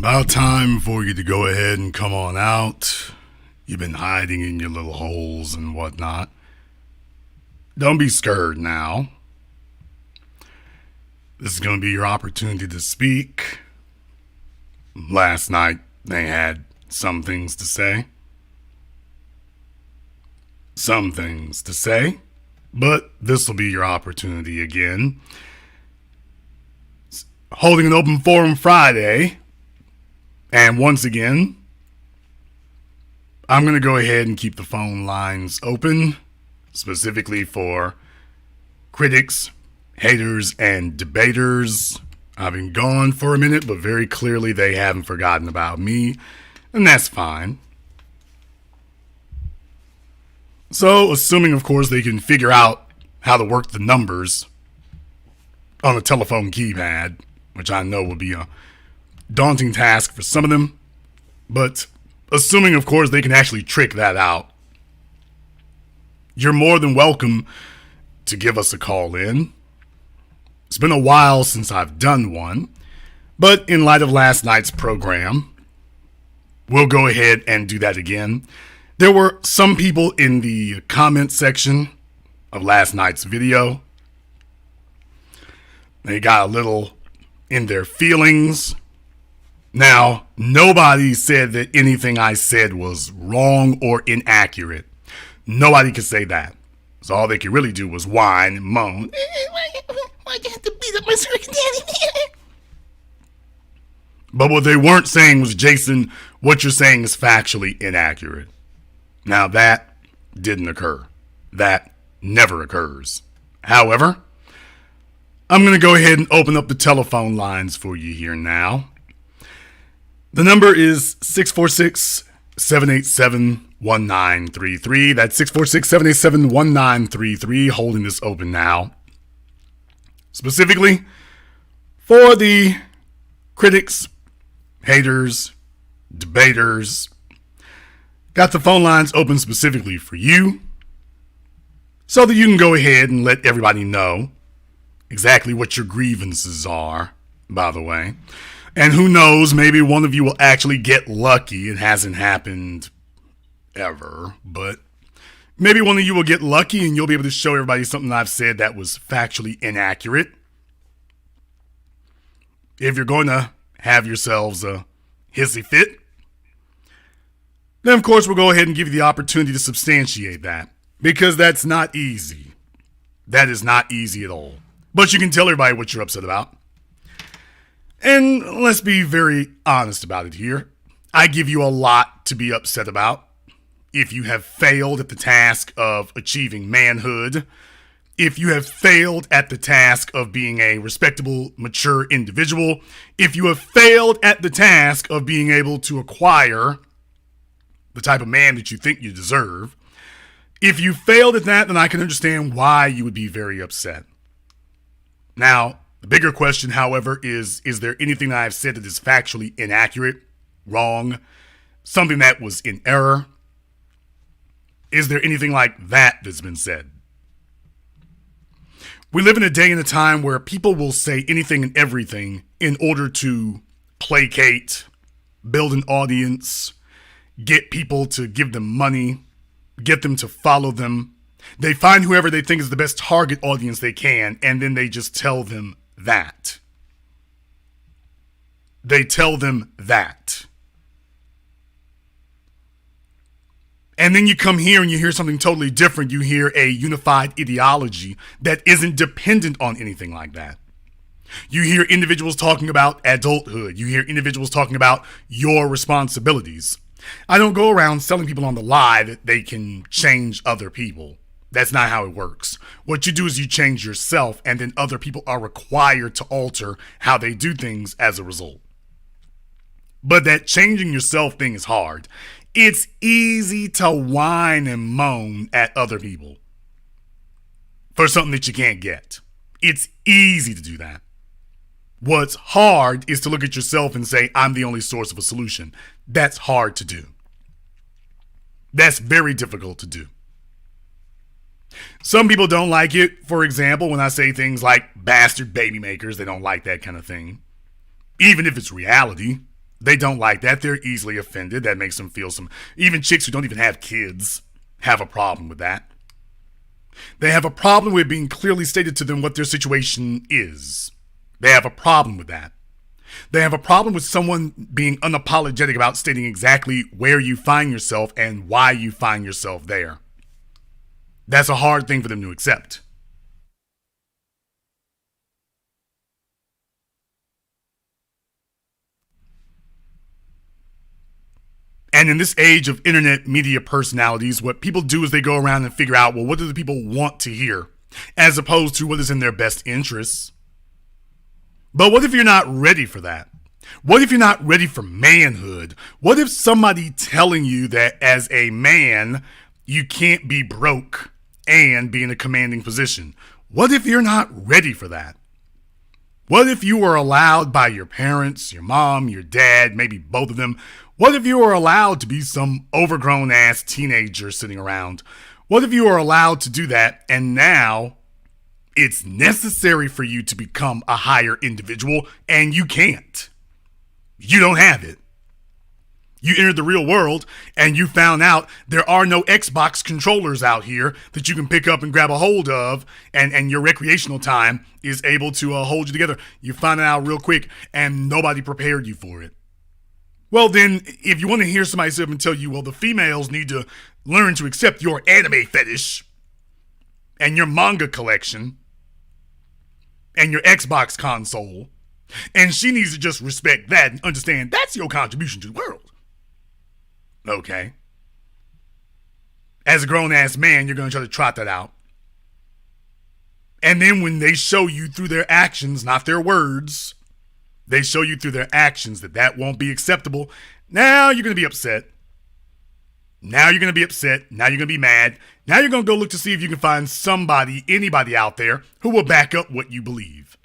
About time for you to go ahead and come on out. You've been hiding in your little holes and whatnot. Don't be scared now. This is going to be your opportunity to speak. Last night, they had some things to say. But this will be your opportunity again. Holding an open forum Friday. And once again, I'm going to go ahead and keep the phone lines open, specifically for critics, haters, and debaters. I've been gone for a minute, but very clearly they haven't forgotten about me, and that's fine. So, assuming, of course, they can figure out how to work the numbers on a telephone keypad, which I know will be a daunting task for some of them, but assuming, of course, they can actually trick that out, you're more than welcome to give us a call in. It's been a while since I've done one, but in light of last night's program, we'll go ahead and do that again. There were some people in the comment section of last night's video. They got a little in their feelings. Now, nobody said that anything I said was wrong or inaccurate. Nobody could say that. So all they could really do was whine and moan. Why do you have to beat up my circus daddy? But what they weren't saying was, Jason, what you're saying is factually inaccurate. Now, that didn't occur. That never occurs. However, I'm going to go ahead and open up the telephone lines for you here now. The number is 646-787-1933. That's 646-787-1933, holding this open now. Specifically for the critics, haters, debaters. Got the phone lines open specifically for you so that you can go ahead and let everybody know exactly what your grievances are, by the way. And who knows, maybe one of you will actually get lucky. It hasn't happened ever, but maybe one of you will get lucky and you'll be able to show everybody something I've said that was factually inaccurate. If you're going to have yourselves a hissy fit, then of course we'll go ahead and give you the opportunity to substantiate that, because that's not easy. That is not easy at all. But you can tell everybody what you're upset about. And let's be very honest about it here. I give you a lot to be upset about. If you have failed at the task of achieving manhood, if you have failed at the task of being a respectable, mature individual, if you have failed at the task of being able to acquire the type of man that you think you deserve, if you failed at that, then I can understand why you would be very upset. Now, the bigger question, however, is there anything that I've said that is factually inaccurate, wrong, something that was in error? Is there anything like that that's been said? We live in a day and a time where people will say anything and everything in order to placate, build an audience, get people to give them money, get them to follow them. They find whoever they think is the best target audience they can, and then they just tell them that. They tell them that. And then you come here and you hear something totally different. You hear a unified ideology that isn't dependent on anything like that. You hear individuals talking about adulthood. You hear individuals talking about your responsibilities. I don't go around selling people on the lie that they can change other people. That's not how it works. What you do is you change yourself, and then other people are required to alter how they do things as a result. But that changing yourself thing is hard. It's easy to whine and moan at other people for something that you can't get. It's easy to do that. What's hard is to look at yourself and say, I'm the only source of a solution. That's hard to do. That's very difficult to do. Some people don't like it. For example, when I say things like bastard baby makers, they don't like that kind of thing. Even if it's reality, They don't like that. They're easily offended. That makes them feel even chicks who don't even have kids have a problem with that. They have a problem with being clearly stated to them what their situation is. They have a problem with that. They have a problem with someone being unapologetic about stating exactly where you find yourself and why you find yourself there. That's a hard thing for them to accept. And in this age of internet media personalities, what people do is they go around and figure out, well, what do the people want to hear, as opposed to what is in their best interests. But what if you're not ready for that? What if you're not ready for manhood? What if somebody telling you that as a man, you can't be broke and be in a commanding position? What if you're not ready for that? What if you were allowed by your parents, your mom, your dad, maybe both of them? What if you were allowed to be some overgrown ass teenager sitting around? What if you were allowed to do that and now it's necessary for you to become a higher individual and you can't? You don't have it. You entered the real world and you found out there are no Xbox controllers out here that you can pick up and grab a hold of, and your recreational time is able to hold you together. You find it out real quick and nobody prepared you for it. Well, then, if you want to hear somebody sit up and tell you, well, the females need to learn to accept your anime fetish and your manga collection and your Xbox console, and she needs to just respect that and understand that's your contribution to the world. Okay. As a grown-ass man, you're going to try to trot that out. And then when they show you through their actions, not their words, they show you through their actions that won't be acceptable. Now you're going to be upset. Now you're going to be upset. Now you're going to be mad. Now you're going to go look to see if you can find somebody, anybody out there who will back up what you believe.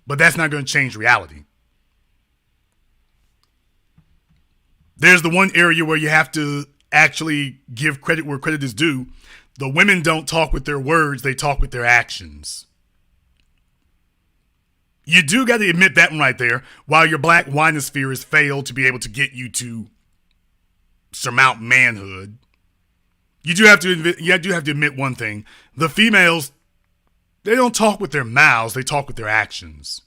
But that's not going to change reality. There's the one area where you have to actually give credit where credit is due. The women don't talk with their words, they talk with their actions. You do got to admit that one right there. While your black manosphere has failed to be able to get you to surmount manhood, you do have to admit one thing. The females, they don't talk with their mouths, they talk with their actions.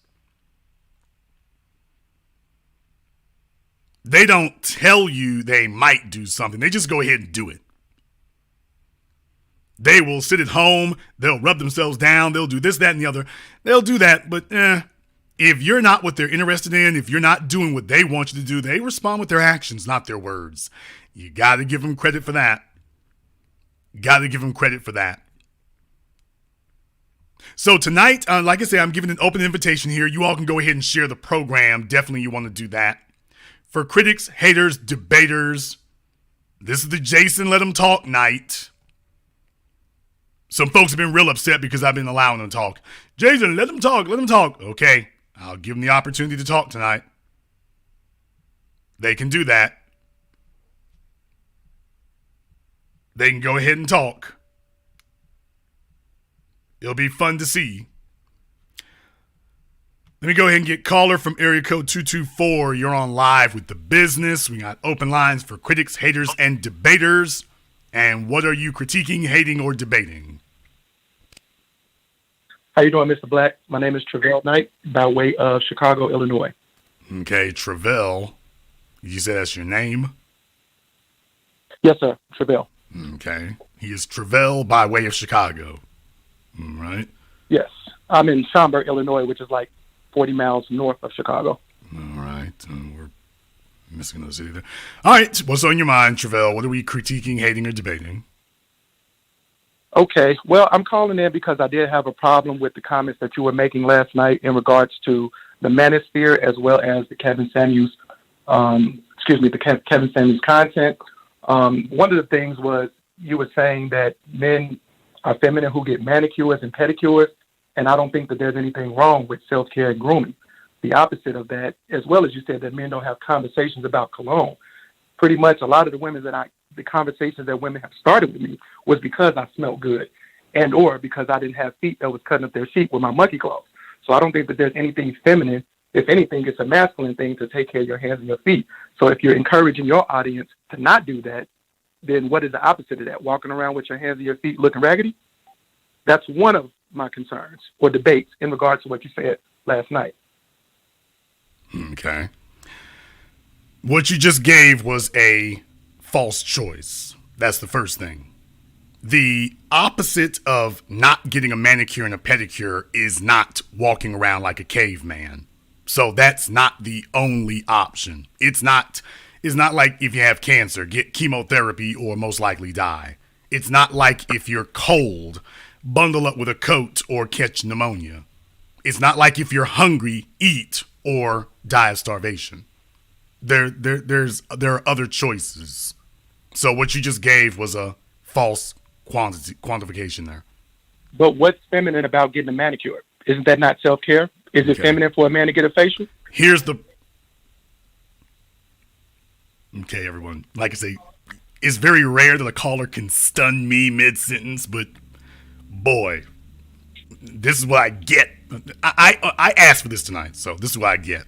They don't tell you they might do something. They just go ahead and do it. They will sit at home. They'll rub themselves down. They'll do this, that, and the other. They'll do that, but if you're not what they're interested in, if you're not doing what they want you to do, they respond with their actions, not their words. You got to give them credit for that. Got to give them credit for that. So tonight, like I say, I'm giving an open invitation here. You all can go ahead and share the program. Definitely you want to do that. For critics, haters, debaters, this is the Jason Let 'em Talk night. Some folks have been real upset because I've been allowing them to talk. Jason, let them talk, let them talk. Okay, I'll give them the opportunity to talk tonight. They can do that. They can go ahead and talk. It'll be fun to see. Let me go ahead and get caller from area code 224. You're on live with The Business. We got open lines for critics, haters, and debaters. And what are you critiquing, hating, or debating? How you doing, Mr. Black? My name is Travell Knight, by way of Chicago, Illinois. Okay, Travell. You said that's your name? Yes, sir, Travell. Okay. He is Travell by way of Chicago. All right. Yes. I'm in Schaumburg, Illinois, which is like 40 miles north of Chicago. All right. We're missing the city there. All right. What's on your mind, Travell? What are we critiquing, hating, or debating? Okay. Well, I'm calling in because I did have a problem with the comments that you were making last night in regards to the manosphere as well as the Kevin Samuels, Kevin Samuels content. One of the things was you were saying that men are feminine who get manicures and pedicures, and I don't think that there's anything wrong with self-care and grooming. The opposite of that, as well as you said that men don't have conversations about cologne. Pretty much a lot of the conversations that women have started with me was because I smelled good or because I didn't have feet that was cutting up their feet with my monkey claws. So I don't think that there's anything feminine If anything, it's a masculine thing to take care of your hands and your feet. So if you're encouraging your audience to not do that, then what is the opposite of that? Walking around with your hands and your feet looking raggedy? That's one of my concerns or debates in regards to what you said last night. Okay. What you just gave was a false choice. That's the first thing. The opposite of not getting a manicure and a pedicure is not walking around like a caveman. So that's not the only option. It's not like if you have cancer, get chemotherapy or most likely die. It's not like if you're cold, bundle up with a coat or catch pneumonia. It's not like if you're hungry, eat or die of starvation. There are other choices. So what you just gave was a false quantification there. But what's feminine about getting a manicure? Isn't that not self-care? Is it feminine for a man to get a facial? Okay, everyone. Like I say, it's very rare that a caller can stun me mid-sentence, but boy, this is what I get. I asked for this tonight, so this is what I get.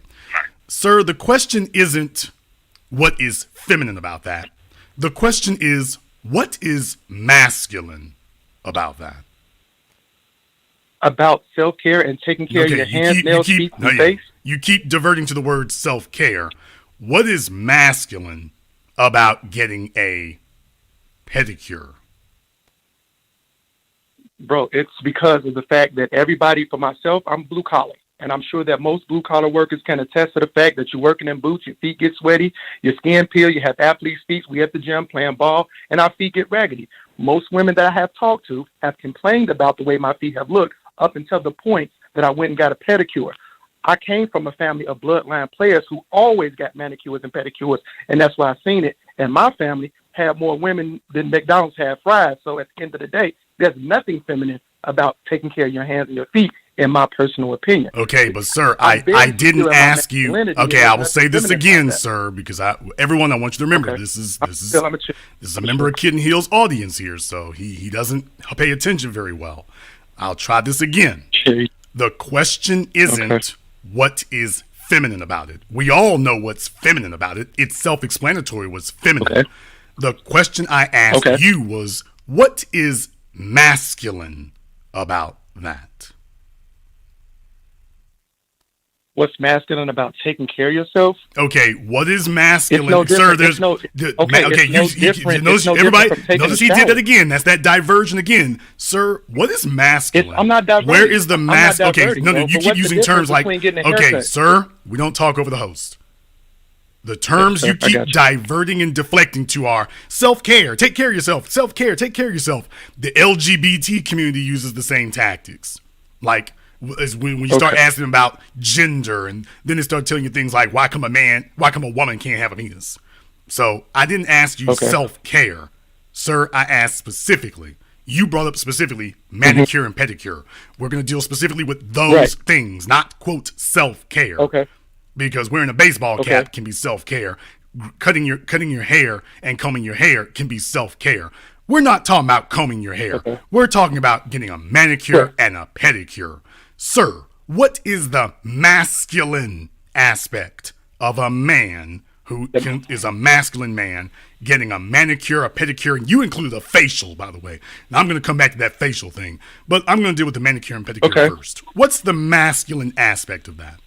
Sir, the question isn't what is feminine about that. The question is, what is masculine about that? About self-care and taking care of your hands, nails, feet, and face? You keep diverting to the word self-care. What is masculine about getting a pedicure? Bro, it's because of the fact that everybody, for myself, I'm blue collar. And I'm sure that most blue collar workers can attest to the fact that you're working in boots, your feet get sweaty, your skin peel, you have athlete's feet. We at the gym playing ball, and our feet get raggedy. Most women that I have talked to have complained about the way my feet have looked up until the point that I went and got a pedicure. I came from a family of bloodline players who always got manicures and pedicures, and that's why I seen it. And my family had more women than McDonald's had fries. So at the end of the day, there's nothing feminine about taking care of your hands and your feet, in my personal opinion. Okay, but sir, I didn't ask you. Okay, I will say this again, sir, because everyone, I want you to remember this is a member of Kid and Heel's audience here, so he doesn't pay attention very well. I'll try this again. The question isn't what is feminine about it. We all know what's feminine about it. It's self-explanatory what's feminine. Okay. The question I asked you was, what is masculine about that? What's masculine about taking care of yourself? Okay, what is masculine? No sir, notice he did that again. That's that diversion again. Sir, what is masculine? I'm not diverting. Where is the masculine? Okay, you keep using terms like, okay, sir, we don't talk over the host. The terms you keep diverting and deflecting to are self-care, take care of yourself, self-care, take care of yourself. The LGBT community uses the same tactics. Like, when you start asking about gender, and then they start telling you things like, why come a woman can't have a penis? So I didn't ask you self-care. Sir, I asked specifically. You brought up specifically manicure and pedicure. We're going to deal specifically with those things, not, quote, self-care. Okay. Because wearing a baseball cap can be self-care. Cutting your hair and combing your hair can be self-care. We're not talking about combing your hair. We're talking about getting a manicure and a pedicure. Sir, what is the masculine aspect of a man who is a masculine man getting a manicure, a pedicure, and you included a facial, by the way. Now, I'm going to come back to that facial thing, but I'm going to deal with the manicure and pedicure first. What's the masculine aspect of that?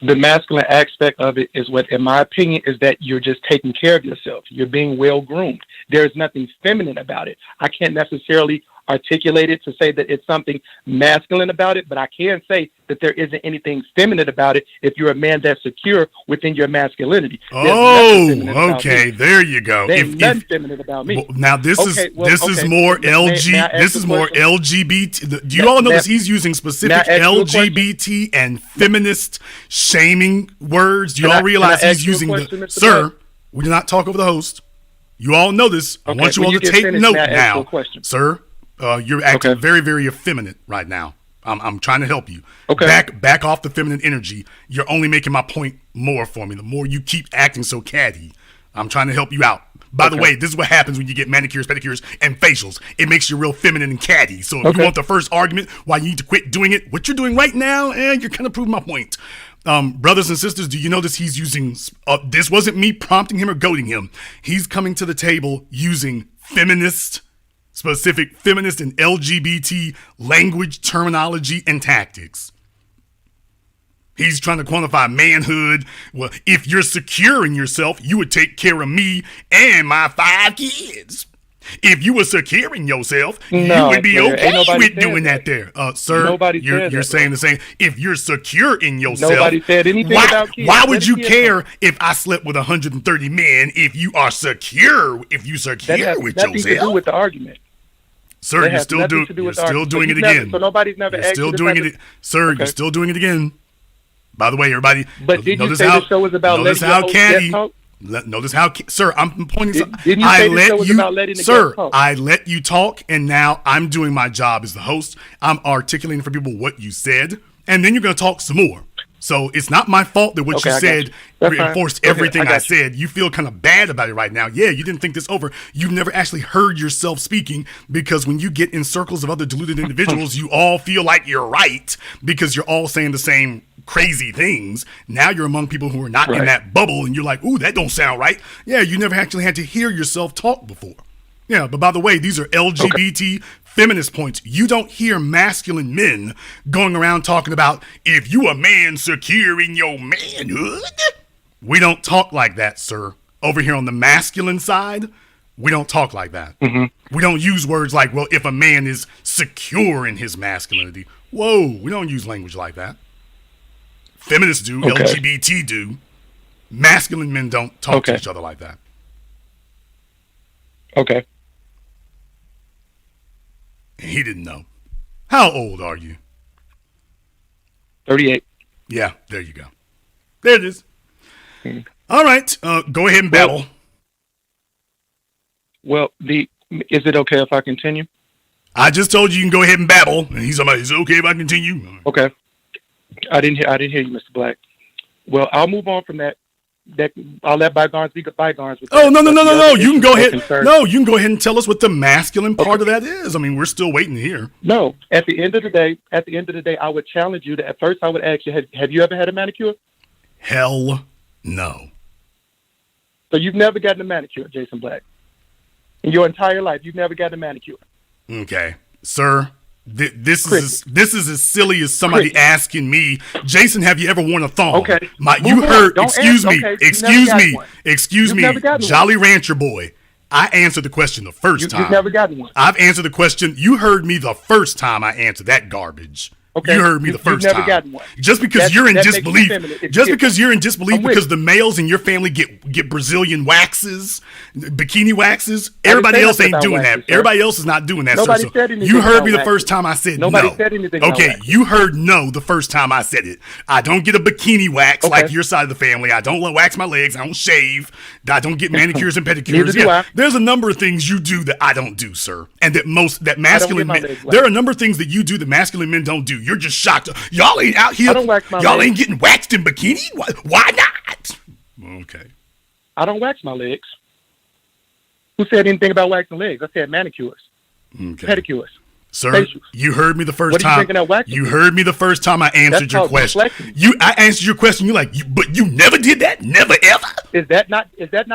The masculine aspect of it is what, in my opinion, is that you're just taking care of yourself. You're being well groomed. There's nothing feminine about it. I can't necessarily articulate it to say that it's something masculine about it, but I can say that there isn't anything feminine about it if you're a man that's secure within your masculinity. Okay, there you go. There's nothing feminine about me. Well, now this is more LGBT. Do you all know he's using specific LGBT and feminist shaming words? Do you all realize he's using Sir, we do not talk over the host. You all know this. I want you all to take note now. Sir, you're acting very, very effeminate right now. I'm trying to help you. Back off the feminine energy. You're only making my point more for me. The more you keep acting so catty, I'm trying to help you out. By the way, this is what happens when you get manicures, pedicures, and facials. It makes you real feminine and catty. So if you want the first argument why you need to quit doing it, what you're doing right now, you're kind of proving my point. Brothers and sisters, do you notice he's using, this wasn't me prompting him or goading him. He's coming to the table using specific feminist and LGBT language, terminology, and tactics. He's trying to quantify manhood. Well, if you're secure in yourself, you would take care of me and my 5 kids. If you were secure in yourself, you would be okay with doing that there. Sir, you're saying the same. If you're secure in yourself, nobody said anything about kids. Why would you care if I slept with 130 men if you are secure, with yourself? Nothing to do with the argument. Sir, you're still doing it again. So nobody's never asked you Sir, you're still doing it again. By the way, everybody. But did you say the show was about letting the host talk? Notice how, sir, I'm pointing. Didn't you say the show was about letting the guest talk? I let you talk, and now I'm doing my job as the host. I'm articulating for people what you said, and then you're going to talk some more. So it's not my fault that what you said reinforced everything I said. You feel kind of bad about it right now. Yeah, you didn't think this over. You've never actually heard yourself speaking, because when you get in circles of other deluded individuals, you all feel like you're right because you're all saying the same crazy things. Now you're among people who are not in that bubble, and you're like, ooh, that don't sound right. Yeah, you never actually had to hear yourself talk before. Yeah, but by the way, these are LGBT feminist points. You don't hear masculine men going around talking about, if you a man secure in your manhood. We don't talk like that, sir. Over here on the masculine side, we don't talk like that. Mm-hmm. We don't use words like, well, if a man is secure in his masculinity. Whoa, we don't use language like that. Feminists do, LGBT do. Masculine men don't talk to each other like that. Okay. He didn't know. How old are you? 38. Yeah, there you go. There it is. Mm-hmm. All right, go ahead and babble. Well, is it okay if I continue? I just told you can go ahead and babble, and he's like, is it okay if I continue? Okay. I didn't hear you, Mr. Black. Well, I'll move on from that. I'll let bygones be bygones. No. You can go ahead. No, you can go ahead and tell us what the masculine part of that is. I mean, we're still waiting to hear. No, at the end of the day, I would challenge you to. At first, I would ask you, have you ever had a manicure? Hell no. So you've never gotten a manicure, Jason Black. In your entire life, you've never gotten a manicure. Okay, sir. This is as silly as somebody asking me, Jason, have you ever worn a thong? Okay. Excuse me, Jolly Rancher boy. I answered the question the first time. You've never gotten one. I've answered the question. You heard me the first time I answered that garbage. Okay. You heard me the first time. You've never gotten one. Just because you're in disbelief. Because you're in disbelief because the males in your family get Brazilian waxes, bikini waxes. Everybody else ain't doing that. Everybody else is not doing that. Nobody said anything. You heard me the first time I said no. Nobody said anything. Okay, you heard no the first time I said it. I don't get a bikini wax like your side of the family. I don't wax my legs. I don't shave. I don't get manicures and pedicures. Neither do I. There's a number of things you do that I don't do, sir, and that masculine men. There are a number of things that you do that masculine men don't do. You're just shocked. Y'all ain't out here. Y'all ain't getting waxed in bikini. Why not? Okay. I don't wax my legs. Who said anything about waxing legs? I said manicures, pedicures. Sir, facials. You heard me the first time. What are you thinking of waxing? You heard me the first time I answered your question. I answered your question. You're like, but you never did that? Never ever? Is that not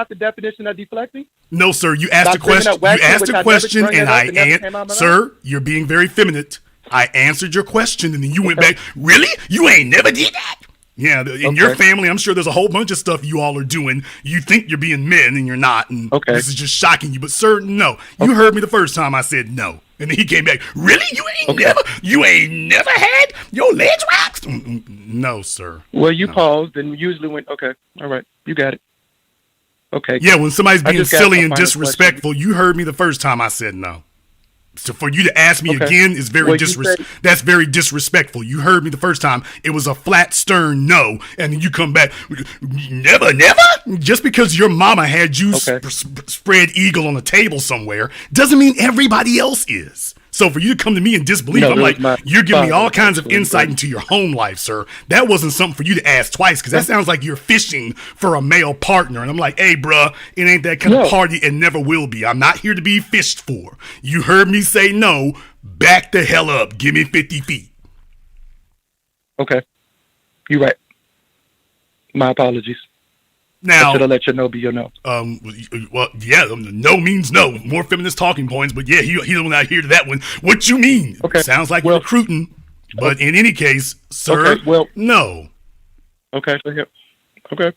the definition of deflecting? No, sir. You asked a question. You asked a question, and I answered. Sir, you're being very feminine. I answered your question, and then you went back. Really? You ain't never did that? Yeah, in your family, I'm sure there's a whole bunch of stuff you all are doing. You think you're being men, and you're not, and this is just shocking you. But sir, no. You heard me the first time I said no. And then he came back, really? You ain't never had your legs waxed? No, sir. Well, you paused and usually went, okay, all right, you got it. Okay. Yeah, when somebody's being silly and disrespectful, you heard me the first time I said no. So for you to ask me again is that's very disrespectful. You heard me the first time. It was a flat, stern no. And then you come back, never? Just because your mama had you spread eagle on a table somewhere doesn't mean everybody else is. So for you to come to me in disbelief, No, I'm it like, was my you're giving me all father, kinds of actually, insight but- into your home life, sir. That wasn't something for you to ask twice, because that sounds like you're fishing for a male partner. And I'm like, hey, bruh, it ain't that kind of No. party and never will be. I'm not here to be fished for. You heard me say no. Back the hell up. Give me 50 feet. Okay. You're right. My apologies. I Now, should have let your no be your no. well, yeah, no means no. More feminist talking points, but yeah, he don't not here to that one. What you mean? Okay. Sounds like Well- you're recruiting, but in any case, sir, Okay, well- no. Okay, so here. Okay.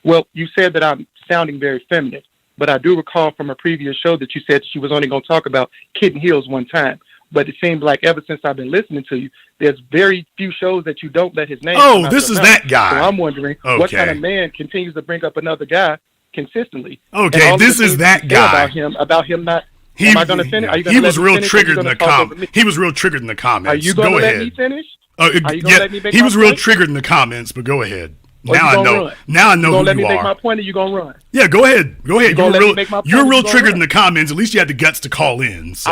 Well, you said that I'm sounding very feminine, but I do recall from a previous show that you said she was only going to talk about kitten heels one time. But it seems like ever since I've been listening to you, there's very few shows that you don't let his name Oh, come out this your is mouth. that guy. So I'm wondering what Okay. kind of man continues to bring up another guy consistently. Okay, And all of the this is things that you say guy. About him not. Am I going to finish? Are you gonna He let was me real finish, or are you triggered in gonna the talk over comments. me? He was real triggered in the comments. Are you going Go to let ahead. me finish? Are you gonna let me make he my was real point? triggered in the comments, but go ahead. Or Now you I gonna know. run? Now I You know gonna who let you me make are. my point, or you gonna run? Yeah, go ahead. Go ahead. You gonna let me make my point, You're or real you gonna triggered run? in the comments. At least you had the guts to call in. So.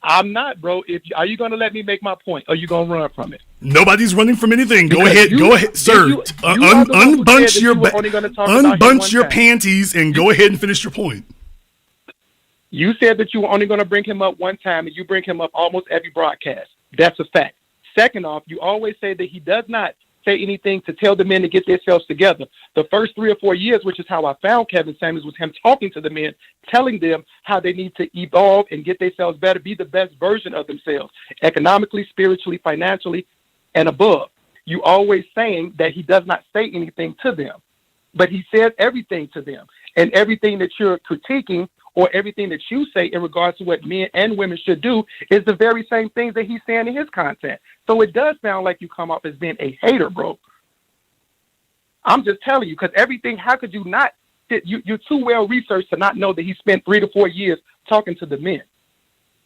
I'm not, bro. Are you gonna let me make my point, or you gonna run from it? Nobody's running from anything. Go Because ahead. you- Go ahead, sir. you are the one who Unbunch said that your you were only gonna talk about him unbunch one your time. panties and go ahead and finish your point. You said that you were only going to bring him up one time, and you bring him up almost every broadcast. That's a fact. Second off, you always say that he does not say anything to tell the men to get themselves together. The first 3 or 4 years, which is how I found Kevin Samuels, was him talking to the men, telling them how they need to evolve and get themselves better, be the best version of themselves, economically, spiritually, financially, and above. You always saying that he does not say anything to them, but he says everything to them. And everything that you're critiquing or everything that you say in regards to what men and women should do is the very same things that he's saying in his content. So it does sound like you come off as being a hater, bro. I'm just telling you, because everything, how could you not, you're too well researched to not know that he spent 3 to 4 years talking to the men.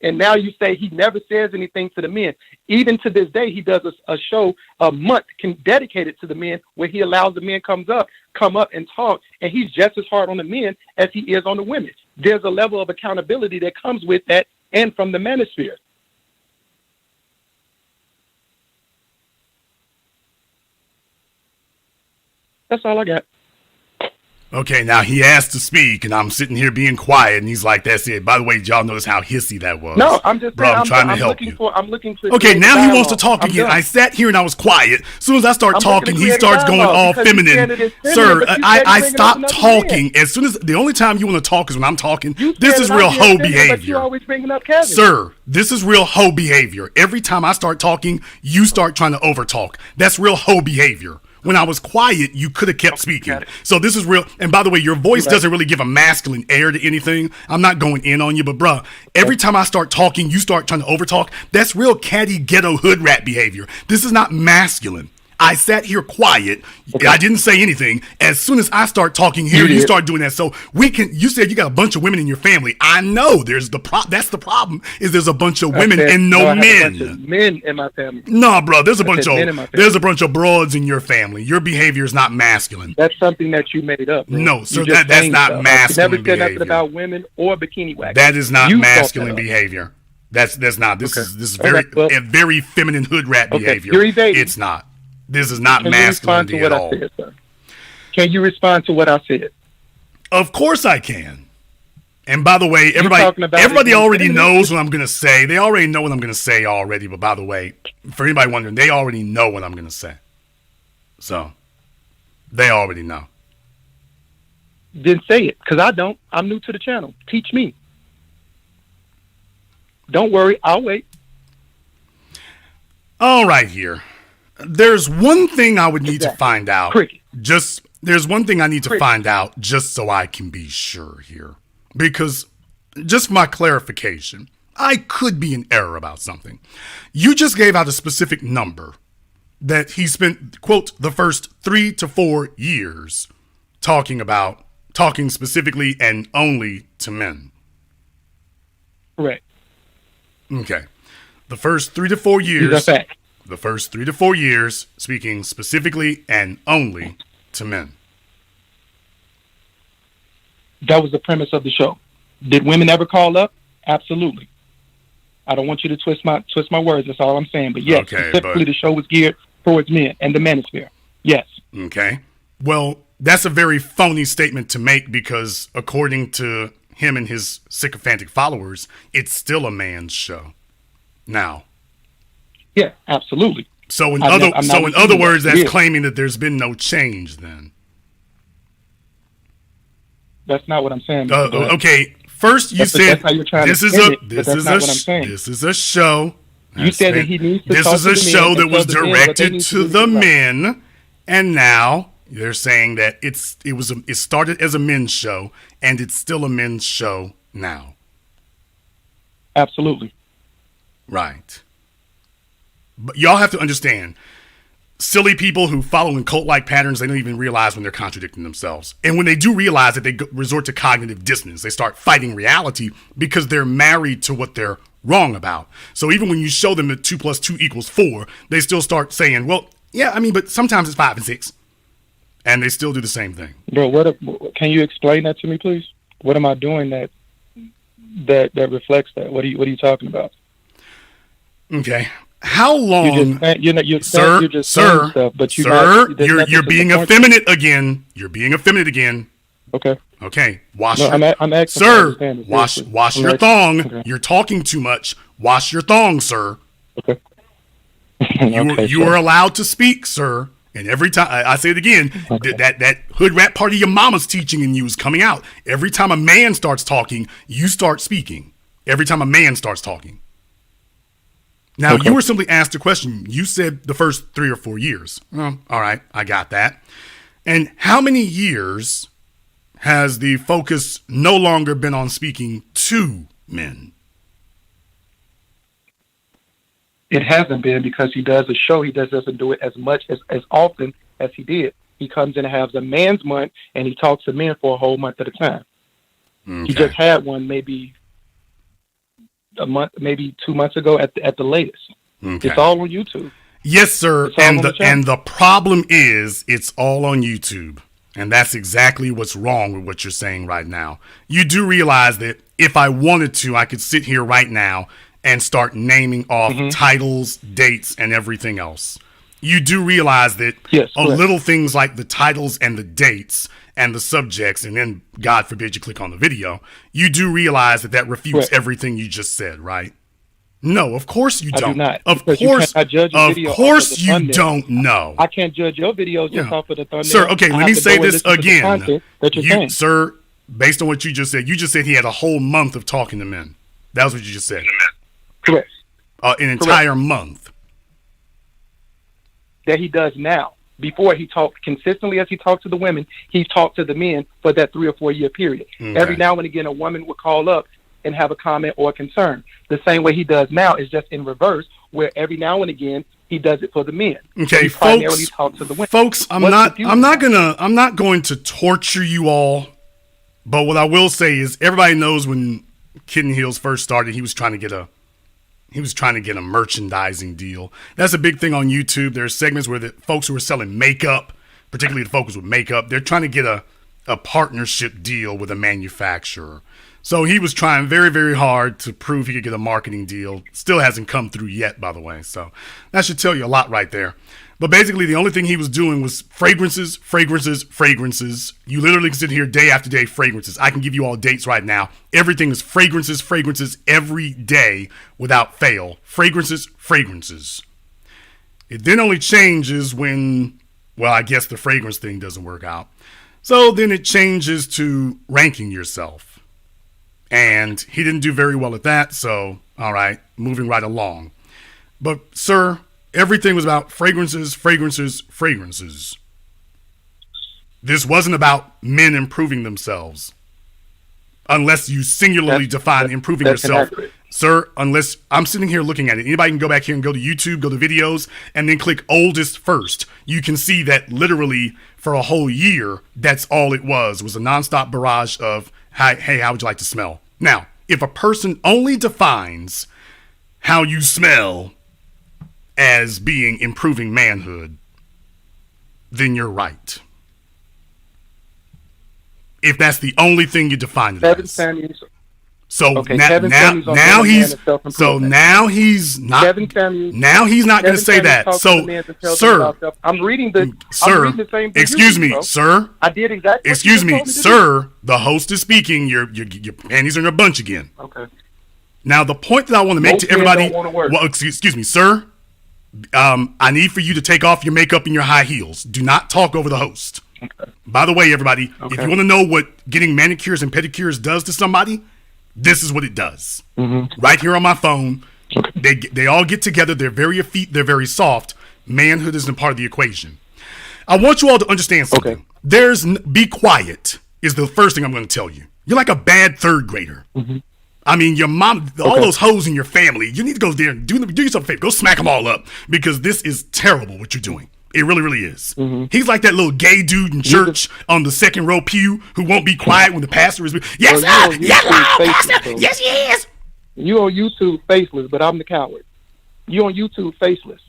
And now you say he never says anything to the men. Even to this day, he does a show a month dedicated to the men where he allows the men come up and talk, and he's just as hard on the men as he is on the women. There's a level of accountability that comes with that and from the manosphere. That's all I got. Okay, now he asked to speak, and I'm sitting here being quiet, and he's like, "That's it." By the way, did y'all notice how hissy that was? No, I'm just bro. saying, I'm trying to I'm help looking you. for. I'm looking for. Okay, now he wants to dialogue. talk I'm again. done. I sat here and I was quiet. As soon as I start I'm talking, looking to he create starts going dialogue all because you feminine. said it is feminine, Sir, but you I said you bring it up stopped another talking man. as soon as the only time you want to talk is when I'm talking. You This said is that real I'm being hoe feminine, but you behavior. always bringing up Kevin. Sir, this is real hoe behavior. Every time I start talking, you start trying to overtalk. That's real hoe behavior. When I was quiet, you could have kept speaking. got it. So this is real. And by the way, your voice Right. doesn't really give a masculine air to anything. I'm not going in on you, but bruh, every time I start talking, you start trying to overtalk. That's real catty ghetto hood rat behavior. This is not masculine. I sat here quiet. Okay. I didn't say anything. As soon as I start talking here, You you did. start doing that. So you said you got a bunch of women in your family. I know that's the problem is there's a bunch of women I said, and no I have a men. bunch of men in my family. Nah, bro, there's a bunch said men in my of family. there's a bunch of broads in your family. Your behavior is not masculine. That's something that you made up. Bro. No, You sir, just that's saying not stuff. masculine You never said behavior. nothing about women or bikini wax. That is not You masculine thought that up. behavior. That's not. This Okay. is Okay, very well- a very feminine hood rat Okay, behavior. you're evading. It's not. This is not Can you respond masculinity to what at I all. said, sir? Can you respond to what I said? Of course I can. And by the way, talking everybody about it being already feminine? knows what I'm going to say. They already know what I'm going to say already. But by the way, for anybody wondering, they already know what I'm going to say. So, they already know. Then say it, because I don't. I'm new to the channel. Teach me. Don't worry, I'll wait. All right, here. There's one thing I would need to Exactly. find out. Cricket. There's one thing I need to Cricket. find out just so I can be sure here. Because, just for my clarification, I could be in error about something. You just gave out a specific number that he spent, quote, the first 3 to 4 years talking specifically and only to men. Right. Okay. The first 3 to 4 years. These are facts. The first 3 to 4 years, speaking specifically and only to men. That was the premise of the show. Did women ever call up? Absolutely. I don't want you to twist my words. That's all I'm saying. But yes, Okay, specifically the show was geared towards men and the manosphere. Yes. Okay. Well, that's a very phony statement to make because according to him and his sycophantic followers, it's still a man's show. Now. Yeah, absolutely. So in other words, that's claiming that there's been no change then. That's not what I'm saying. Okay. First, you said this is a show. You said that he needs to This talk is to a the show men that was and tell the men what they directed need to do the about it. men, and now they're saying that it started as a men's show and it's still a men's show now. Absolutely. Right. But y'all have to understand, silly people who follow in cult-like patterns, they don't even realize when they're contradicting themselves. And when they do realize it, they resort to cognitive dissonance. They start fighting reality because they're married to what they're wrong about. So even when you show them that 2 + 2 = 4, they still start saying, well, yeah, I mean, but sometimes it's 5 and 6. And they still do the same thing. Bro, can you explain that to me, please? What am I doing that reflects that? What are you talking about? Okay. How long, you're being effeminate again. You're being effeminate again. Okay. Okay. I'm asking. Sir, wash your thong. Okay. You're talking too much. Wash your thong, sir. Okay. You are allowed to speak, sir. And every time I say it again, that hood rat part of your mama's teaching in you is coming out. Every time a man starts talking, you start speaking. Every time a man starts talking. Now, you were simply asked a question. You said the first 3 or 4 years. Well, all right, I got that. And how many years has the focus no longer been on speaking to men? It hasn't been because he does a show. He doesn't do it as much as often as he did. He comes in and has a man's month, and he talks to men for a whole month at a time. Okay. He just had one maybe a month, maybe 2 months ago at the latest. Okay. It's all on YouTube. Yes, sir. And the problem is it's all on YouTube. And that's exactly what's wrong with what you're saying right now. You do realize that if I wanted to, I could sit here right now and start naming off titles, dates, and everything else. You do realize that little things like the titles and the dates and the subjects, and then, God forbid, you click on the video, you do realize that refutes everything you just said, right? No, of course you don't. I do not. Of course you don't know. I can't judge your videos just off of the thumbnail. Sir, okay, let me say this again. Sir, based on what you just said he had a whole month of talking to men. That was what you just said. Correct. An entire month. That he does now. Before he talked consistently as he talked to the women, he talked to the men for that 3 or 4 year period. Okay. Every now and again, a woman would call up and have a comment or a concern. The same way he does now is just in reverse, where every now and again he does it for the men. Okay, he primarily talks to the women. Folks, I'm not going to torture you all, but what I will say is everybody knows when Kitten Heels first started, he was trying to get a merchandising deal. That's a big thing on YouTube. There's segments where the folks who are selling makeup, particularly the folks with makeup, they're trying to get a partnership deal with a manufacturer. So he was trying very, very hard to prove he could get a marketing deal. Still hasn't come through yet, by the way. So that should tell you a lot right there. But basically, the only thing he was doing was fragrances, fragrances, fragrances. You literally can sit here day after day, fragrances. I can give you all dates right now. Everything is fragrances, fragrances every day without fail. Fragrances, fragrances. It then only changes when, well, I guess the fragrance thing doesn't work out. So then it changes to ranking yourself. And he didn't do very well at that. So, all right, moving right along. But, sir, everything was about fragrances, fragrances, fragrances. This wasn't about men improving themselves. Unless you singularly define improving yourself. Sir, unless I'm sitting here looking at it. Anybody can go back here and go to YouTube, go to videos, and then click oldest first. You can see that literally for a whole year, that's all it was a nonstop barrage of, hey, how would you like to smell? Now, if a person only defines how you smell as being improving manhood, then you're right. If that's the only thing you define it as. So Okay, now, Kevin now, Samuels on now being a man he's of self-improvement. so now he's not. Kevin Samuels. Now he's not going to say that. talks So, to men to tell them sir, about self- I'm reading the sir, I'm reading the same thing excuse you do, me, bro. sir. I did exactly. Excuse what you me, told to do. sir. The host is speaking. Your panties are in a bunch again. Okay. Now, the point that I want to make Most to everybody. men don't wanna work. Well, excuse me, sir. I need for you to take off your makeup and your high heels. Do not talk over the host. Okay. By the way, everybody, if Okay. you want to know what getting manicures and pedicures does to somebody, this is what it does. Mm-hmm. Right here on my phone. Okay. They all get together. They're very effete. They're very soft. Manhood isn't part of the equation. I want you all to understand something. Okay. Be quiet is the first thing I'm going to tell you. You're like a bad third grader. Mm-hmm. I mean, your mom, all Okay. those hoes in your family, you need to go there and do yourself a favor. Go smack them all up because this is terrible what you're doing. It really, really is. Mm-hmm. He's like that little gay dude in church on the second row pew who won't be quiet when the pastor is. Yes, Well, sir. you Yes, on YouTube pastor. faceless, though. Yes, he is. You on YouTube faceless, but I'm the coward. You on YouTube faceless.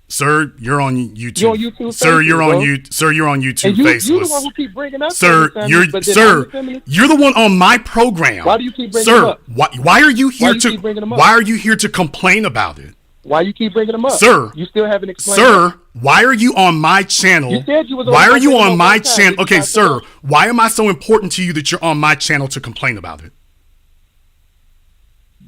Sir, you're on YouTube. You're on YouTube Sir, you're faceless, on bro. you. Sir, you're on YouTube And you faceless. the one who keep bringing up Sir, feminists, you're but then I'm the feminist. you're the one on my program. Why do you keep bringing sir, them up? Why are you here you to keep bringing them up? why are you here to complain about it? Why you keep bringing them up? Sir, you still haven't explained. Sir, why are you on my channel? You said you was on why my are you channel on my one time. channel? You Okay, got sir, to- why am I so important to you that you're on my channel to complain about it?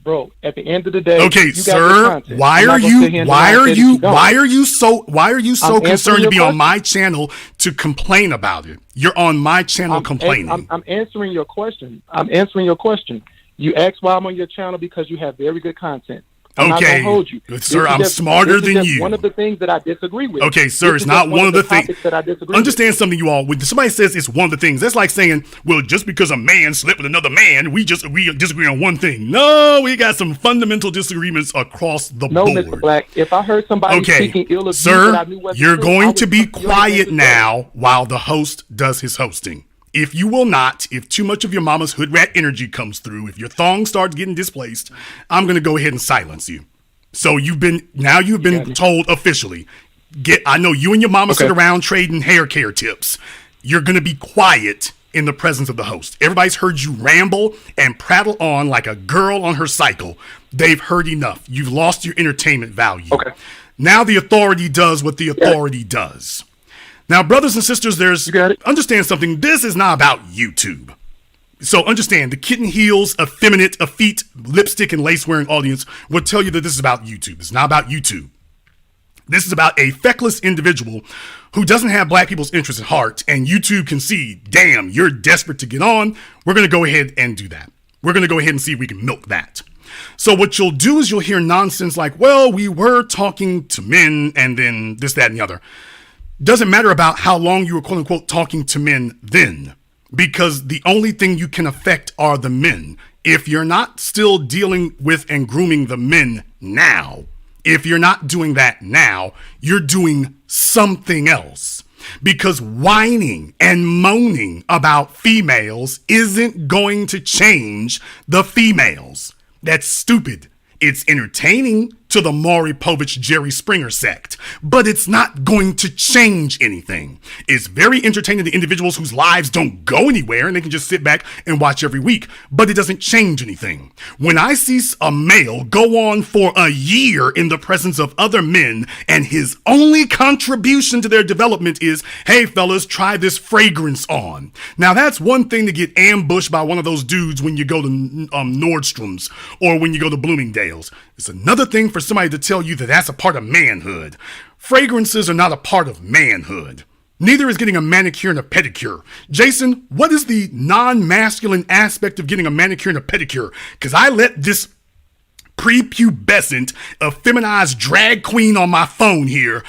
Bro, at the end of the day, Okay, you got sir, good content. why I'm are not gonna sit here you and why deny are that you don't. why are you so I'm concerned to answering be your on question. my channel to complain about it? You're on my channel complaining. I'm answering your question. I'm answering your question. You asked why I'm on your channel because you have very good content. I'm not Okay, gonna hold you. sir, This is I'm just- smarter this is than just you. One of the things that I disagree with. Okay, sir, This it's is not just one of the things. topics that I disagree Understand something, you all. When somebody says it's one of the things, that's like saying, well, just because a man slept with another man, we disagree on one thing. No, we got some fundamental disagreements across the with. No, board. Mr. Black. If I heard somebody Okay, speaking ill of you that I sir, knew wasn't you're true, I going would to be come to you quiet and now while the host does his hosting. If you will not, if too much of your mama's hood rat energy comes through, if your thong starts getting displaced, I'm going to go ahead and silence you. So you've been told officially. I know you and your mama sit around trading hair care tips. You're going to be quiet in the presence of the host. Everybody's heard you ramble and prattle on like a girl on her cycle. They've heard enough. You've lost your entertainment value. Okay. Now the authority does what the authority does. Now, brothers and sisters, understand something. This is not about YouTube. So understand, the kitten heels, effete, lipstick, and lace-wearing audience will tell you that this is about YouTube. It's not about YouTube. This is about a feckless individual who doesn't have black people's interests at heart, and YouTube can see, damn, you're desperate to get on. We're going to go ahead and do that. We're going to go ahead and see if we can milk that. So what you'll do is you'll hear nonsense like, well, we were talking to men, and then this, that, and the other. Doesn't matter about how long you were, quote unquote, talking to men then, because the only thing you can affect are the men. If you're not still dealing with and grooming the men now, if you're not doing that now, you're doing something else. Because whining and moaning about females isn't going to change the females. That's stupid. It's entertaining to the Maury Povich, Jerry Springer sect, but it's not going to change anything. It's very entertaining to individuals whose lives don't go anywhere and they can just sit back and watch every week, but it doesn't change anything. When I see a male go on for a year in the presence of other men and his only contribution to their development is, hey fellas, try this fragrance on. Now that's one thing to get ambushed by one of those dudes when you go to Nordstrom's or when you go to Bloomingdale's. It's another thing for somebody to tell you that that's a part of manhood. Fragrances are not a part of manhood. Neither is getting a manicure and a pedicure. Jason, what is the non-masculine aspect of getting a manicure and a pedicure? Because I let this prepubescent, effeminized drag queen on my phone here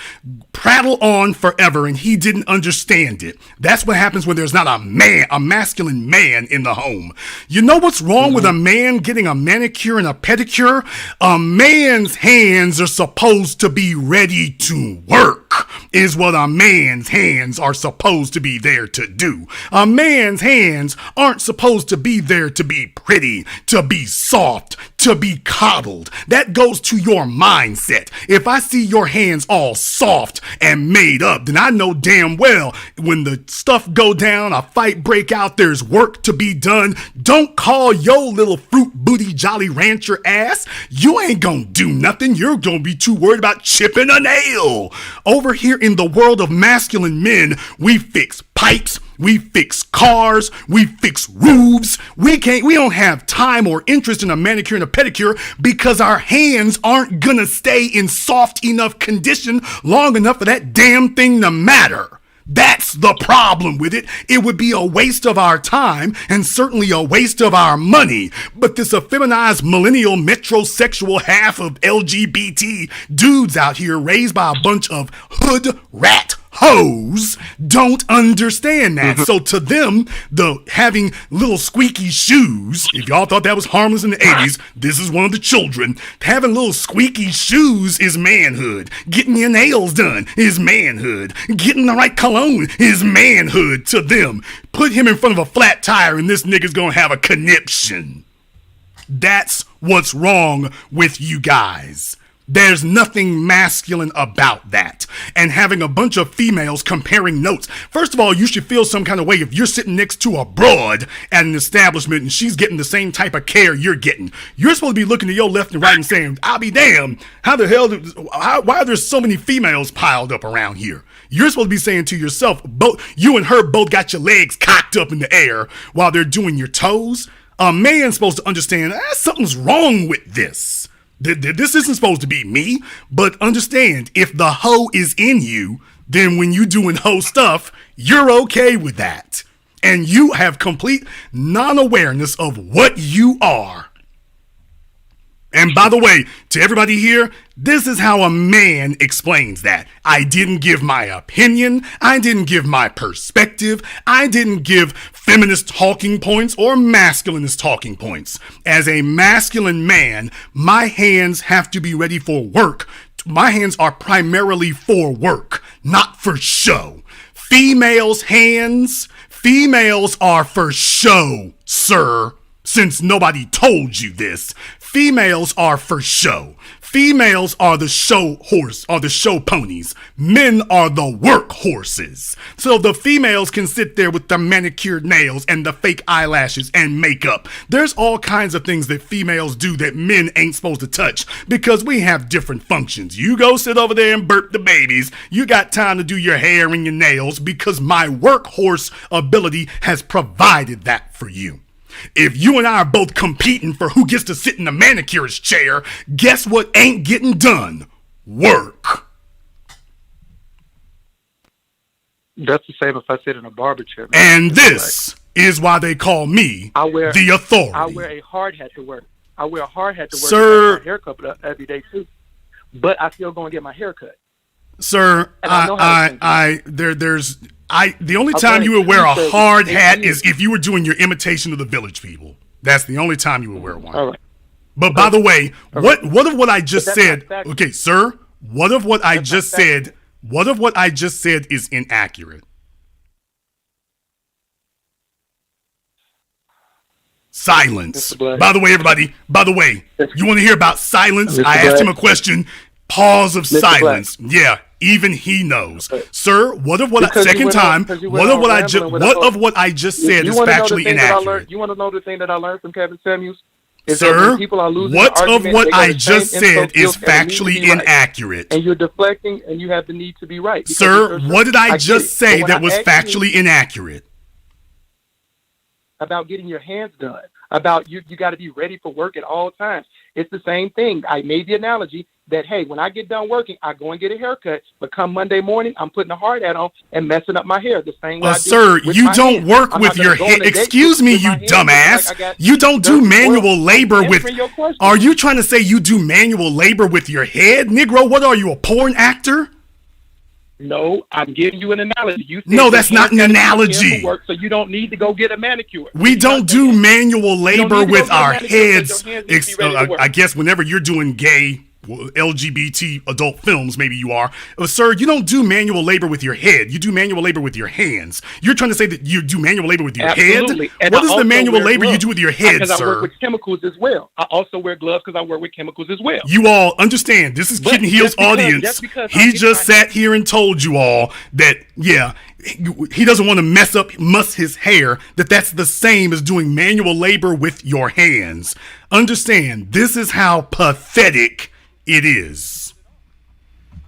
prattle on forever, and he didn't understand it. That's what happens when there's not a masculine man in the home. You know what's wrong with a man getting a manicure and a pedicure? A man's hands are supposed to be ready to work. is what a man's hands are supposed to be there to do. A man's hands aren't supposed to be there to be pretty, to be soft, to be coddled. That goes to your mindset. If I see your hands all soft and made up, then I know damn well when the stuff go down, a fight break out, there's work to be done. Don't call your little fruit booty Jolly Rancher ass. You ain't gonna do nothing. You're gonna be too worried about chipping a nail. Over here in the world of masculine men, we fix pipes, we fix cars, we fix roofs. We don't have time or interest in a manicure and a pedicure because our hands aren't gonna stay in soft enough condition long enough for that damn thing to matter. That's the problem with it. It would be a waste of our time and certainly a waste of our money. But this effeminized millennial metrosexual half of LGBT dudes out here raised by a bunch of hood rat hoes don't understand that. So to them, the having little squeaky shoes, if y'all thought that was harmless in the 80s, this is one of the children. Having little squeaky shoes is manhood. Getting your nails done is manhood. Getting the right cologne is manhood to them. Put him in front of a flat tire and this nigga's gonna have a conniption. That's what's wrong with you guys. There's nothing masculine about that. And having a bunch of females comparing notes. First of all, you should feel some kind of way if you're sitting next to a broad at an establishment and she's getting the same type of care you're getting. You're supposed to be looking to your left and right and saying, I'll be damned. How the hell, why are there so many females piled up around here? You're supposed to be saying to yourself, you and her both got your legs cocked up in the air while they're doing your toes. A man's supposed to understand, something's wrong with this. This isn't supposed to be me, but understand, if the hoe is in you, then when you doing hoe stuff, you're okay with that. And you have complete non-awareness of what you are. And by the way, to everybody here, this is how a man explains that. I didn't give my opinion. I didn't give my perspective. I didn't give feminist talking points or masculinist talking points. As a masculine man, my hands have to be ready for work. My hands are primarily for work, not for show. Females' hands, females are for show, sir. Since nobody told you this, females are for show. Females are the show horse, or the show ponies. Men are the work horses. So the females can sit there with the manicured nails and the fake eyelashes and makeup. There's all kinds of things that females do that men ain't supposed to touch because we have different functions. You go sit over there and burp the babies. You got time to do your hair and your nails because my workhorse ability has provided that for you. If you and I are both competing for who gets to sit in the manicurist's chair, guess what ain't getting done? Work. That's the same if I sit in a barber chair. And this is why they call me the authority. I wear a hard hat to work. I wear a hard hat to work. Sir, I get my haircut every day too. But I still go and get my hair cut. Sir, the only time you would wear a hard hat is if you were doing your imitation of the Village People. That's the only time you would wear one. All right. But by the way, what of what I just said? Okay, sir, what of what I just said? What of what I just said is inaccurate? Silence. By the way, everybody. By the way, you want to hear about silence? I asked him a question. Pause of silence. Yeah. Even he knows. Sir, what of what I just said is factually inaccurate? You want to know the thing that I learned from Kevin Samuels? Sir, what of what I just said is factually inaccurate? And you're deflecting and you have the need to be right. Sir, what did I just say that was factually inaccurate? About getting your hands done. About you got to be ready for work at all times. It's the same thing. I made the analogy that, hey, when I get done working, I go and get a haircut. But come Monday morning, I'm putting a hard hat on and messing up my hair the same way I do. Sir, you don't work with your head. Excuse me, you dumbass. You don't do manual labor with... Are you trying to say you do manual labor with your head? Negro, what are you, a porn actor? No, I'm giving you an analogy. No, that's not an analogy. Work, so you don't need to go get a manicure. We don't do manual labor with our heads. I guess whenever you're doing gay LGBT adult films, maybe you are. Sir, you don't do manual labor with your head. You do manual labor with your hands. You're trying to say that you do manual labor with your Absolutely. head? And what is the manual labor you do with your head, because sir? I work with chemicals as well. I also wear gloves because I work with chemicals as well. You all understand, this is Kid and Heel's audience. He just sat here and told you all that, yeah, he doesn't want to muss his hair, that's the same as doing manual labor with your hands. Understand, this is how pathetic it is.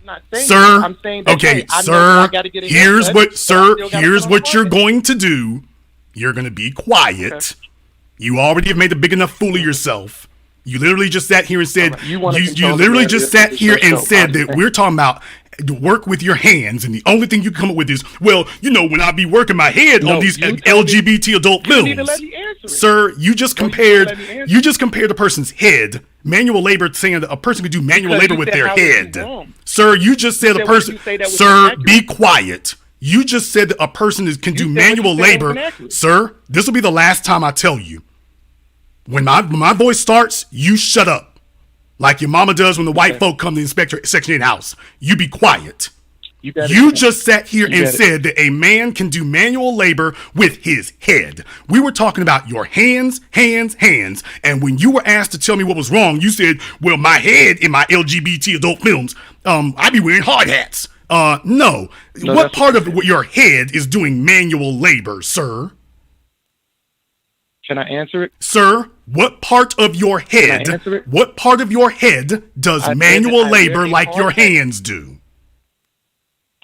I'm not saying sir, that. I'm saying that, okay, hey, I sir, know I gotta get a here's haircut, what you're going to do. You're going to be quiet. Okay. You already have made a big enough fool of yourself. You literally just sat here and said, right. you literally just sat here and said that we're talking about work with your hands, and the only thing you come up with is, well, when I be working my head on these LGBT adult films. Sir, you just compared a person's head, manual labor, saying that a person could do manual labor with their head. Sir, you just said a person, sir, be quiet. You just said that a person can do manual labor. Sir, this will be the last time I tell you. When my voice starts, you shut up. Like your mama does when the white folk come to inspect your Section 8 house. You be quiet. You just sat here and said that a man can do manual labor with his head. We were talking about your hands. And when you were asked to tell me what was wrong, you said, well, my head in my LGBT adult films, I be wearing hard hats. No. What part of your head is doing manual labor, sir? Can I answer it? Sir, what part of your head does manual labor like your hands do?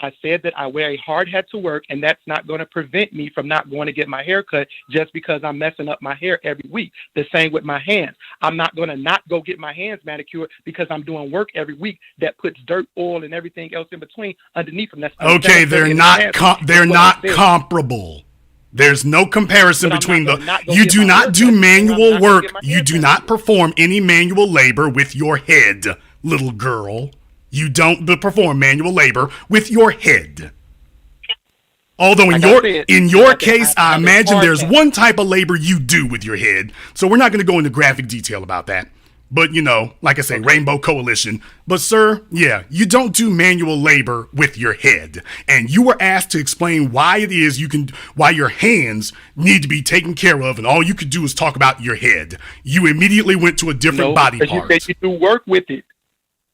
I said that I wear a hard hat to work, and that's not going to prevent me from not going to get my hair cut just because I'm messing up my hair every week. The same with my hands. I'm not going to not go get my hands manicured because I'm doing work every week that puts dirt, oil, and everything else in between underneath them. Okay, they're not comparable. There's no comparison between you do not do manual work. You do not perform any manual labor with your head, little girl. You don't perform manual labor with your head. Although in your case, I imagine there's one type of labor you do with your head. So we're not going to go into graphic detail about that. But, like I say, Rainbow Coalition. But, sir, yeah, you don't do manual labor with your head. And you were asked to explain why it is why your hands need to be taken care of, and all you could do is talk about your head. You immediately went to a different body part. You said you do work with it.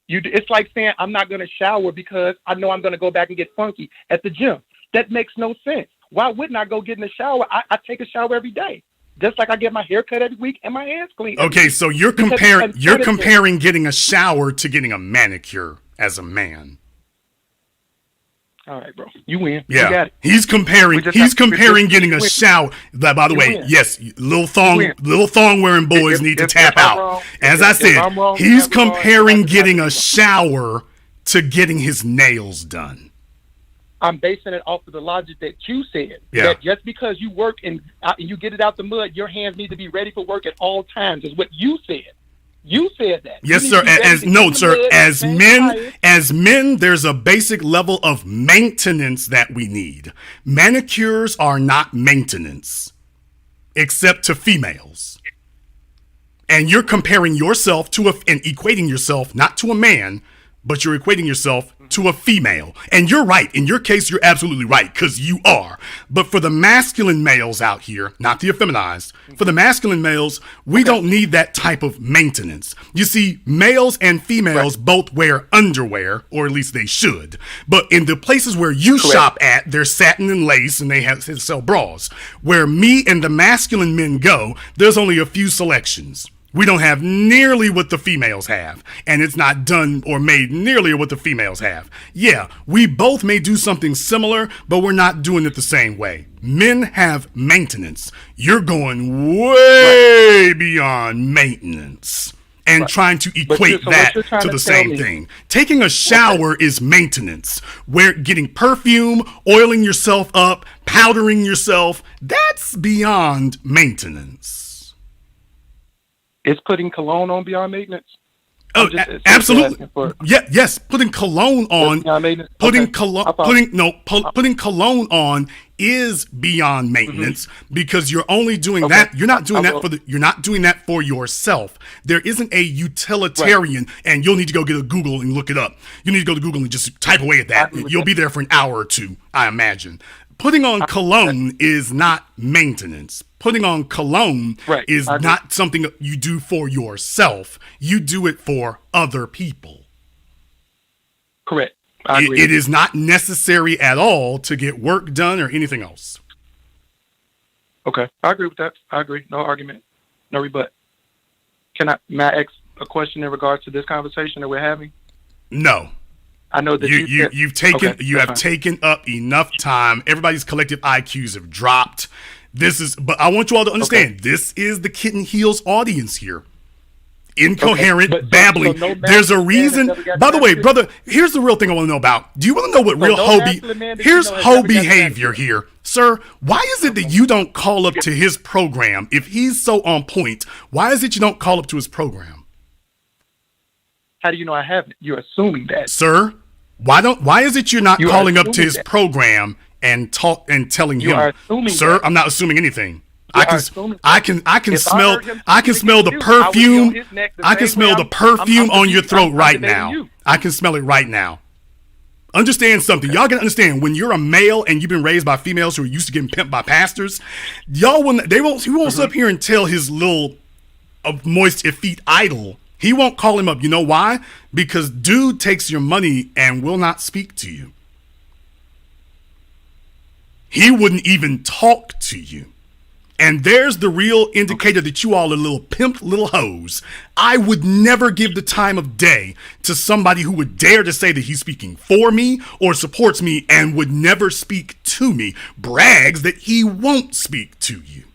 It's like saying I'm not going to shower because I know I'm going to go back and get funky at the gym. That makes no sense. Why wouldn't I go get in the shower? I take a shower every day. Just like I get my hair cut every week and my hands clean. Okay, so you're comparing getting a shower to getting a manicure as a man. All right, bro. You win. Yeah. You got it. He's comparing getting a shower. That, by the way, yes, little thong wearing boys need to tap out. As I said, he's comparing getting a shower to getting his nails done. I'm basing it off of the logic that you said. Yeah. That just because you work and you get it out the mud, your hands need to be ready for work at all times, is what you said. You said that. Yes, sir. As men, there's a basic level of maintenance that we need. Manicures are not maintenance, except to females. And you're comparing yourself and equating yourself not to a man, but you're equating yourself to a female. And you're right. In your case, you're absolutely right, because you are. But for the masculine males out here, not the effeminized, for the masculine males, we don't need that type of maintenance. You see, males and females both wear underwear, or at least they should. But in the places where you shop at, they're satin and lace, and they sell bras. Where me and the masculine men go, there's only a few selections. We don't have nearly what the females have, and it's not done or made nearly what the females have. Yeah, we both may do something similar, but we're not doing it the same way. Men have maintenance. You're going way beyond maintenance and trying to equate that to the same thing. Taking a shower is maintenance. Where getting perfume, oiling yourself up, powdering yourself, that's beyond maintenance. Is putting cologne on beyond maintenance? Oh, absolutely. Yes. Putting cologne on, putting cologne on is beyond maintenance because you're only doing that. You're not doing you're not doing that for yourself. There isn't a utilitarian, and you'll need to go get a Google and look it up. You need to go to Google and just type away at that. You'll be there for an hour or two, I imagine. Putting on cologne is not maintenance. Putting on cologne is not something you do for yourself. You do it for other people. Correct. I agree. It is not necessary at all to get work done or anything else. Okay. I agree with that. I agree. No argument. No rebut. May I ask a question in regards to this conversation that we're having? No. I know that you have taken up enough time. Everybody's collective IQs have dropped. But I want you all to understand, this is the Kitten Heels audience here. Incoherent babbling. There's a reason. By the way, brother, here's the real thing I want to know about. Do you want to know what real here's hoe behavior here. Sir, why is it that you don't call up to his program? If he's so on point, why is it you don't call up to his program? How do you know I haven't? You're assuming that. Sir, why is it you're not calling up to his program and telling him? Sir, I'm not assuming anything. I can smell the perfume. I can smell the perfume on your throat right now. I can smell it right now. Understand something. Y'all can understand when you're a male and you've been raised by females who are used to getting pimped by pastors. He won't sit up here and tell his little moist effete idol. He won't call him up. You know why? Because dude takes your money and will not speak to you. He wouldn't even talk to you. And there's the real indicator that you all are little pimped little hoes. I would never give the time of day to somebody who would dare to say that he's speaking for me or supports me and would never speak to me, brags that he won't speak to you,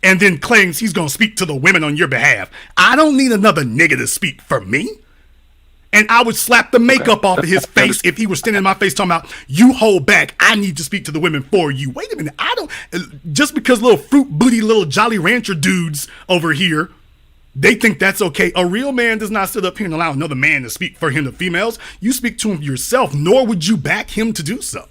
and then claims he's going to speak to the women on your behalf. I don't need another nigga to speak for me. And I would slap the makeup off of his face if he was standing in my face talking about, you hold back, I need to speak to the women for you. Wait a minute, just because little fruit booty little Jolly Rancher dudes over here, they think that's okay. A real man does not sit up here and allow another man to speak for him to females. You speak to him yourself, nor would you back him to do so.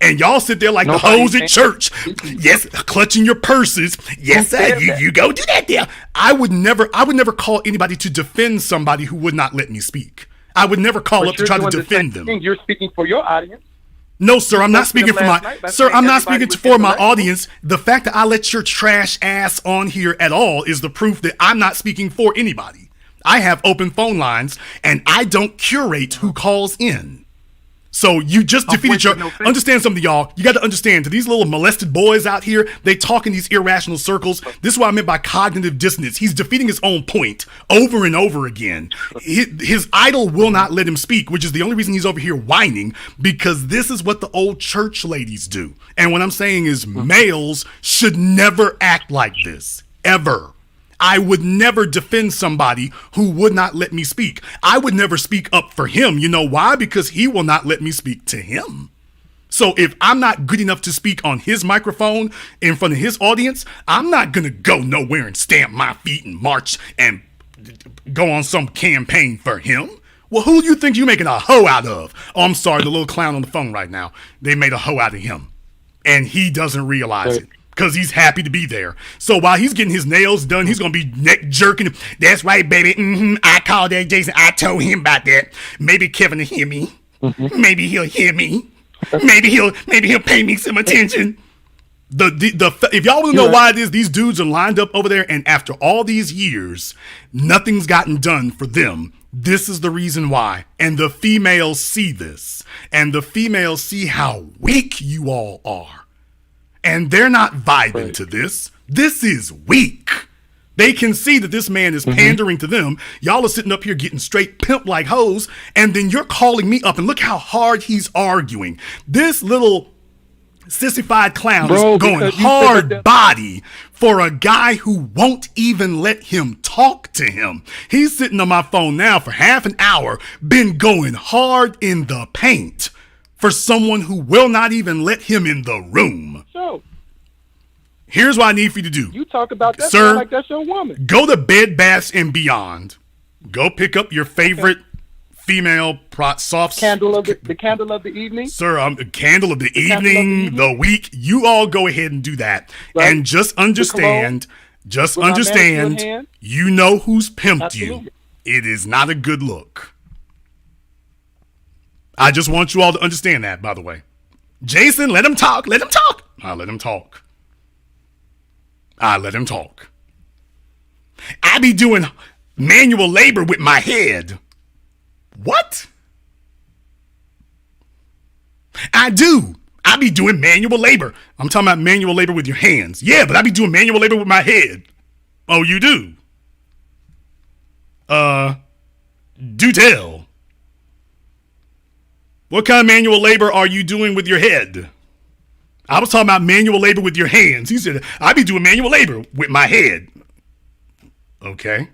And y'all sit there like the hoes at church. Yes, clutching your purses. Yes, sir, you go do that there. I would never call anybody to defend somebody who would not let me speak. I would never call up to try to defend them. You're speaking for your audience. No, sir, I'm not speaking for my audience. The fact that I let your trash ass on here at all is the proof that I'm not speaking for anybody. I have open phone lines and I don't curate who calls in. So you just defeated understand something, y'all. You got to understand, to these little molested boys out here, they talk in these irrational circles. This is what I meant by cognitive dissonance. He's defeating his own point over and over again. His idol will not let him speak, which is the only reason he's over here whining, because this is what the old church ladies do. And what I'm saying is males should never act like this, ever. I would never defend somebody who would not let me speak. I would never speak up for him. You know why? Because he will not let me speak to him. So if I'm not good enough to speak on his microphone in front of his audience, I'm not going to go nowhere and stamp my feet and march and go on some campaign for him. Well, who do you think you're making a hoe out of? Oh, I'm sorry, the little clown on the phone right now. They made a hoe out of him. And he doesn't realize it. Because he's happy to be there. So while he's getting his nails done, he's going to be neck jerking. That's right, baby. I called that Jason. I told him about that. Maybe Kevin will hear me. Maybe he'll hear me. Maybe he'll pay me some attention. If y'all want to know why it is, these dudes are lined up over there, and after all these years, nothing's gotten done for them. This is the reason why. And the females see this. And the females see how weak you all are. And they're not vibing to this. This is weak. They can see that this man is pandering to them. Y'all are sitting up here getting straight pimp like hoes. And then you're calling me up and look how hard he's arguing. This little sissified clown is going hard body for a guy who won't even let him talk to him. He's sitting on my phone now for half an hour, been going hard in the paint for someone who will not even let him in the room. So, here's what I need for you to do. You talk about that, sir, like that's your woman. Go to Bed Baths and Beyond. Go pick up your favorite female soft candle of the candle of the evening, sir. Candle of the evening, the week. You all go ahead and do that, right. And just understand. You know who's pimped Absolutely. You. It is not a good look. I just want you all to understand that. By the way, Jason, let him talk. Let him talk. I let him talk. I let him talk. I be doing manual labor with my head. What? I do. I be doing manual labor. I'm talking about manual labor with your hands. Yeah, but I be doing manual labor with my head. Oh, you do? Do tell. What kind of manual labor are you doing with your head? I was talking about manual labor with your hands. He said, I be doing manual labor with my head. Okay.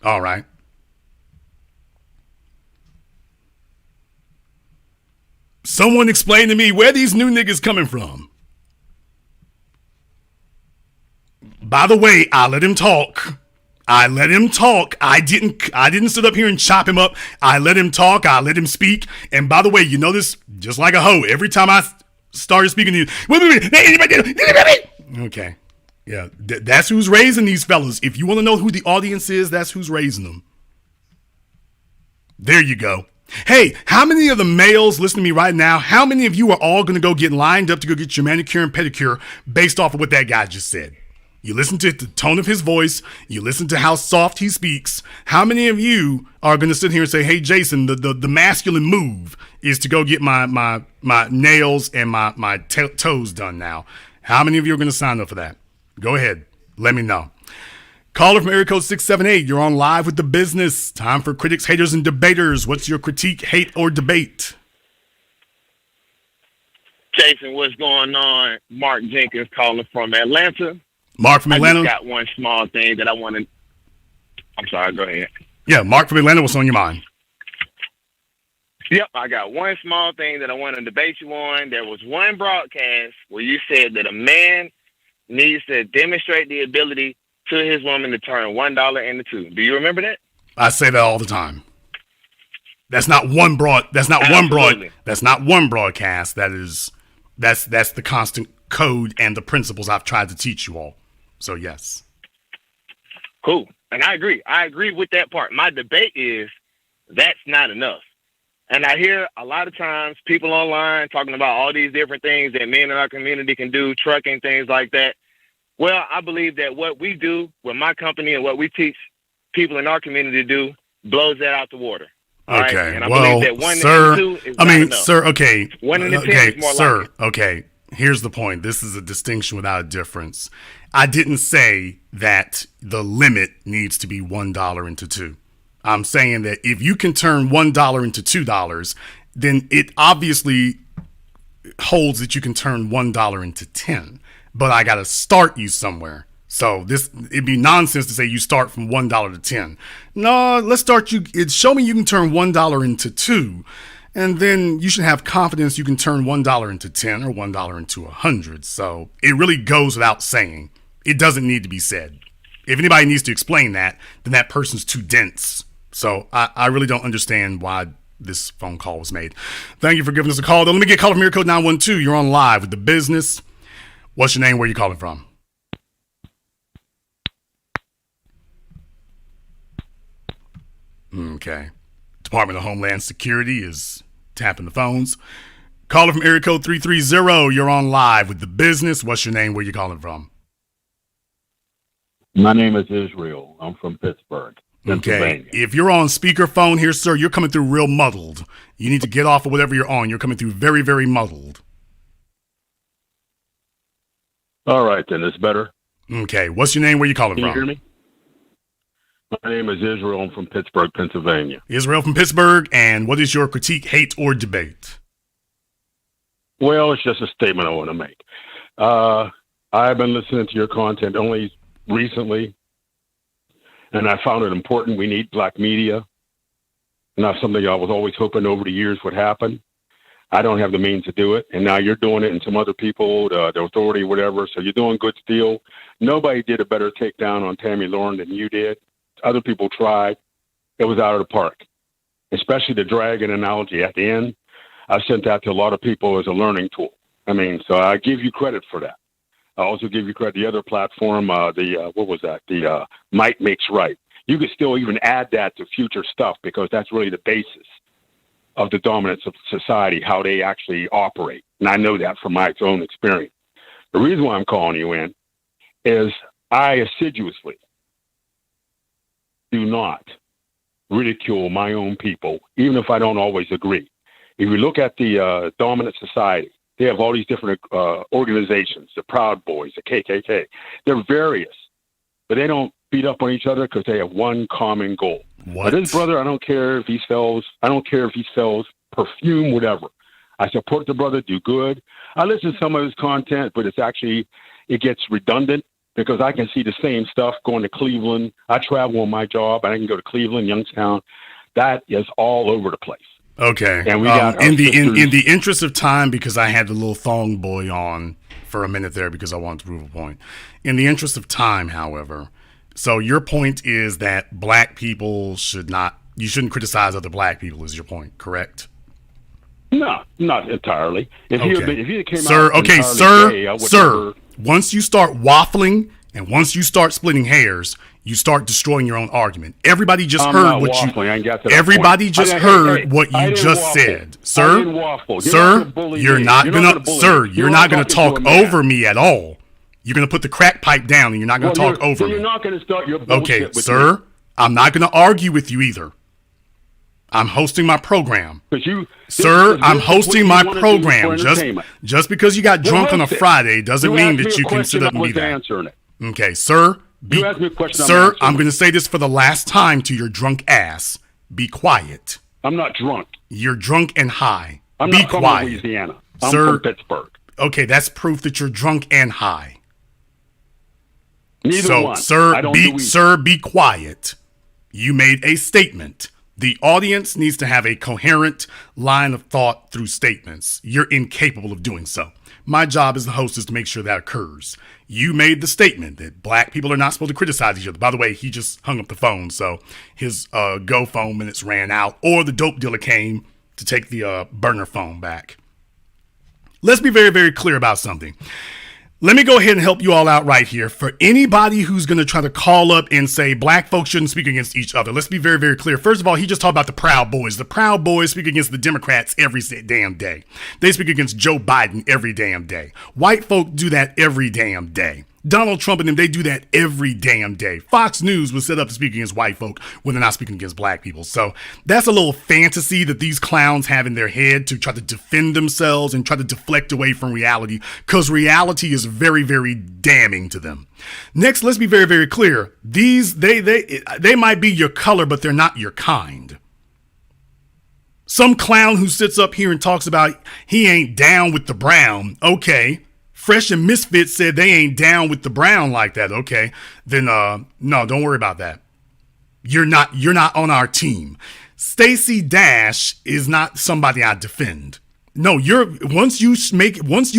All right. Someone explain to me where these new niggas coming from. By the way, I let him talk. I didn't sit up here and chop him up. I let him talk. I let him speak. And by the way, you know this just like a hoe. Every time I started speaking to you, okay. Yeah, that's who's raising these fellas. If you want to know who the audience is, that's who's raising them. There you go. Hey, how many of the males listening to me right now, how many of you are all going to go get lined up to go get your manicure and pedicure based off of what that guy just said? You listen to the tone of his voice. You listen to how soft he speaks. How many of you are going to sit here and say, hey, Jason, the masculine move is to go get my nails and my toes done now? How many of you are going to sign up for that? Go ahead. Let me know. Caller from area code 678. You're on Live with the Business. Time for critics, haters, and debaters. What's your critique, hate, or debate? Jason, what's going on? Mark Jenkins calling from Atlanta. Mark from Atlanta. I just got one small thing that I want to... I'm sorry, go ahead. Yeah, Mark from Atlanta, what's on your mind? Yep, I got one small thing that I want to debate you on. There was one broadcast where you said that a man needs to demonstrate the ability to his woman to turn $1 into $2. Do you remember that? I say that all the time. That's not one broadcast. That's not one broadcast. That's the constant code and the principles I've tried to teach you all. So yes. Cool. And I agree. I agree with that part. My debate is that's not enough. And I hear a lot of times people online talking about all these different things that men in our community can do, trucking, things like that. Well, I believe that what we do with my company and what we teach people in our community to do blows that out the water. Okay. Right? And I believe that one and two is not enough. Sir, okay. 1 in 10 is more sir, like it. Okay. Here's the point. This is a distinction without a difference. I didn't say that the limit needs to be $1 into $2. I'm saying that if you can turn $1 into $2, then it obviously holds that you can turn $1 into 10. But I got to start you somewhere. So it'd be nonsense to say you start from $1 to 10. No, let's start you. Show me you can turn $1 into 2. And then you should have confidence you can turn $1 into 10 or $1 into 100. So it really goes without saying. It doesn't need to be said. If anybody needs to explain that, then that person's too dense. So I really don't understand why this phone call was made. Thank you for giving us a call. Though, let me get caller from area code 912. You're on Live with the Business. What's your name? Where are you calling from? Okay. Department of Homeland Security is tapping the phones. Caller from area code 330. You're on Live with the Business. What's your name? Where are you calling from? My name is Israel. I'm from Pittsburgh, Pennsylvania. Okay. If you're on speakerphone here, sir, you're coming through real muddled. You need to get off of whatever you're on. You're coming through very, very muddled. All right, then. It's better. Okay. What's your name? Where are you calling from? Can you hear me? My name is Israel. I'm from Pittsburgh, Pennsylvania. Israel from Pittsburgh. And what is your critique, hate, or debate? Well, it's just a statement I want to make. I've been listening to your content only recently, and I found it important. We need black media. And that's something I was always hoping over the years would happen. I don't have the means to do it. And now you're doing it, and some other people, the authority, whatever. So you're doing good still. Nobody did a better takedown on Tammy Lauren than you did. Other people tried. It was out of the park, especially the dragon analogy at the end. I sent that to a lot of people as a learning tool. I mean, so I give you credit for that. I also give you credit. The other platform, what was that? The might makes right. You could still even add that to future stuff because that's really the basis of the dominance of society, how they actually operate. And I know that from my own experience. The reason why I'm calling you in is I assiduously do not ridicule my own people, even if I don't always agree. If you look at the dominant society, they have all these different organizations, the Proud Boys, the KKK. They're various, but they don't beat up on each other because they have one common goal. What? Now, this brother, I don't care if he sells perfume, whatever. I support the brother, do good. I listen to some of his content, but it gets redundant because I can see the same stuff going to Cleveland. I travel on my job, and I can go to Cleveland, Youngstown. That is all over the place. Okay. And we got in the interest of time, because I had the little thong boy on for a minute there because I wanted to prove a point. In the interest of time, however, so your point is that black people you shouldn't criticize other black people, is your point, correct? No, not entirely. If you came sir, out okay, gay, sir, once you start waffling and once you start splitting hairs, you start destroying your own argument. Everybody just heard what you just said. Sir, you're not gonna talk over me at all. You're gonna put the crack pipe down and you're not gonna talk over me. You're not gonna start your bullshit okay, sir, I'm not gonna argue with you either. I'm hosting my program. I'm hosting my program. Just because you got drunk on a Friday doesn't mean that you can sit up and be that. Okay, sir. I'm going to say this for the last time to your drunk ass. Be quiet. I'm not drunk. You're drunk and high. I'm be not from quiet. Louisiana. I'm from Pittsburgh. Okay, that's proof that you're drunk and high. Neither one. Sir, be quiet. You made a statement. The audience needs to have a coherent line of thought through statements. You're incapable of doing so. My job as the host is to make sure that occurs. You made the statement that black people are not supposed to criticize each other. By the way, he just hung up the phone, so his Go phone minutes ran out, or the dope dealer came to take the burner phone back. Let's be very, very clear about something. Let me go ahead and help you all out right here. For anybody who's going to try to call up and say black folks shouldn't speak against each other, let's be very, very clear. First of all, he just talked about the Proud Boys. The Proud Boys speak against the Democrats every damn day. They speak against Joe Biden every damn day. White folk do that every damn day. Donald Trump and them, they do that every damn day. Fox News was set up to speak against white folk when they're not speaking against black people. So that's a little fantasy that these clowns have in their head to try to defend themselves and try to deflect away from reality, because reality is very, very damning to them. Next, let's be very, very clear. They might be your color, but they're not your kind. Some clown who sits up here and talks about he ain't down with the brown. Okay. Fresh and Misfits said they ain't down with the brown like that. Okay, then no, don't worry about that. You're not on our team. Stacey Dash is not somebody I defend. No, once you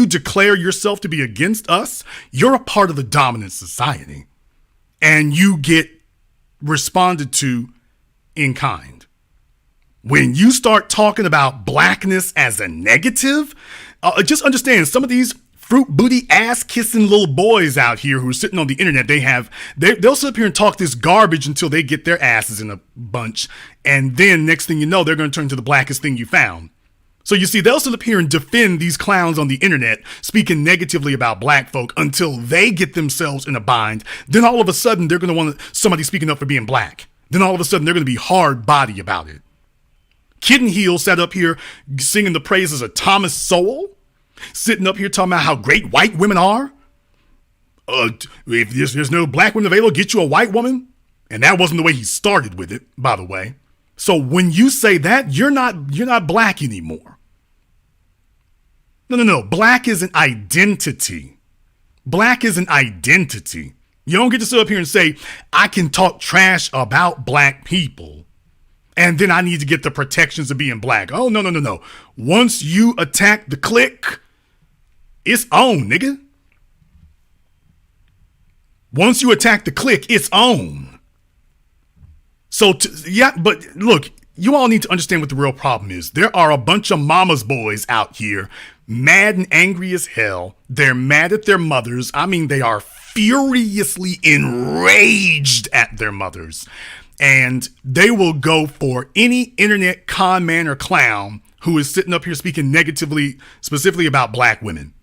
declare yourself to be against us, you're a part of the dominant society, and you get responded to in kind. When you start talking about blackness as a negative, just understand some of these fruit booty ass kissing little boys out here who are sitting on the internet, they'll sit up here and talk this garbage until they get their asses in a bunch. And then next thing you know, they're going to turn to the blackest thing you found. So you see, they'll sit up here and defend these clowns on the internet, speaking negatively about black folk until they get themselves in a bind. Then all of a sudden, they're going to want somebody speaking up for being black. Then all of a sudden, they're going to be hard body about it. Kitten Heel sat up here singing the praises of Thomas Sowell. Sitting up here talking about how great white women are. If there's no black women available, get you a white woman. And that wasn't the way he started with it, by the way. So when you say that, you're not black anymore. No. Black is an identity. Black is an identity. You don't get to sit up here and say, I can talk trash about black people. and then I need to get the protections of being black. Oh, no. Once you attack the clique, it's on, nigga. Once you attack the clique, it's on. So, but look, you all need to understand what the real problem is. There are a bunch of mama's boys out here, mad and angry as hell. They're mad at their mothers. I mean, they are furiously enraged at their mothers. And they will go for any internet con man or clown who is sitting up here speaking negatively, specifically about black women.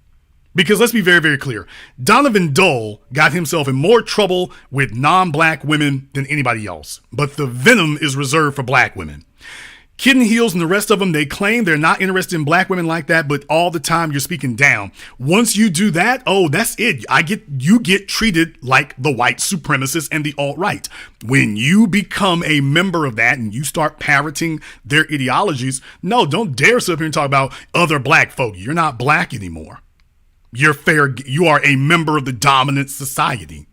Because let's be very, very clear. Donovan Dole got himself in more trouble with non-black women than anybody else. But the venom is reserved for black women. Kitten Heels and the rest of them, they claim they're not interested in black women like that, but all the time you're speaking down. Once you do that, oh, that's it. You get treated like the white supremacists and the alt-right. When you become a member of that and you start parroting their ideologies, no, don't dare sit up here and talk about other black folk. You're not black anymore. You are a member of the dominant society.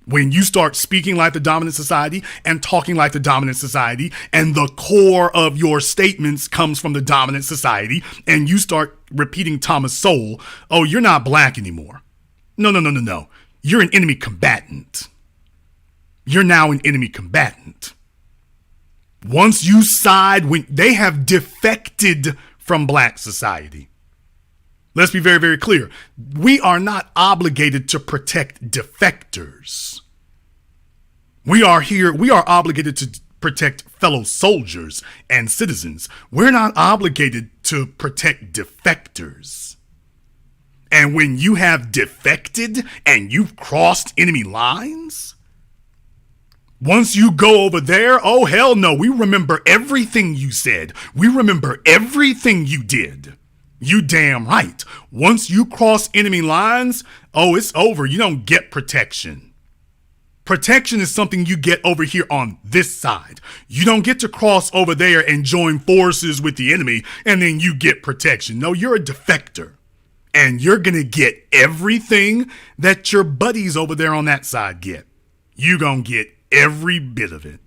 When you start speaking like the dominant society and talking like the dominant society, and the core of your statements comes from the dominant society, and you start repeating Thomas Sowell, oh, you're not black anymore. No. You're an enemy combatant. You're now an enemy combatant. Once you side, when they have defected from black society. Let's be very, very clear. We are not obligated to protect defectors. We are obligated to protect fellow soldiers and citizens. We're not obligated to protect defectors. And when you have defected and you've crossed enemy lines, once you go over there, oh, hell no. We remember everything you said. We remember everything you did. You damn right. Once you cross enemy lines, oh, it's over. You don't get protection. Protection is something you get over here on this side. You don't get to cross over there and join forces with the enemy and then you get protection. No, you're a defector. And you're going to get everything that your buddies over there on that side get. You're going to get every bit of it.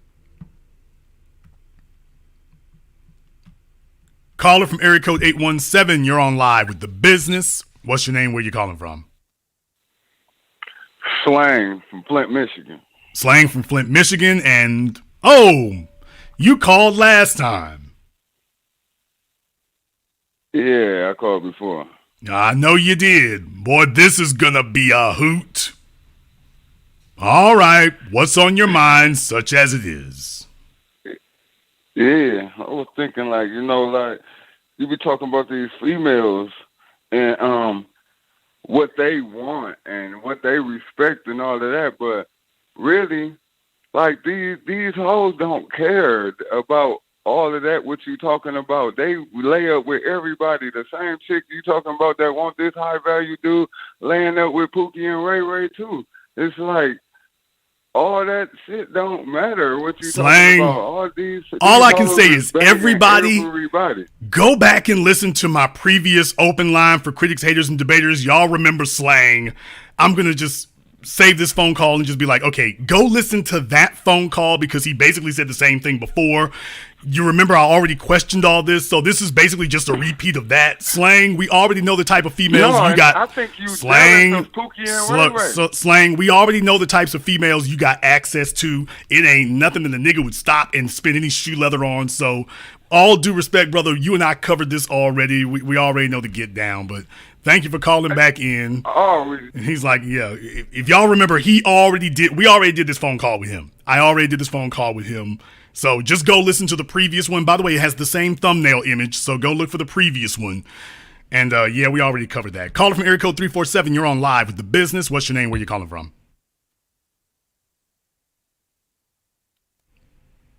Caller from area code 817, you're on live with The Business. What's your name? Where you calling from? Slang from Flint, Michigan. Slang from Flint, Michigan. And, oh, you called last time. Yeah, I called before. I know you did. Boy, this is going to be a hoot. All right. What's on your mind, such as it is? Yeah, I was thinking like you be talking about these females and what they want and what they respect and all of that, but really, like these hoes don't care about all of that. What you talking about? They lay up with everybody. The same chick you talking about that want this high value dude laying up with Pookie and Ray Ray too. It's like all that shit don't matter. What you Slang. talking about? All I can say is everybody go back and listen to my previous open line for critics, haters, and debaters. Y'all remember Slang. I'm going to just save this phone call and just be like, okay, go listen to that phone call because he basically said the same thing before. You remember I already questioned all this, so this is basically just a repeat of that. Slang, we already know the type of females you got. I think you Slang, Pookie and Ray Ray. Slang, we already know the types of females you got access to. It ain't nothing that the nigga would stop and spin any shoe leather on. So, all due respect, brother, you and I covered this already. We already know the get down, but thank you for calling back in. And he's like, yeah, if y'all remember, we already did this phone call with him. I already did this phone call with him. So just go listen to the previous one. By the way, it has the same thumbnail image, so go look for the previous one. And yeah, we already covered that. Caller from area code 347, you're on live with The Business. What's your name? Where you calling from?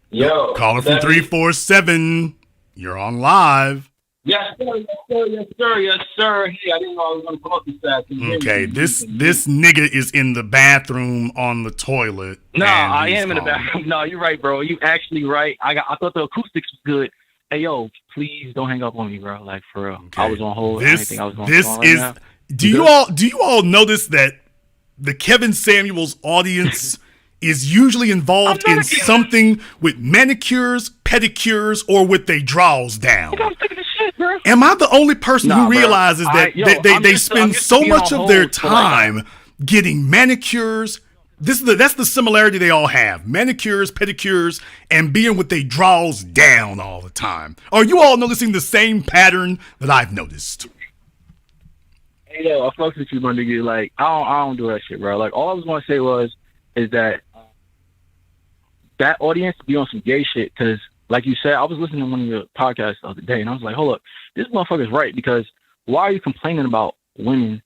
Yo. Caller from 347, you're on live. Yes, sir. Hey, I didn't know I was going to come up this afternoon. Okay, this nigga is in the bathroom on the toilet. No, I am in the bathroom. No, you're right, bro. You actually right. I thought the acoustics was good. Hey, yo, please don't hang up on me, bro. Like, for real. Okay. I was on hold. Do you all notice that the Kevin Samuels audience is usually involved in something with manicures, pedicures, or with their draws down. Am I the only person who realizes that they spend so much of their time getting manicures? That's the similarity they all have: manicures, pedicures, and being with their draws down all the time. Are you all noticing the same pattern that I've noticed? Hey, yo, I fucks with you, my nigga. Like, I don't do that shit, bro. Like, all I was gonna say is that audience be on some gay shit, because, like you said, I was listening to one of your podcasts the other day, and I was like, hold up, this motherfucker's right, because why are you complaining about women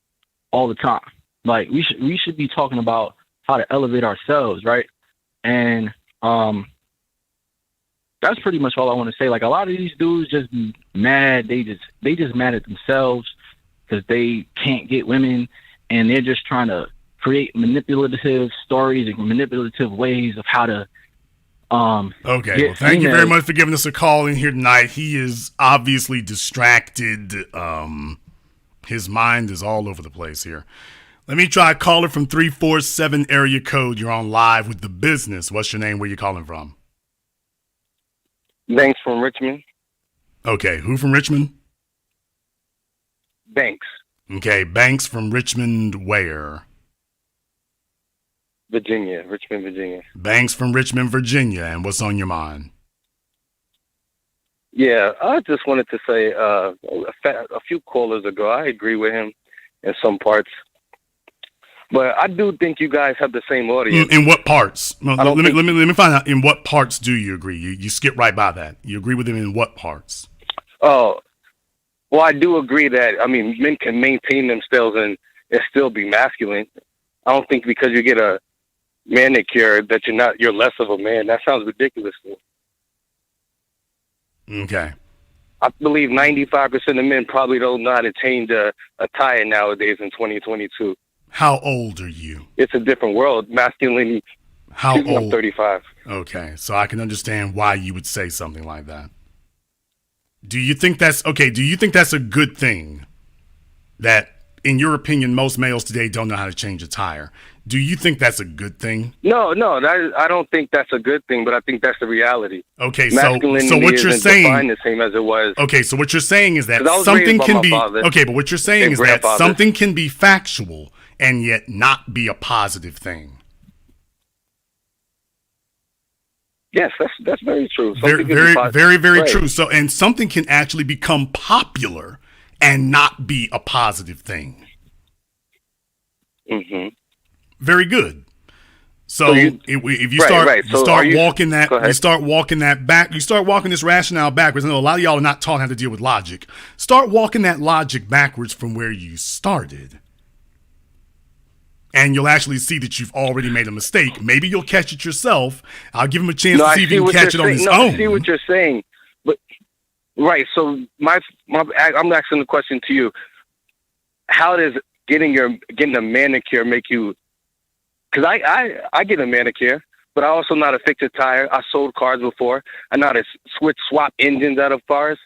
all the time? Like, we should be talking about how to elevate ourselves, right? And that's pretty much all I want to say. Like, a lot of these dudes just be mad. They just mad at themselves because they can't get women, and they're just trying to create manipulative stories and manipulative ways of how to okay, well, thank you very much for giving us a call in here tonight. He is obviously distracted. His mind is all over the place here. Let me try a caller from 347 area code. You're on live with The Business. What's your name? Where you calling from? Banks from Richmond. Okay, who from Richmond? Banks. Okay, Banks from Richmond where? Virginia, Richmond, Virginia. Banks from Richmond, Virginia. And what's on your mind? Yeah, I just wanted to say a few callers ago, I agree with him in some parts. But I do think you guys have the same audience. In what parts? Let me find out. In what parts do you agree? You skip right by that. You agree with him in what parts? Oh, well, I do agree that, I mean, men can maintain themselves and still be masculine. I don't think because you get a manicure that you're less of a man. That sounds ridiculous to me. Okay. I believe 95% of men probably don't know how to change a tire nowadays in 2022. How old are you? It's a different world. Masculinity. How old? I'm 35. Okay, so I can understand why you would say something like that. Do you think that's okay? Do you think that's a good thing? That, in your opinion, most males today don't know how to change a tire. Do you think that's a good thing? No, I don't think that's a good thing, but I think that's the reality. Okay, so what you're saying, the same as it was. Okay, so what you're saying is that something can be okay, but what you're saying is that something can be factual and yet not be a positive thing. Yes, that's very true. Very true. So, and something can actually become popular and not be a positive thing. Mm-hmm. Very good. So, if you start walking that back, you start walking this rationale backwards. I know a lot of y'all are not taught how to deal with logic. Start walking that logic backwards from where you started. And you'll actually see that you've already made a mistake. Maybe you'll catch it yourself. I'll give him a chance to see if he can catch it on his own. I see what you're saying. But right, so I'm asking the question to you. How does getting a manicure make you? Because I get a manicure, but I also know how to fix a tire. I sold cars before. I know how to swap engines out of cars.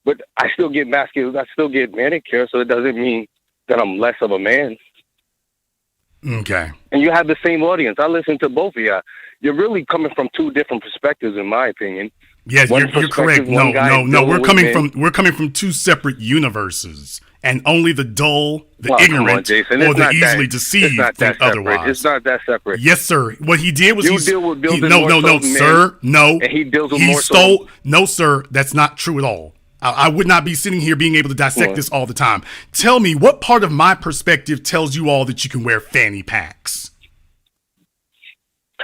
But I still get masculine. I still get manicure, so it doesn't mean that I'm less of a man. Okay. And you have the same audience. I listen to both of you. You're really coming from two different perspectives, in my opinion. Yes, you're correct. No. We're coming from two separate universes, and only the dull, the ignorant, or the easily deceived think otherwise. It's not that separate. Yes, sir. What he did was deal with building sir. No, and he deals with he more stole. No, sir. That's not true at all. I would not be sitting here being able to dissect this all the time. Tell me, what part of my perspective tells you all that you can wear fanny packs?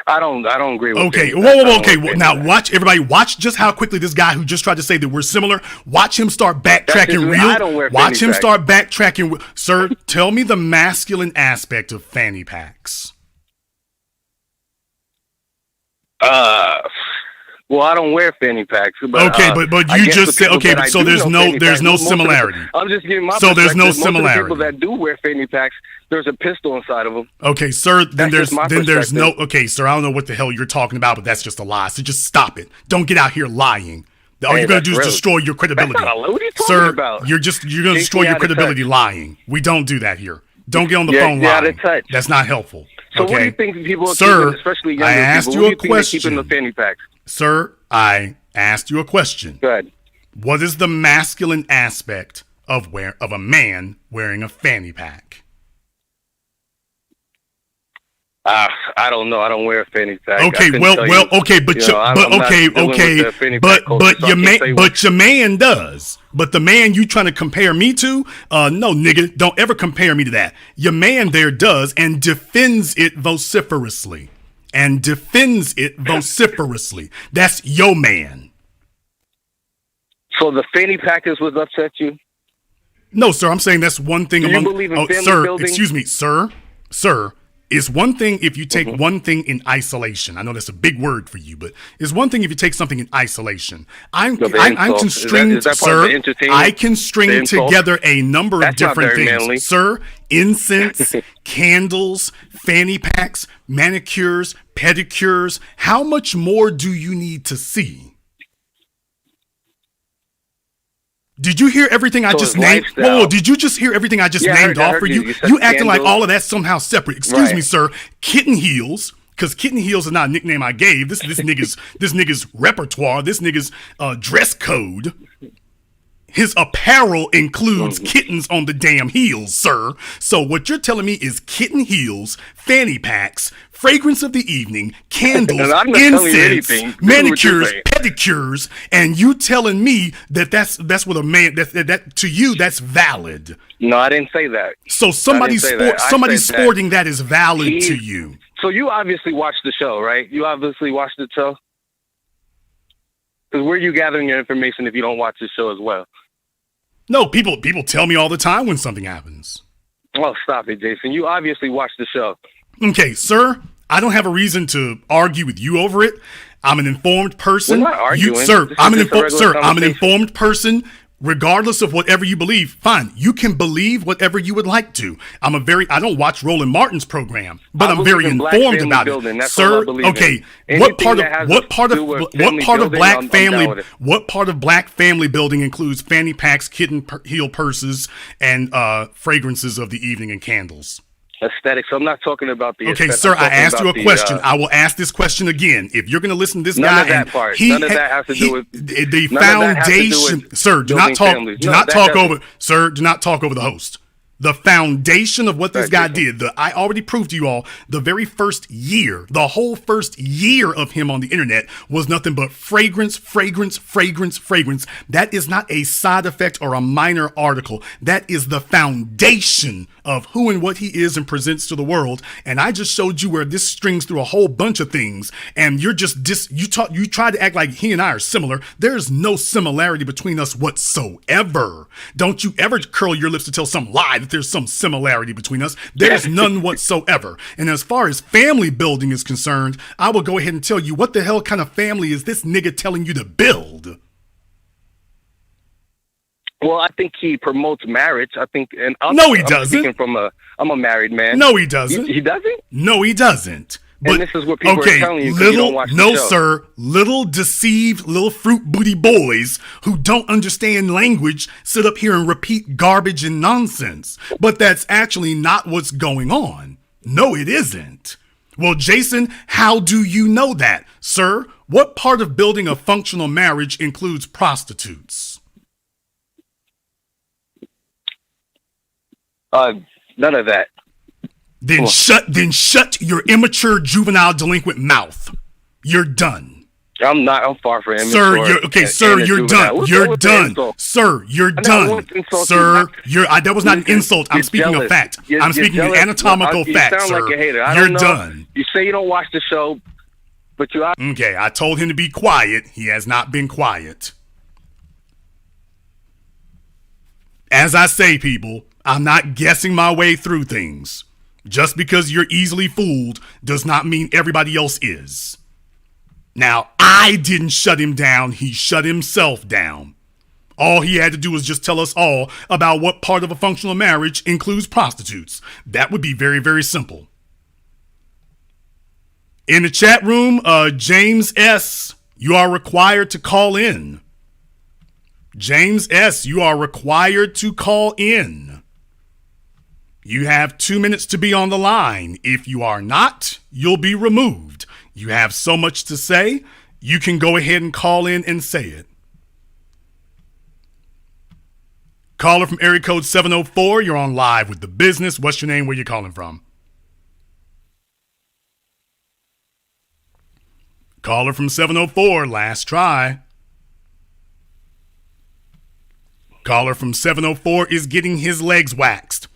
I don't agree with okay. Okay. Now watch just how quickly this guy who just tried to say that we're similar, watch him start backtracking watch him start backtracking. Sir, tell me the masculine aspect of fanny packs. Well, I don't wear fanny packs. But, but you just said so there's no similarity. I'm just giving my so there's no most similarity. Of the people that do wear fanny packs, there's a pistol inside of them. Okay, sir. Then there's no. Okay, sir. I don't know what the hell you're talking about, but that's just a lie. So just stop it. Don't get out here lying. All you're gonna do is destroy your credibility. What are you talking about? You're gonna destroy your credibility lying. We don't do that here. Don't get on the phone lying. That's not helpful. So Okay. what do you think people are Sir, keeping, especially younger I asked people? you What a do you think they're keeping question. the fanny packs? Sir, I asked you a question. Go ahead. What is the masculine aspect of a man wearing a fanny pack? I don't know. I don't wear a fanny pack. Okay, but your man does. But the man you trying to compare me to, no, nigga, don't ever compare me to that. Your man there does and defends it vociferously. That's your man. So the fanny packers would upset you? No, sir, I'm saying that's one thing Do you believe in family building? Excuse me, sir. It's one thing if you take one thing in isolation. I know that's a big word for you, but it's one thing if you take something in isolation. I'm constrained, is that part sir. of the entertainment? I can string together a number of different things, manly. sir. Incense, candles, fanny packs, manicures, pedicures. How much more do you need to see? Did you hear everything I just named? Whoa, did you just hear everything I just named off for you? You acting like all of that's somehow separate. Excuse me, sir. Kitten heels, because kitten heels is not a nickname I gave. This nigga's repertoire, this nigga's dress code. His apparel includes kittens on the damn heels, sir. So what you're telling me is kitten heels, fanny packs, fragrance of the evening, candles, incense, manicures, pedicures, and you telling me that that's what a man that to you that's valid. No, I didn't say that. So somebody sporting that is valid to you. So you obviously watched the show, right? You obviously watched the show. Because where are you gathering your information if you don't watch the show as well? No, people tell me all the time when something happens. Oh, stop it, Jason. You obviously watched the show. Okay, sir, I don't have a reason to argue with you over it. I'm an informed person. We're not arguing. I'm an informed person. Regardless of whatever you believe, fine. You can believe whatever you would like to. I don't watch Roland Martin's program, but I'm very informed about it. Sir, okay, what part of black family building includes fanny packs, kitten heel purses, and fragrances of the evening and candles? Aesthetics. I'm not talking about the okay, sir, I asked you a question. I will ask this question again. If you're going to listen to this guy, none of that has to do with the foundation. Sir, do not talk over the host. The foundation of what this guy did, I already proved to you all, the very first year, the whole first year of him on the internet was nothing but fragrance, fragrance, fragrance, fragrance. That is not a side effect or a minor article. That is the foundation of who and what he is and presents to the world. And I just showed you where this strings through a whole bunch of things. And you're just you try to act like he and I are similar. There's no similarity between us whatsoever. Don't you ever curl your lips to tell some lie that there's some similarity between us. There's none whatsoever. And as far as family building is concerned, I will go ahead and tell you, what the hell kind of family is this nigga telling you to build? Well, I think he promotes marriage. I think, and I'm doesn't. I'm a married man. No, he doesn't. He doesn't? No, he doesn't. But, and this is what people are telling you because you don't watch the show. Sir, little deceived, little fruit booty boys who don't understand language sit up here and repeat garbage and nonsense. But that's actually not what's going on. No, it isn't. Well, Jason, how do you know that? Sir, what part of building a functional marriage includes prostitutes? None of that. Then shut your immature juvenile delinquent mouth. You're done. I'm far from immature. Sir, you're done. You're done. Sir, you're done. Sir, that was not an insult. I'm speaking of fact. I'm speaking of anatomical fact, sir. Like a hater. You're done. You say you don't watch the show, but you are. Okay, I told him to be quiet. He has not been quiet. As I say, people, I'm not guessing my way through things. Just because you're easily fooled does not mean everybody else is. Now, I didn't shut him down. He shut himself down. All he had to do was just tell us all about what part of a functional marriage includes prostitutes. That would be very, very simple. In the chat room, James S., you are required to call in. James S., you are required to call in. You have 2 minutes to be on the line. If you are not, you'll be removed. You have so much to say, you can go ahead and call in and say it. Caller from area code 704, you're on live with The Business. What's your name? Where you calling from? Caller from 704, last try. Caller from 704 is getting his legs waxed.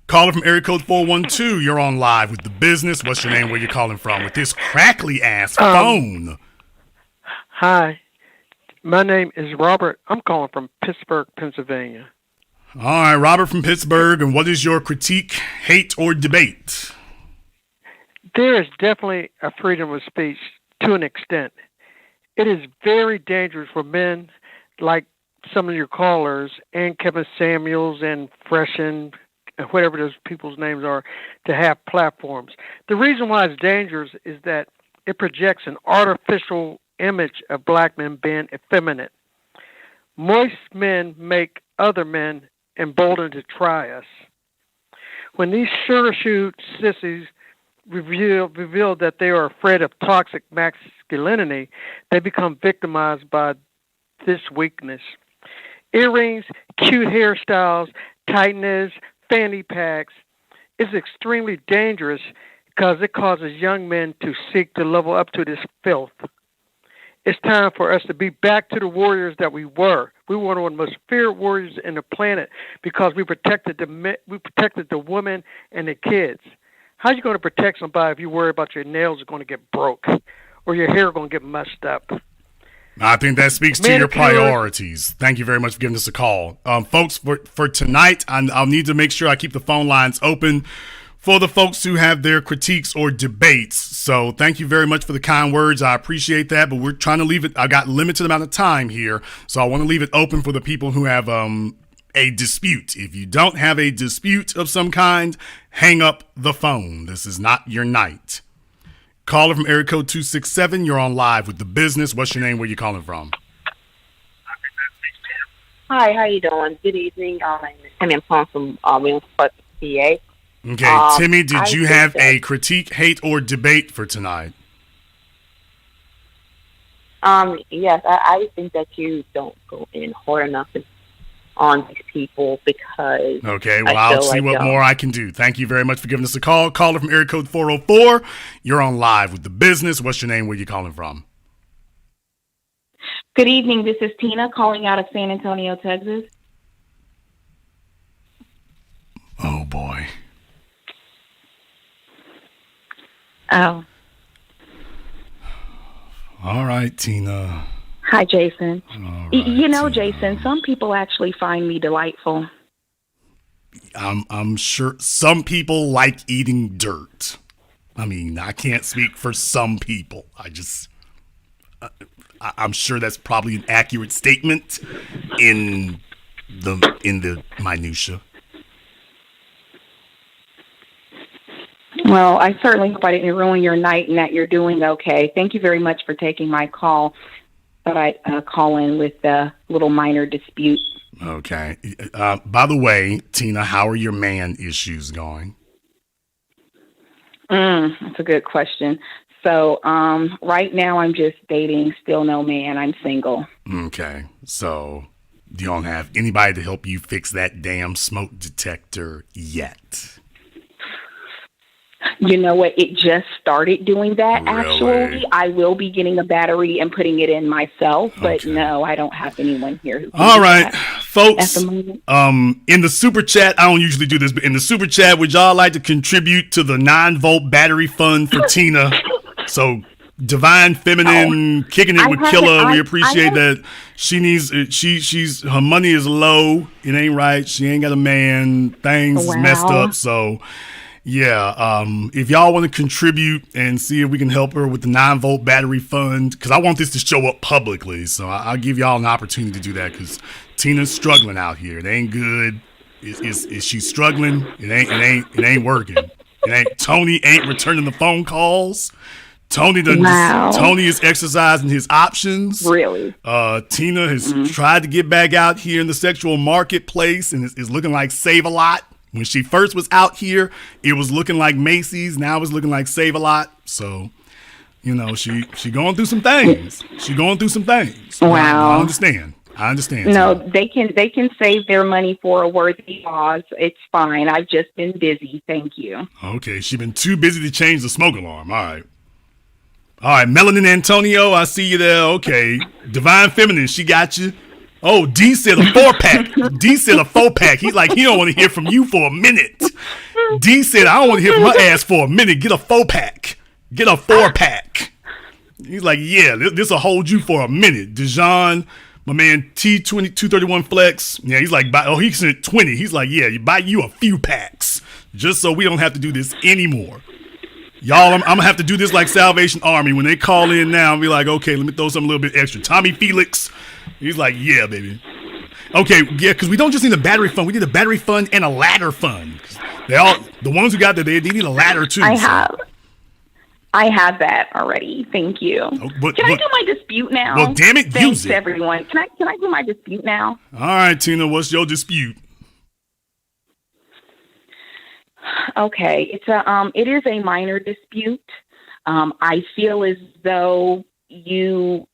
Caller from area code 412, you're on live with The Business. What's your name? Where you calling from? With this crackly ass phone. Hi, my name is Robert. I'm calling from Pittsburgh, Pennsylvania. All right, Robert from Pittsburgh, and what is your critique, hate, or debate? There is definitely a freedom of speech to an extent. It is very dangerous for men like some of your callers and Kevin Samuels and Freshen, whatever those people's names are, to have platforms. The reason why it's dangerous is that it projects an artificial image of black men being effeminate. Moist men make other men emboldened to try us. When these sugar shoot sissies reveal that they are afraid of toxic masculinity, they become victimized by this weakness. Earrings, cute hairstyles, tightness, fanny packs is extremely dangerous because it causes young men to seek to level up to this filth. It's time for us to be back to the warriors that we were. We were one of the most feared warriors in the planet because we protected the women and the kids. How are you going to protect somebody if you worry about your nails are going to get broke or your hair going to get messed up? I think that speaks to your priorities. Thank you very much for giving us a call. Folks, for tonight, I'll need to make sure I keep the phone lines open for the folks who have their critiques or debates. So thank you very much for the kind words. I appreciate that, but we're trying to leave it. I got limited amount of time here, so I want to leave it open for the people who have a dispute. If you don't have a dispute of some kind, hang up the phone. This is not your night. Caller from area code 267, you're on live with The Business. What's your name? Where you calling from? Hi, how you doing? Good evening. I'm calling from Williamsport, PA. Okay, Timmy, did you have a critique, hate, or debate for tonight? Yes, I think that you don't go in hard enough on these people because... Okay, well, I'll see what more I can do. Thank you very much for giving us a call. Caller from area code 404, you're on live with The Business. What's your name? Where you calling from? Good evening. This is Tina calling out of San Antonio, Texas. Oh, boy. Oh. All right, Tina. Hi, Jason. Right, you know, Tina. Jason, some people actually find me delightful. I'm sure some people like eating dirt. I mean, I can't speak for some people. I'm sure that's probably an accurate statement in the minutia. Well, I certainly hope I didn't ruin your night and that you're doing okay. Thank you very much for taking my call. But I call in with a little minor dispute. Okay. By the way, Tina, how are your man issues going? That's a good question. So right now I'm just dating, still no man. I'm single. Okay. So you don't have anybody to help you fix that damn smoke detector yet? You know what? It just started doing that, Really? actually. I will be getting a battery and putting it in myself, but Okay. No, I don't have anyone here who can All do right, that folks. at the moment. In the super chat, I don't usually do this, but in the super chat, would y'all like to contribute to the 9-volt battery fund for Tina? So Divine Feminine kicking it with Killer. We appreciate that. She needs. She's her money is low. It ain't right. She ain't got a man. Things is messed up. So. Yeah, if y'all want to contribute and see if we can help her with the 9-volt battery fund, because I want this to show up publicly, so I'll give y'all an opportunity to do that, because Tina's struggling out here. It ain't good. Is she struggling? It ain't working. Tony ain't returning the phone calls. Tony is exercising his options. Really? Tina has tried to get back out here in the sexual marketplace and is looking like Save-A-Lot. When she first was out here, it was looking like Macy's. Now it's looking like Save-A-Lot. So, you know, she going through some things. Wow. I understand. No, they can save their money for a worthy cause. It's fine. I've just been busy. Thank you. Okay, she been too busy to change the smoke alarm. All right, Melanin Antonio, I see you there. Okay, Divine Feminine, she got you. Oh, D said a 4-pack. D said a 4-pack. He's like, he don't want to hear from you for a minute. D said, I don't want to hear from her ass for a minute. Get a 4-pack. Get a 4-pack. He's like, yeah, this will hold you for a minute. Dijon, my man T231 Flex. Yeah, he's like, he sent 20. He's like, yeah, you buy you a few packs just so we don't have to do this anymore. Y'all, I'm going to have to do this like Salvation Army. When they call in now, I'll be like, okay, let me throw something a little bit extra. Tommy Felix, he's like, yeah, baby. Okay, yeah, because we don't just need a battery fund. We need a battery fund and a ladder fund. The ones who got that, they need a ladder too. I have that already. Thank you. Can I do my dispute now? Well, damn it, Thanks, use it. Everyone. Can I do my dispute now? All right, Tina, what's your dispute? Okay, it is a minor dispute. I feel as though you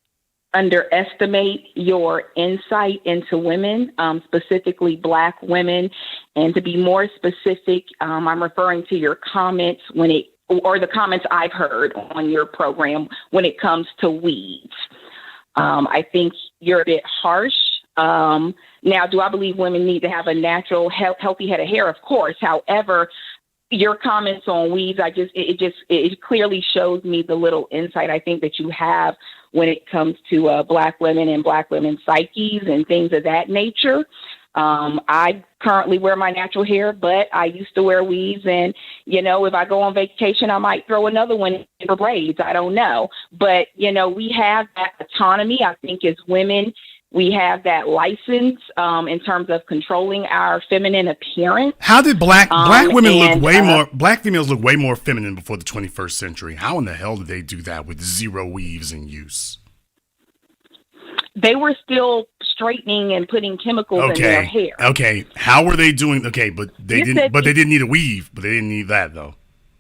underestimate your insight into women, specifically Black women, and to be more specific, I'm referring to your comments or the comments I've heard on your program when it comes to weeds. I think you're a bit harsh. Now, do I believe women need to have a natural, healthy head of hair? Of course. However, your comments on weeds, it clearly shows me the little insight I think that you have when it comes to Black women and Black women's psyches and things of that nature. I currently wear my natural hair, but I used to wear weaves. And, you know, if I go on vacation, I might throw another one in for braids. I don't know. But, you know, we have that autonomy. I think as women, we have that license in terms of controlling our feminine appearance. How did black females look way more feminine before the 21st century? How in the hell did they do that with zero weaves in use? They were still straightening and putting chemicals in their hair. Okay. How were they doing? Okay, but they didn't need a weave. But they didn't need that though.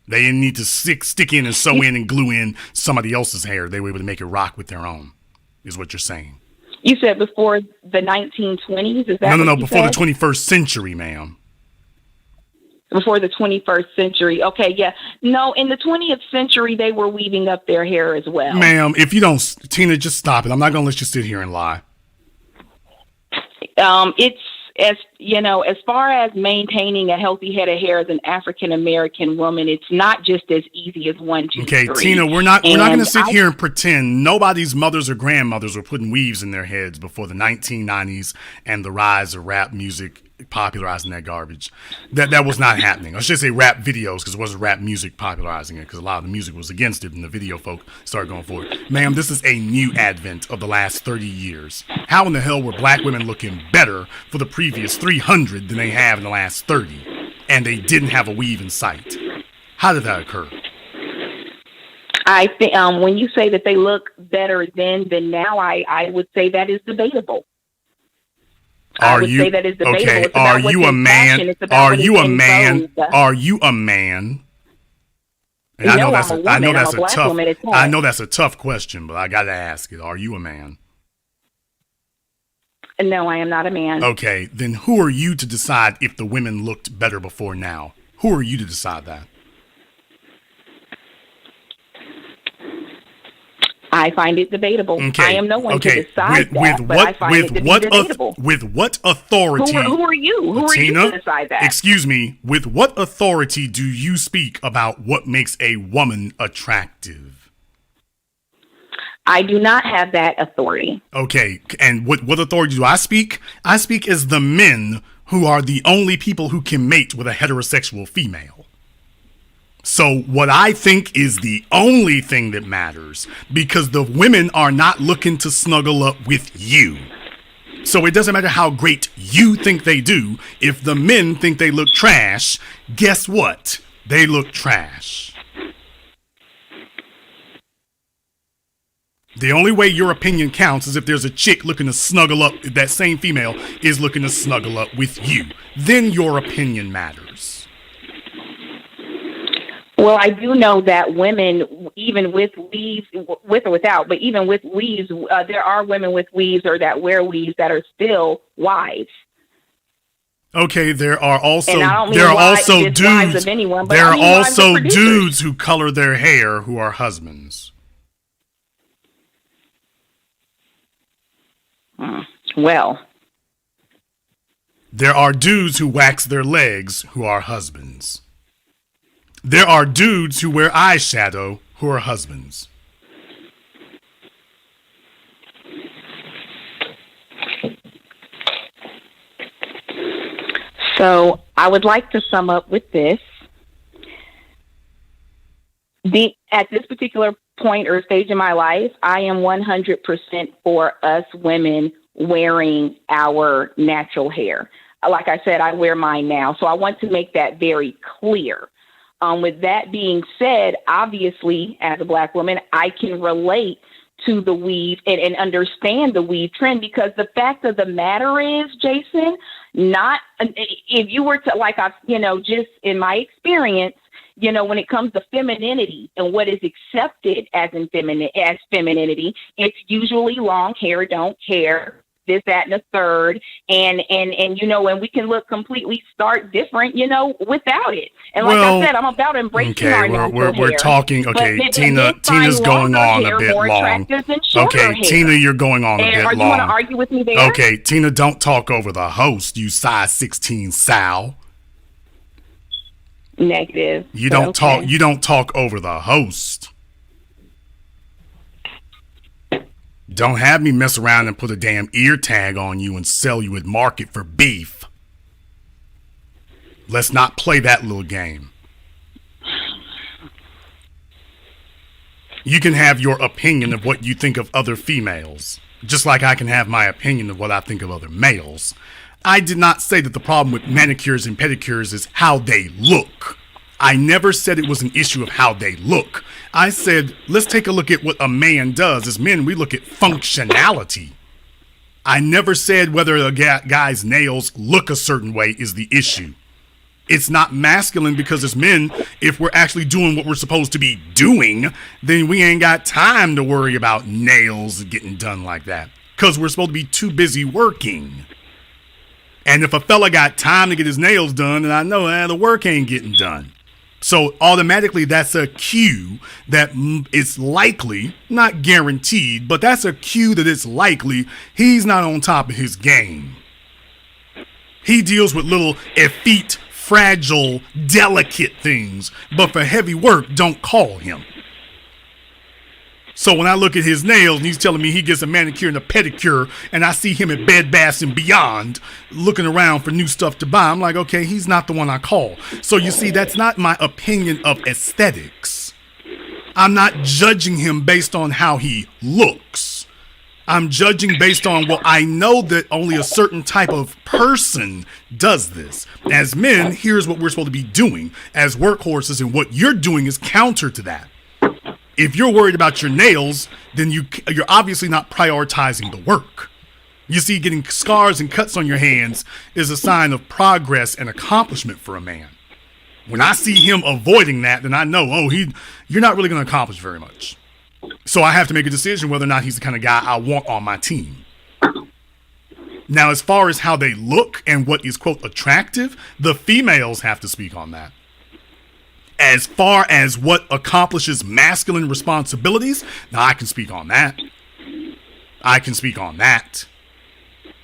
They didn't need to stick in and sew in and glue in somebody else's hair. They were able to make it rock with their own. Is what you're saying? You said before the 1920s? Is that No, before said? the 21st century, ma'am. Before the 21st century. Okay, yeah. No, in the 20th century, they were weaving up their hair as well. Ma'am, if you don't, Tina, just stop it. I'm not going to let you sit here and lie. It's, as far as maintaining a healthy head of hair as an African-American woman, it's not just as easy as 1, 2, 3. Okay, Tina, we're not going to sit here and pretend nobody's mothers or grandmothers were putting weaves in their heads before the 1990s and the rise of rap music popularizing that garbage. That was not happening. I should say rap videos, because it wasn't rap music popularizing it, because a lot of the music was against it and the video folk started going for it. Ma'am, this is a new advent of the last 30 years. How in the hell were Black women looking better for the previous 300 than they have in the last 30? And they didn't have a weave in sight. How did that occur? I think when you say that they look better then than now, I would say that is debatable. Are you a man? Are you a man? And I know that's a tough question, but I got to ask it. Are you a man? No, I am not a man. Okay, then who are you to decide if the women looked better before now? Who are you to decide that? I find it debatable. Okay. I am no one to decide debatable. With what authority? Who are you? Who Tina, are you to decide that? Excuse me. With what authority do you speak about what makes a woman attractive? I do not have that authority. Okay. And what authority do I speak? I speak as the men who are the only people who can mate with a heterosexual female. So what I think is the only thing that matters, because the women are not looking to snuggle up with you. So it doesn't matter how great you think they do. If the men think they look trash, guess what? They look trash. The only way your opinion counts is if there's a chick looking to snuggle up, that same female is looking to snuggle up with you. Then your opinion matters. Well, I do know that women, even with weaves, with or without, but even with weaves, there are women with weaves or that wear weaves that are still wives. Okay, there are also And I don't mean there are wives, also just wives dudes. of anyone, but There I are mean wives of also producers. dudes who color their hair who are husbands. Well, there are dudes who wax their legs who are husbands. There are dudes who wear eyeshadow who are husbands. So I would like to sum up with this. At this particular point or stage in my life, I am 100% for us women wearing our natural hair. Like I said, I wear mine now. So I want to make that very clear. With that being said, obviously, as a Black woman, I can relate to the weave and understand the weave trend, because the fact of the matter is, Jason, not if you were to, like, just in my experience, when it comes to femininity and what is accepted as femininity, it's usually long hair, don't care, this, that, and the third, and we can look completely stark different, without it. And like I said, I'm about embracing our natural hair. We're talking. Okay, Tina's going on a bit long. Okay, Tina, you're going on a bit long. Are you want to argue with me there? Okay, Tina, don't talk over the host, you size 16 sow. Negative. You don't talk. You don't talk over the host. Don't have me mess around and put a damn ear tag on you and sell you at market for beef. Let's not play that little game. You can have your opinion of what you think of other females, just like I can have my opinion of what I think of other males. I did not say that the problem with manicures and pedicures is how they look. I never said it was an issue of how they look. I said, let's take a look at what a man does. As men, we look at functionality. I never said whether a guy's nails look a certain way is the issue. It's not masculine, because as men, if we're actually doing what we're supposed to be doing, then we ain't got time to worry about nails getting done like that, because we're supposed to be too busy working. And if a fella got time to get his nails done, then I know the work ain't getting done. So automatically that's a cue that it's likely, not guaranteed, but that's a cue that it's likely he's not on top of his game. He deals with little effete, fragile, delicate things, but for heavy work, don't call him. So when I look at his nails and he's telling me he gets a manicure and a pedicure, and I see him at Bed Bath & Beyond looking around for new stuff to buy, I'm like, okay, he's not the one I call. So you see, that's not my opinion of aesthetics. I'm not judging him based on how he looks. I'm judging based on, well, I know that only a certain type of person does this. As men, here's what we're supposed to be doing as workhorses, and what you're doing is counter to that. If you're worried about your nails, then you're obviously not prioritizing the work. You see, getting scars and cuts on your hands is a sign of progress and accomplishment for a man. When I see him avoiding that, then I know, you're not really going to accomplish very much. So I have to make a decision whether or not he's the kind of guy I want on my team. Now, as far as how they look and what is, quote, attractive, the females have to speak on that. As far as what accomplishes masculine responsibilities, now I can speak on that.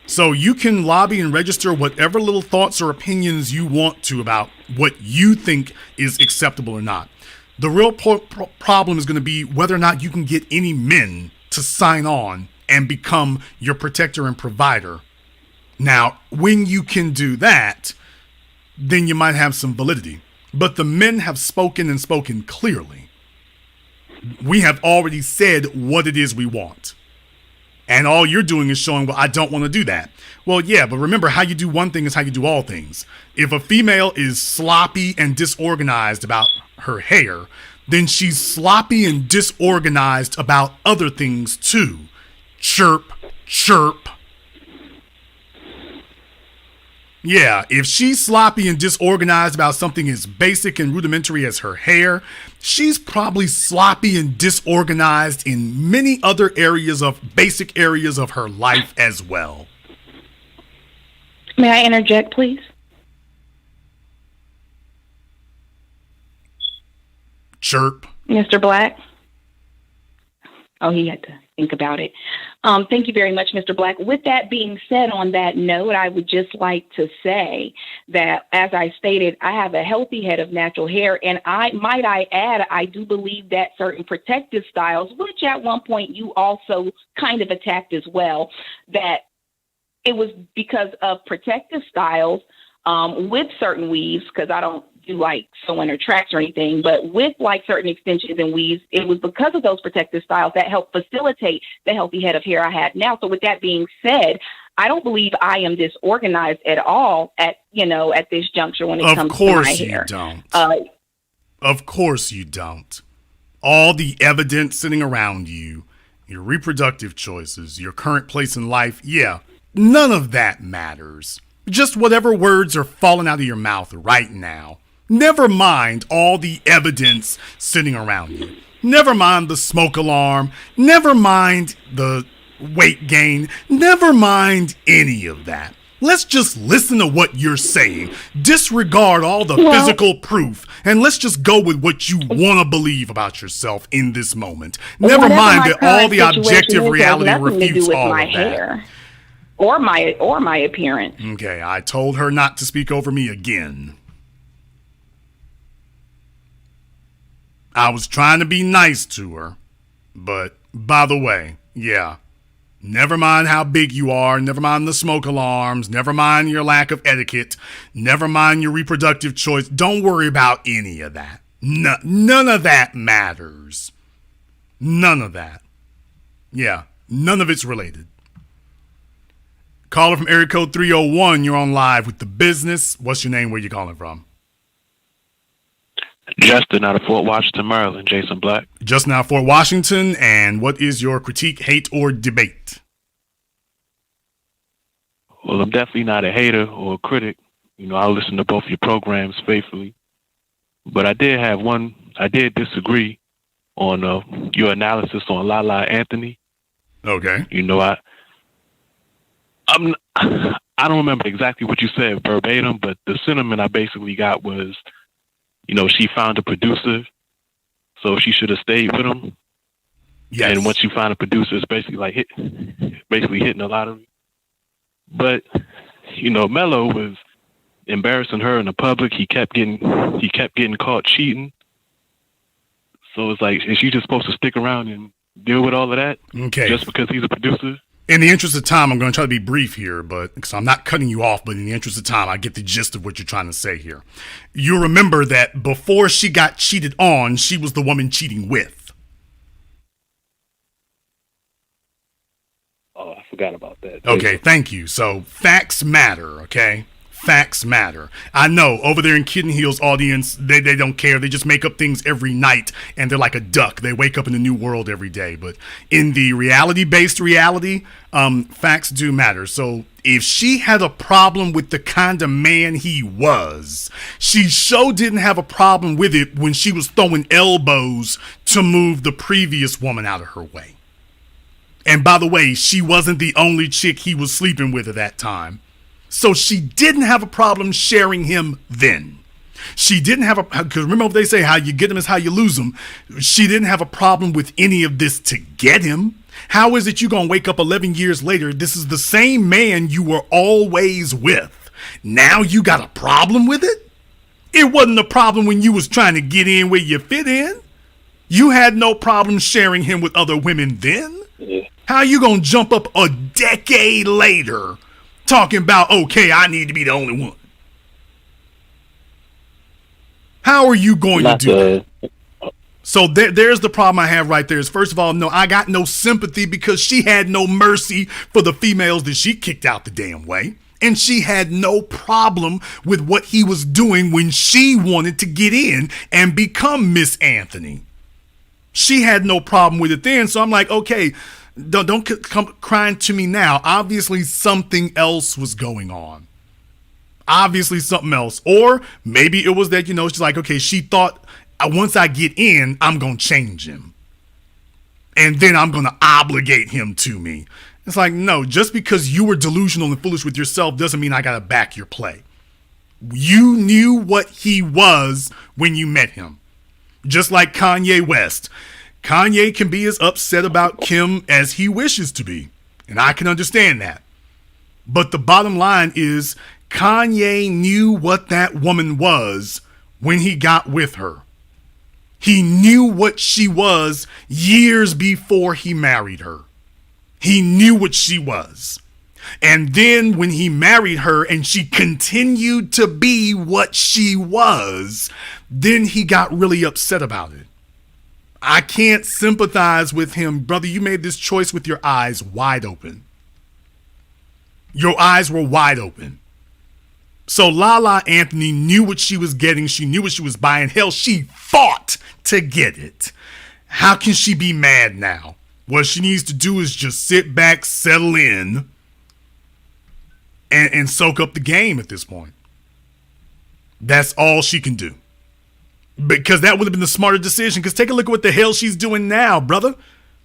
So you can lobby and register whatever little thoughts or opinions you want to about what you think is acceptable or not. The real problem is going to be whether or not you can get any men to sign on and become your protector and provider. Now, when you can do that, then you might have some validity. But the men have spoken and spoken clearly. We have already said what it is we want. And all you're doing is showing, well, I don't want to do that. Well, yeah, but remember, how you do one thing is how you do all things. If a female is sloppy and disorganized about her hair, then she's sloppy and disorganized about other things too. Chirp, chirp. Yeah, if she's sloppy and disorganized about something as basic and rudimentary as her hair, she's probably sloppy and disorganized in many other basic areas of her life as well. May I interject, please? Chirp. Mr. Black? Oh, he had to think about it. Thank you very much, Mr. Black. With that being said, on that note, I would just like to say that, as I stated, I have a healthy head of natural hair, and I add, I do believe that certain protective styles, which at one point you also kind of attacked as well, that it was because of protective styles with certain weaves, because I don't do like sew-in or tracks or anything, but with like certain extensions and weaves, it was because of those protective styles that helped facilitate the healthy head of hair I had now. So with that being said, I don't believe I am disorganized at all at this juncture when it comes to my hair. Of course you don't. All the evidence sitting around you, your reproductive choices, your current place in life, yeah, none of that matters. Just whatever words are falling out of your mouth right now. Never mind all the evidence sitting around you. Never mind the smoke alarm. Never mind the weight gain. Never mind any of that. Let's just listen to what you're saying. Disregard all the physical proof, and let's just go with what you want to believe about yourself in this moment. Never mind that all the objective reality refutes all of that. Or my appearance. Okay, I told her not to speak over me again. I was trying to be nice to her, but by the way, yeah, never mind how big you are, never mind the smoke alarms, never mind your lack of etiquette, never mind your reproductive choice. Don't worry about any of that. None of that matters. None of that. Yeah, none of it's related. Caller from area code 301, you're on live with The Business. What's your name? Where you calling from? Justin out of Fort Washington, Maryland. Jason Black. Justin out of Fort Washington. And what is your critique, hate, or debate? Well, I'm definitely not a hater or a critic. I listen to both your programs faithfully. But I did disagree on your analysis on Lala Anthony. Okay. I don't remember exactly what you said verbatim, but the sentiment I basically got was, she found a producer, so she should have stayed with him. Yes. And once you find a producer, it's basically hitting the lottery. But Mello was embarrassing her in the public. He kept getting caught cheating. So it's like, is she just supposed to stick around and deal with all of that? Okay. Just because he's a producer? In the interest of time, I'm going to try to be brief here, but because I'm not cutting you off, but in the interest of time, I get the gist of what you're trying to say here. You remember that before she got cheated on, she was the woman cheating with. Oh, I forgot about that. Okay, thank you. So facts matter, okay? Facts matter. I know over there in Kitten Hill's audience, they don't care. They just make up things every night, and they're like a duck. They wake up in a new world every day. But in the reality-based reality, facts do matter. So if she had a problem with the kind of man he was, she sure didn't have a problem with it when she was throwing elbows to move the previous woman out of her way. And by the way, she wasn't the only chick he was sleeping with at that time. So she didn't have a problem sharing him then. She didn't have because remember what they say, how you get him is how you lose him. She didn't have a problem with any of this to get him. How is it you're going to wake up 11 years later? This is the same man you were always with. Now you got a problem with it? It wasn't a problem when you was trying to get in where you fit in. You had no problem sharing him with other women then. How you going to jump up a decade later talking about, okay, I need to be the only one? How are you going to do that? So there's the problem I have right there is, first of all, no, I got no sympathy because she had no mercy for the females that she kicked out the damn way. And she had no problem with what he was doing when she wanted to get in and become Miss Anthony. She had no problem with it then. So I'm like, okay, don't come crying to me now. Obviously, something else was going on. Obviously something else. Or maybe it was that, she's like, okay, she thought once I get in, I'm going to change him. And then I'm going to obligate him to me. It's like, no, just because you were delusional and foolish with yourself doesn't mean I got to back your play. You knew what he was when you met him. Just like Kanye West. Kanye can be as upset about Kim as he wishes to be. And I can understand that. But the bottom line is Kanye knew what that woman was when he got with her. He knew what she was years before he married her. He knew what she was. And then when he married her and she continued to be what she was, then he got really upset about it. I can't sympathize with him. Brother, you made this choice with your eyes wide open. Your eyes were wide open. So Lala Anthony knew what she was getting. She knew what she was buying. Hell, she fought to get it. How can she be mad now? What she needs to do is just sit back, settle in, and soak up the game at this point. That's all she can do. Because that would have been the smarter decision. Because take a look at what the hell she's doing now, brother.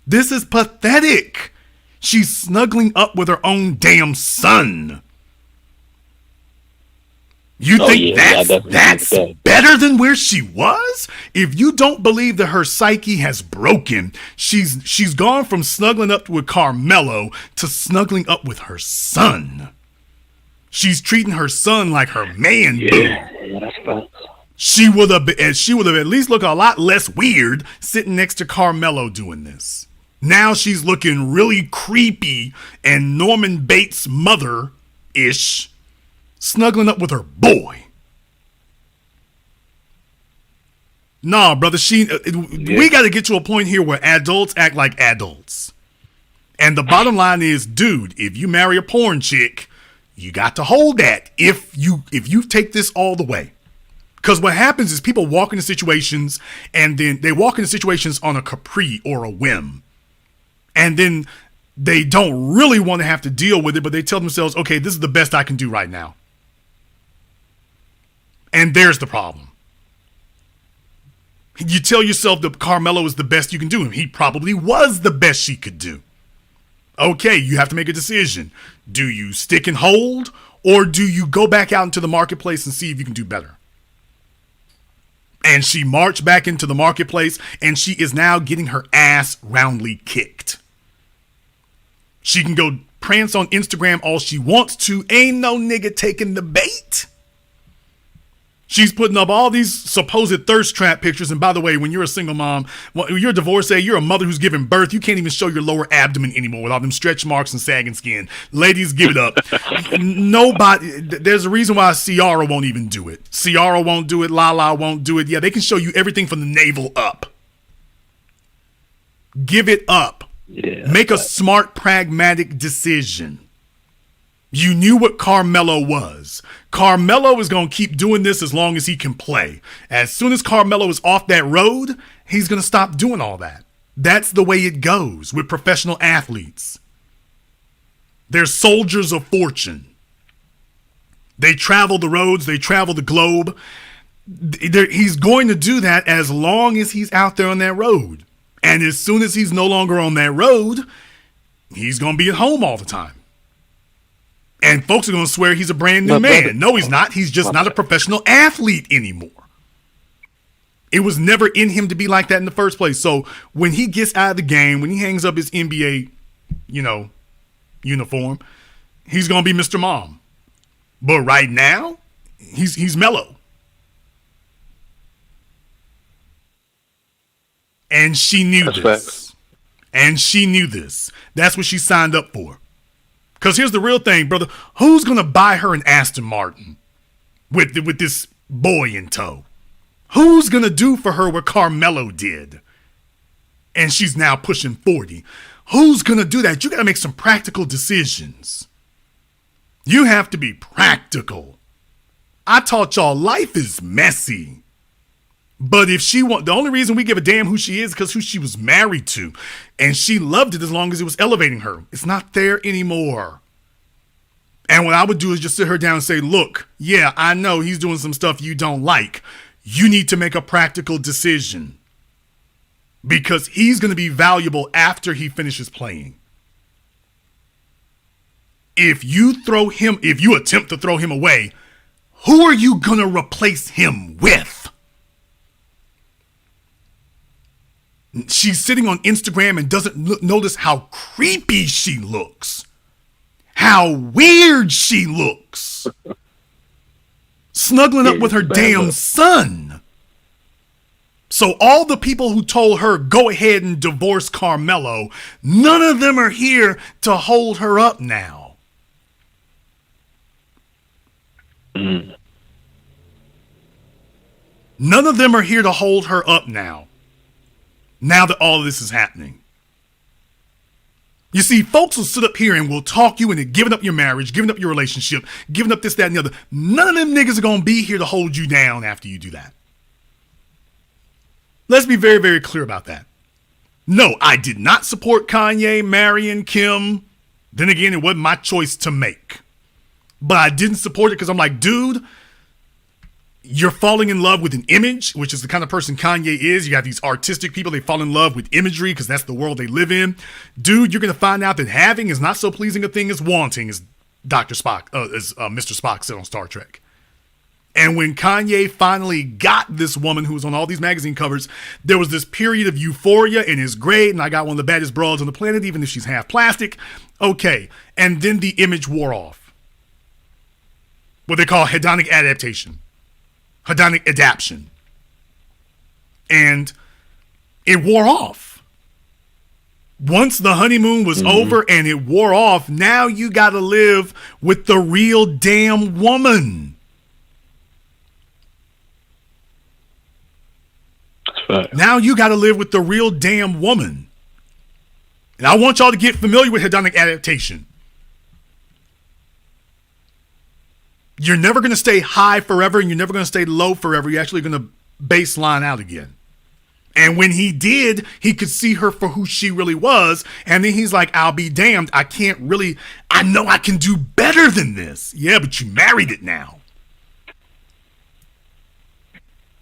This is pathetic. She's snuggling up with her own damn son. You think that's better than where she was? If you don't believe that her psyche has broken, she's gone from snuggling up with Carmelo to snuggling up with her son. She's treating her son like her man. Yeah, that's fun. She would have at least looked a lot less weird sitting next to Carmelo doing this. Now she's looking really creepy and Norman Bates' mother-ish, snuggling up with her boy. Nah, brother, we got to get to a point here where adults act like adults. And the bottom line is, dude, if you marry a porn chick, you got to hold that if you take this all the way. Because what happens is people walk into situations and then they walk into situations on a caprice or a whim. And then they don't really want to have to deal with it, but they tell themselves, okay, this is the best I can do right now. And there's the problem. You tell yourself that Carmelo is the best you can do, and he probably was the best she could do. Okay, you have to make a decision. Do you stick and hold, or do you go back out into the marketplace and see if you can do better? And she marched back into the marketplace, and she is now getting her ass roundly kicked. She can go prance on Instagram all she wants to. Ain't no nigga taking the bait. She's putting up all these supposed thirst trap pictures. And by the way, when you're a single mom, when you're a divorcee, you're a mother who's giving birth. You can't even show your lower abdomen anymore with all them stretch marks and sagging skin. Ladies, give it up. Nobody. There's a reason why Ciara won't even do it. Ciara won't do it. Lala won't do it. Yeah, they can show you everything from the navel up. Give it up. Yeah, make a smart, pragmatic decision. You knew what Carmelo was. Carmelo is going to keep doing this as long as he can play. As soon as Carmelo is off that road, he's going to stop doing all that. That's the way it goes with professional athletes. They're soldiers of fortune. They travel the roads. They travel the globe. He's going to do that as long as he's out there on that road. And as soon as he's no longer on that road, he's going to be at home all the time. And folks are going to swear he's a brand new man. No, he's not. He's just not a professional athlete anymore. It was never in him to be like that in the first place. So when he gets out of the game, when he hangs up his NBA, uniform, he's going to be Mr. Mom. But right now, he's mellow. And she knew this. Facts. And she knew this. That's what she signed up for. Because here's the real thing, brother. Who's going to buy her an Aston Martin with this boy in tow? Who's going to do for her what Carmelo did? And she's now pushing 40. Who's going to do that? You got to make some practical decisions. You have to be practical. I taught y'all life is messy. But if the only reason we give a damn who she is because who she was married to. And she loved it as long as it was elevating her. It's not there anymore. And what I would do is just sit her down and say, look, yeah, I know he's doing some stuff you don't like. You need to make a practical decision because he's going to be valuable after he finishes playing. If you attempt to throw him away, who are you going to replace him with? She's sitting on Instagram and doesn't notice how creepy she looks. How weird she looks. Snuggling up with her damn son. So all the people who told her, go ahead and divorce Carmelo, none of them are here to hold her up now. None of them are here to hold her up now. Now that all of this is happening. You see, folks will sit up here and will talk you into giving up your marriage, giving up your relationship, giving up this, that, and the other. None of them niggas are going to be here to hold you down after you do that. Let's be very, very clear about that. No, I did not support Kanye marrying Kim. Then again, it wasn't my choice to make. But I didn't support it because I'm like, dude, you're falling in love with an image, which is the kind of person Kanye is. You have these artistic people, they fall in love with imagery because that's the world they live in. Dude, you're going to find out that having is not so pleasing a thing as wanting, as Mr. Spock said on Star Trek. And when Kanye finally got this woman who was on all these magazine covers, there was this period of euphoria and it's great. And I got one of the baddest broads on the planet, even if she's half plastic. Okay. And then the image wore off. What they call hedonic adaptation. Hedonic adaptation. And it wore off. Once the honeymoon was over and it wore off, now you got to live with the real damn woman. Now you got to live with the real damn woman. And I want y'all to get familiar with hedonic adaptation. You're never going to stay high forever and you're never going to stay low forever. You're actually going to baseline out again. And when he did, he could see her for who she really was. And then he's like, I'll be damned. I know I can do better than this. Yeah, but you married it now.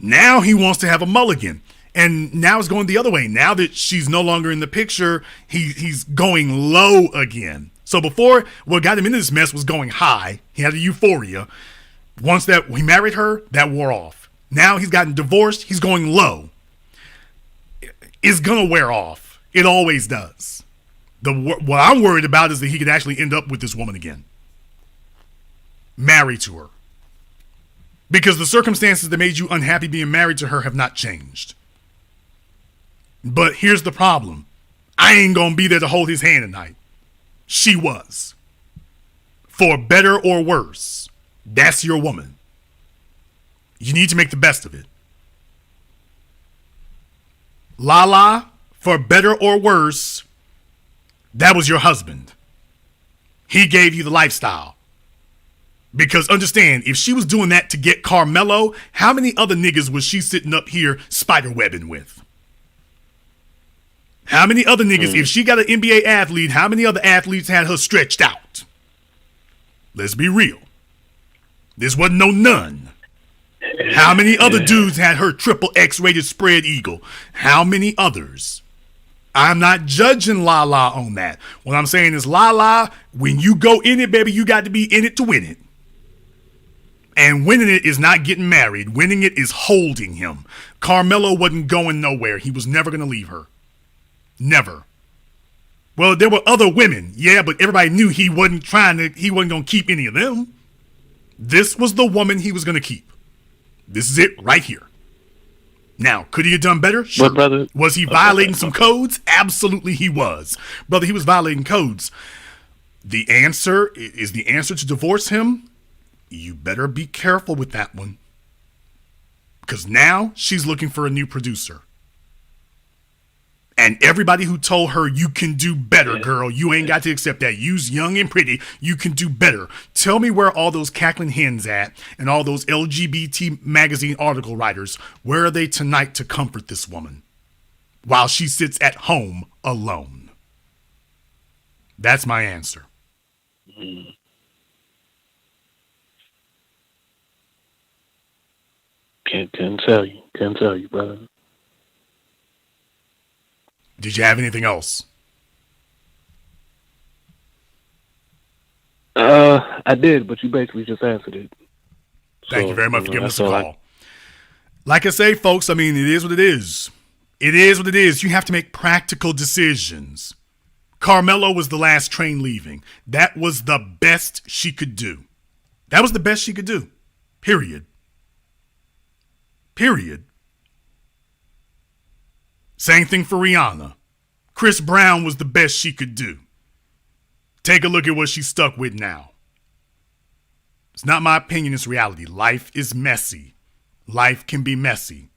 Now he wants to have a mulligan. And now it's going the other way. Now that she's no longer in the picture, he's going low again. So before, what got him into this mess was going high. He had a euphoria. Once that he married her, that wore off. Now he's gotten divorced. He's going low. It's going to wear off. It always does. What I'm worried about is that he could actually end up with this woman again. Married to her. Because the circumstances that made you unhappy being married to her have not changed. But here's the problem. I ain't going to be there to hold his hand tonight. She was. For better or worse. That's your woman. You need to make the best of it. Lala, for better or worse, that was your husband. He gave you the lifestyle. Because understand, if she was doing that to get Carmelo, how many other niggas was she sitting up here spiderwebbing with? How many other niggas, if she got an NBA athlete, how many other athletes had her stretched out? Let's be real. This wasn't no none. How many other dudes had her triple X-rated spread eagle? How many others? I'm not judging Lala on that. What I'm saying is, Lala, when you go in it, baby, you got to be in it to win it. And winning it is not getting married. Winning it is holding him. Carmelo wasn't going nowhere. He was never going to leave her. Never. Well, there were other women. Yeah, but everybody knew he wasn't going to keep any of them. This was the woman he was going to keep. This is it right here. Now, could he have done better? Sure. Brother, was he violating some codes? Absolutely he was. Brother, he was violating codes. The answer to divorce him? You better be careful with that one. Because now she's looking for a new producer. And everybody who told her, you can do better, girl, you ain't got to accept that. You's young and pretty. You can do better. Tell me where all those cackling hens at and all those LGBT magazine article writers, where are they tonight to comfort this woman while she sits at home alone? That's my answer. Couldn't tell you, brother. Did you have anything else? I did, but you basically just answered it. Thank you very much for giving us a call. Like I say, folks, I mean, it is what it is. It is what it is. You have to make practical decisions. Carmelo was the last train leaving. That was the best she could do. That was the best she could do. Period. Same thing for Rihanna. Chris Brown was the best she could do. Take a look at what she's stuck with now. It's not my opinion, it's reality. Life is messy. Life can be messy.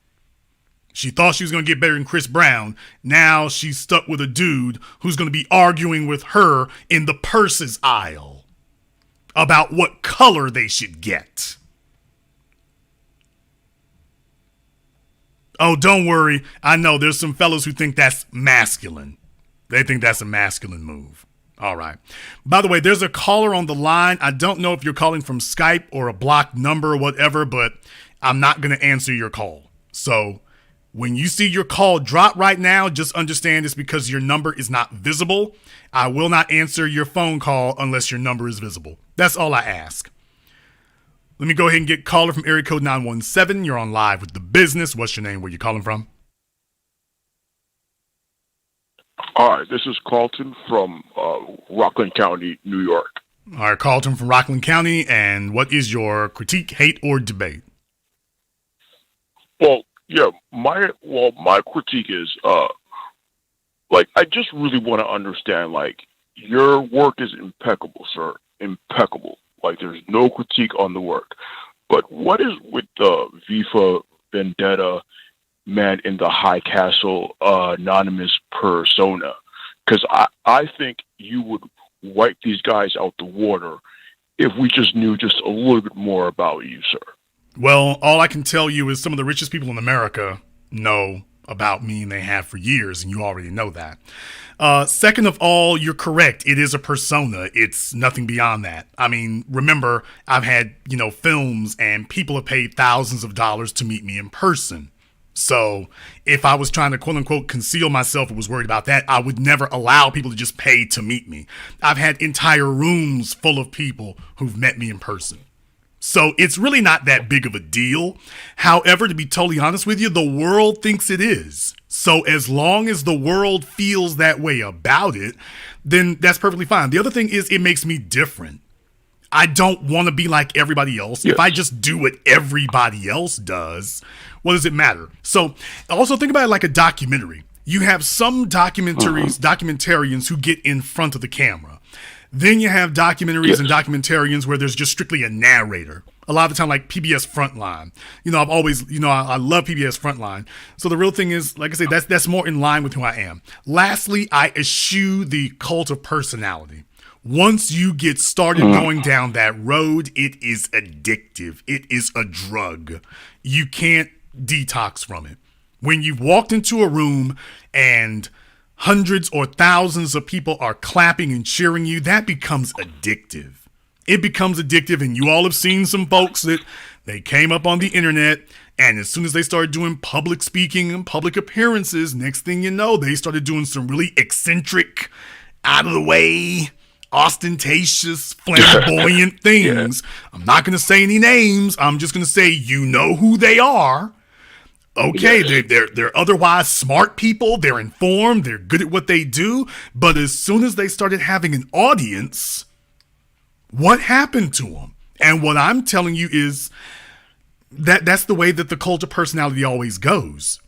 She thought she was going to get better than Chris Brown. Now she's stuck with a dude who's going to be arguing with her in the purses aisle about what color they should get. Oh, don't worry. I know there's some fellas who think that's masculine. They think that's a masculine move. All right. By the way, there's a caller on the line. I don't know if you're calling from Skype or a blocked number or whatever, but I'm not going to answer your call. So when you see your call drop right now, just understand it's because your number is not visible. I will not answer your phone call unless your number is visible. That's all I ask. Let me go ahead and get caller from area code 917. You're on live with The Business. What's your name? Where you calling from? Hi, this is Carlton from Rockland County, New York. All right, Carlton from Rockland County. And what is your critique, hate, or debate? Well, yeah, my critique is, I just really want to understand, your work is impeccable, sir. Impeccable. There's no critique on the work. But what is with the Viva Vendetta man in the high castle anonymous persona? Because I think you would wipe these guys out the water if we just knew just a little bit more about you, sir. Well, all I can tell you is some of the richest people in America know about me, and they have for years, and you already know that. Second of all, you're correct. It is a persona. It's nothing beyond that. I mean, remember, I've had, films, and people have paid thousands of dollars to meet me in person. So if I was trying to, quote unquote, conceal myself and was worried about that, I would never allow people to just pay to meet me. I've had entire rooms full of people who've met me in person. So it's really not that big of a deal. However, to be totally honest with you, the world thinks it is. So as long as the world feels that way about it, then that's perfectly fine. The other thing is it makes me different. I don't want to be like everybody else. Yes. If I just do what everybody else does, what does it matter? So also think about it like a documentary. You have some documentarians who get in front of the camera. Then you have documentaries and documentarians where there's just strictly a narrator. A lot of the time, like PBS Frontline. I've always, I love PBS Frontline. So the real thing is, like I say, that's more in line with who I am. Lastly, I eschew the cult of personality. Once you get started going down that road, it is addictive. It is a drug. You can't detox from it. When you've walked into a room and hundreds or thousands of people are clapping and cheering you, that becomes addictive. It becomes addictive, and you all have seen some folks that they came up on the internet, and as soon as they started doing public speaking and public appearances, next thing you know, they started doing some really eccentric, out of the way, ostentatious, flamboyant things. I'm not going to say any names. I'm just going to say you know who they are. Okay, they're otherwise smart people. They're informed. They're good at what they do. But as soon as they started having an audience, what happened to them? And what I'm telling you is that's the way that the cult of personality always goes.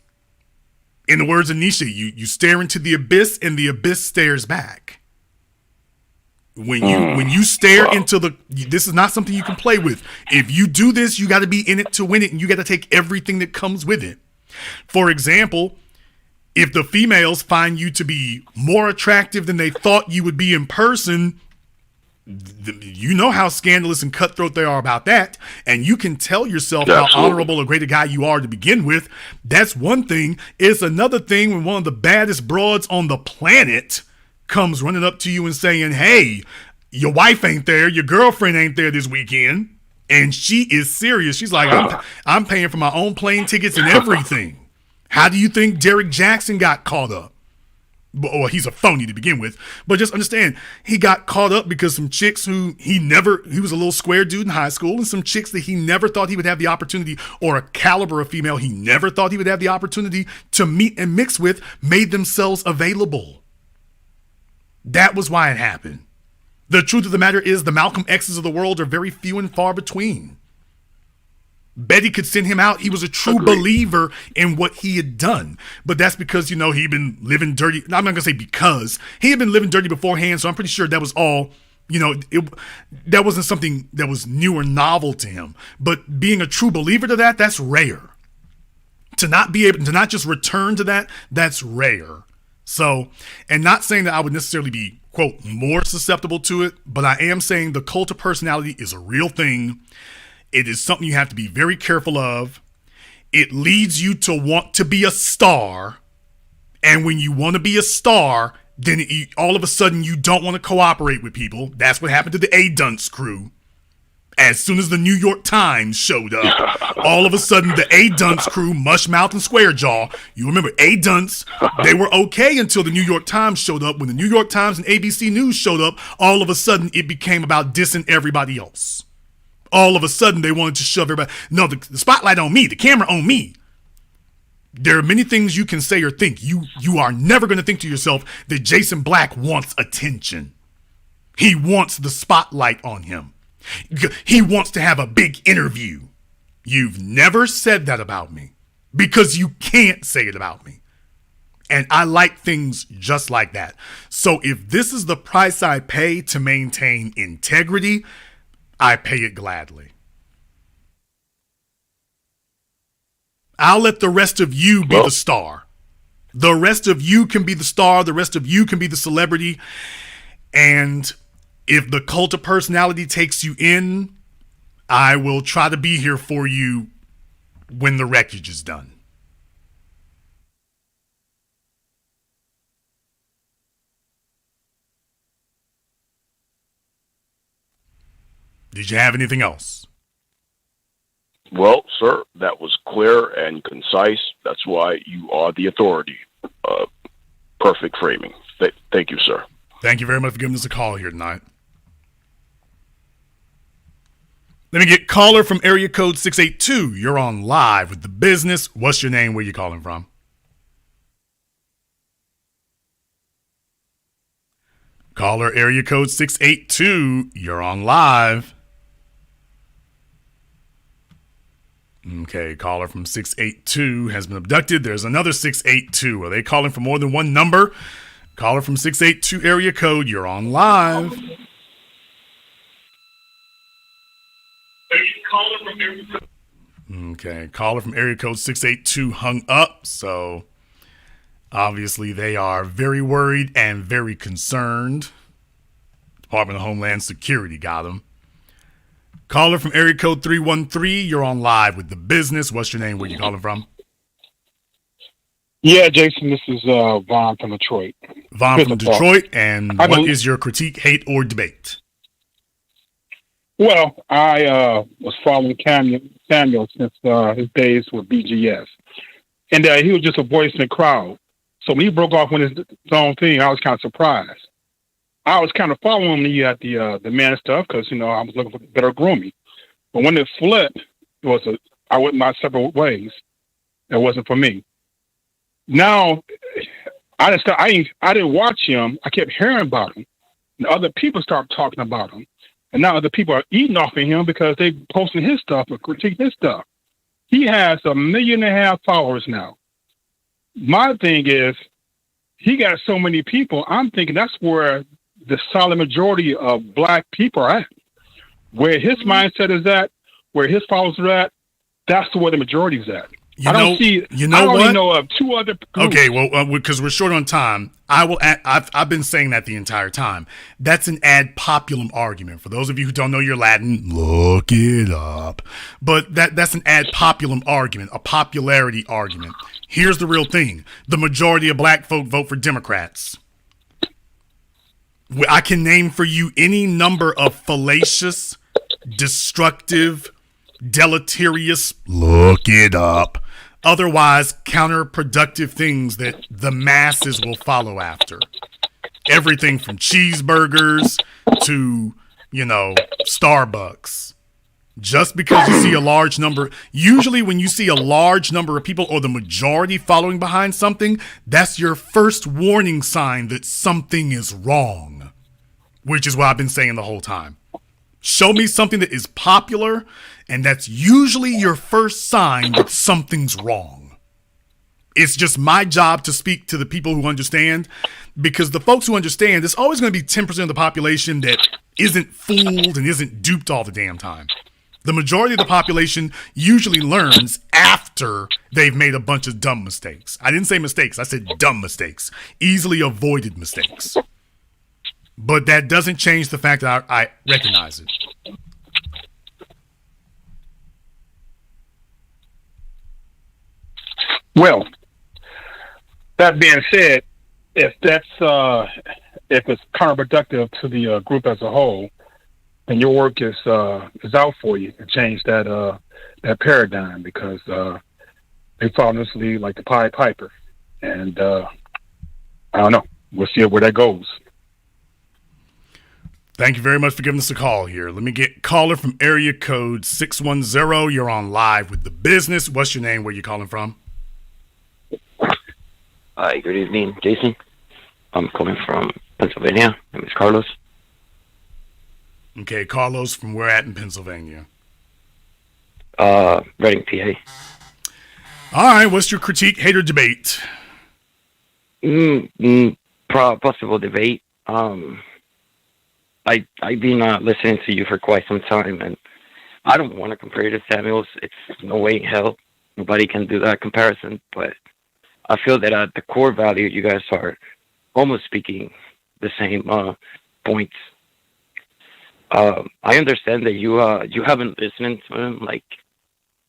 In the words of Nietzsche, you stare into the abyss, and the abyss stares back. When you stare into this is not something you can play with. If you do this, you got to be in it to win it, and you got to take everything that comes with it. For example, if the females find you to be more attractive than they thought you would be in person, you know how scandalous and cutthroat they are about that, and you can tell yourself how honorable or great a guy you are to begin with. That's one thing. It's another thing when one of the baddest broads on the planet comes running up to you and saying, hey, your wife ain't there, your girlfriend ain't there this weekend, And she is serious. She's like, I'm paying for my own plane tickets and everything. How do you think Derek Jackson got caught up? Well, he's a phony to begin with, but just understand he got caught up because some chicks who he was a little square dude in high school, and some chicks that he never thought he would have the opportunity, or a caliber of female he never thought he would have the opportunity to meet and mix with, made themselves available. That was why it happened. The truth of the matter is the Malcolm X's of the world are very few and far between. Betty could send him out. He was a true believer in what he had done. But that's because, he'd been living dirty. I'm not going to say because. He had been living dirty beforehand, so I'm pretty sure that was all, that wasn't something that was new or novel to him. But being a true believer to that, that's rare. To not just return to that, that's rare. So, and not saying that I would necessarily be, quote, more susceptible to it, but I am saying the cult of personality is a real thing. It is something you have to be very careful of. It leads you to want to be a star. And when you want to be a star, then all of a sudden you don't want to cooperate with people. That's what happened to the A-Dunce crew. As soon as the New York Times showed up, all of a sudden the A-Dunce crew, Mushmouth and Squarejaw, you remember A-Dunce, they were okay until the New York Times showed up. When the New York Times and ABC News showed up, all of a sudden it became about dissing everybody else. All of a sudden, they wanted to shove everybody. No, the spotlight on me, the camera on me. There are many things you can say or think. You are never going to think to yourself that Jason Black wants attention. He wants the spotlight on him. He wants to have a big interview. You've never said that about me because you can't say it about me. And I like things just like that. So if this is the price I pay to maintain integrity, I pay it gladly. I'll let the rest of you be the star. The rest of you can be the star. The rest of you can be the celebrity. And if the cult of personality takes you in, I will try to be here for you when the wreckage is done. Did you have anything else? Well, sir, that was clear and concise. That's why you are the authority. Perfect framing. Thank you, sir. Thank you very much for giving us a call here tonight. Let me get caller from area code 682. You're on live with The Business. What's your name? Where you calling from? Caller area code 682. You're on live. Okay, caller from 682 has been abducted. There's another 682. Are they calling for more than one number? Caller from 682 area code, you're on live. Okay, caller from area code 682 hung up, so obviously they are very worried and very concerned. Department of Homeland Security got them. Caller from area code 313, you're on live with The Business. What's your name? Where you calling from? Yeah, Jason, this is Vaughn from Detroit. Vaughn from Detroit, and what is your critique, hate, or debate? Well, I was following Samuel since his days with BGS, and he was just a voice in the crowd. So when he broke off on his own thing, I was kind of surprised. I was kind of following him at the man stuff because, I was looking for better grooming. But when it flipped, I went my separate ways. It wasn't for me. Now, I didn't watch him. I kept hearing about him. And other people started talking about him. And now other people are eating off of him because they posting his stuff or critiquing his stuff. He has 1.5 million followers now. My thing is, he got so many people. I'm thinking that's where the solid majority of black people are at. Where his mindset is at, where his followers are at, that's where the majority is at. I only know of two other groups. Okay, well, because we're short on time, I've been saying that the entire time. That's an ad populum argument. For those of you who don't know your Latin, look it up. But that's an ad populum argument, a popularity argument. Here's the real thing. The majority of black folk vote for Democrats. I can name for you any number of fallacious, destructive, deleterious, look it up, otherwise counterproductive things that the masses will follow after. Everything from cheeseburgers to, Starbucks. Just because you see a large number, usually when you see a large number of people or the majority following behind something, that's your first warning sign that something is wrong, which is what I've been saying the whole time. Show me something that is popular, and that's usually your first sign that something's wrong. It's just my job to speak to the people who understand, because the folks who understand, there's always going to be 10% of the population that isn't fooled and isn't duped all the damn time. The majority of the population usually learns after they've made a bunch of dumb mistakes. I didn't say mistakes. I said dumb mistakes. Easily avoided mistakes. But that doesn't change the fact that I recognize it. Well, that being said, if it's counterproductive to the group as a whole, then your work is out for you to change that paradigm, because they follow this lead like the Pied Piper, and I don't know. We'll see where that goes. Thank you very much for giving us a call here. Let me get caller from area code 610. You're on live with The Business. What's your name? Where you calling from? Hi, good evening, Jason. I'm calling from Pennsylvania. My name is Carlos. Okay, Carlos, from where at in Pennsylvania? Reading, PA. All right, what's your critique, hate, or debate? Possible debate. I've been listening to you for quite some time, and I don't want to compare you to Samuels. It's no way in hell. Nobody can do that comparison, but I feel that at the core value, you guys are almost speaking the same points. I understand that you haven't listened to him like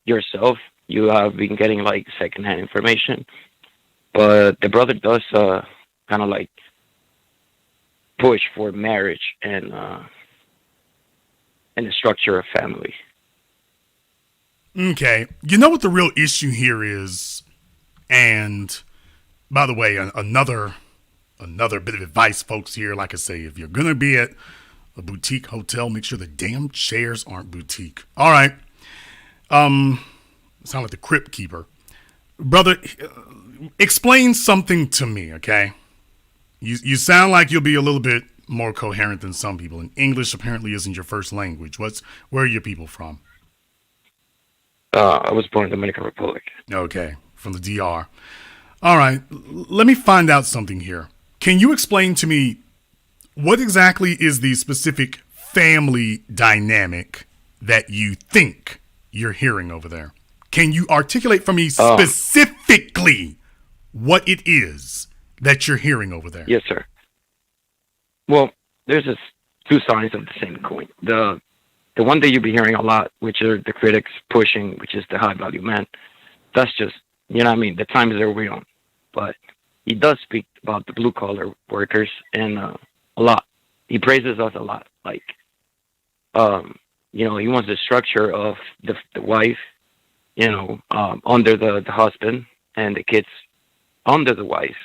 yourself. You have been getting like secondhand information, but the brother does kind of like push for marriage and the structure of family. Okay, you know what the real issue here is, and by the way, another bit of advice, folks. Here, like I say, if you're gonna be at a boutique hotel, make sure the damn chairs aren't boutique. All right. Sound like the crypt keeper. Brother, explain something to me, okay? You sound like you'll be a little bit more coherent than some people. And English apparently isn't your first language. Where are your people from? I was born in the Dominican Republic. Okay, from the DR. All right, let me find out something here. Can you explain to me what exactly is the specific family dynamic that you think you're hearing over there? Can you articulate for me specifically what it is that you're hearing over there? Yes, sir. Well, there's just two sides of the same coin. The one that you'll be hearing a lot, which are the critics pushing, which is the high value man. That's just, the times that we're on. But he does speak about the blue collar workers and a lot. He praises us a lot. Like, he wants the structure of the wife, under the husband, and the kids under the wife,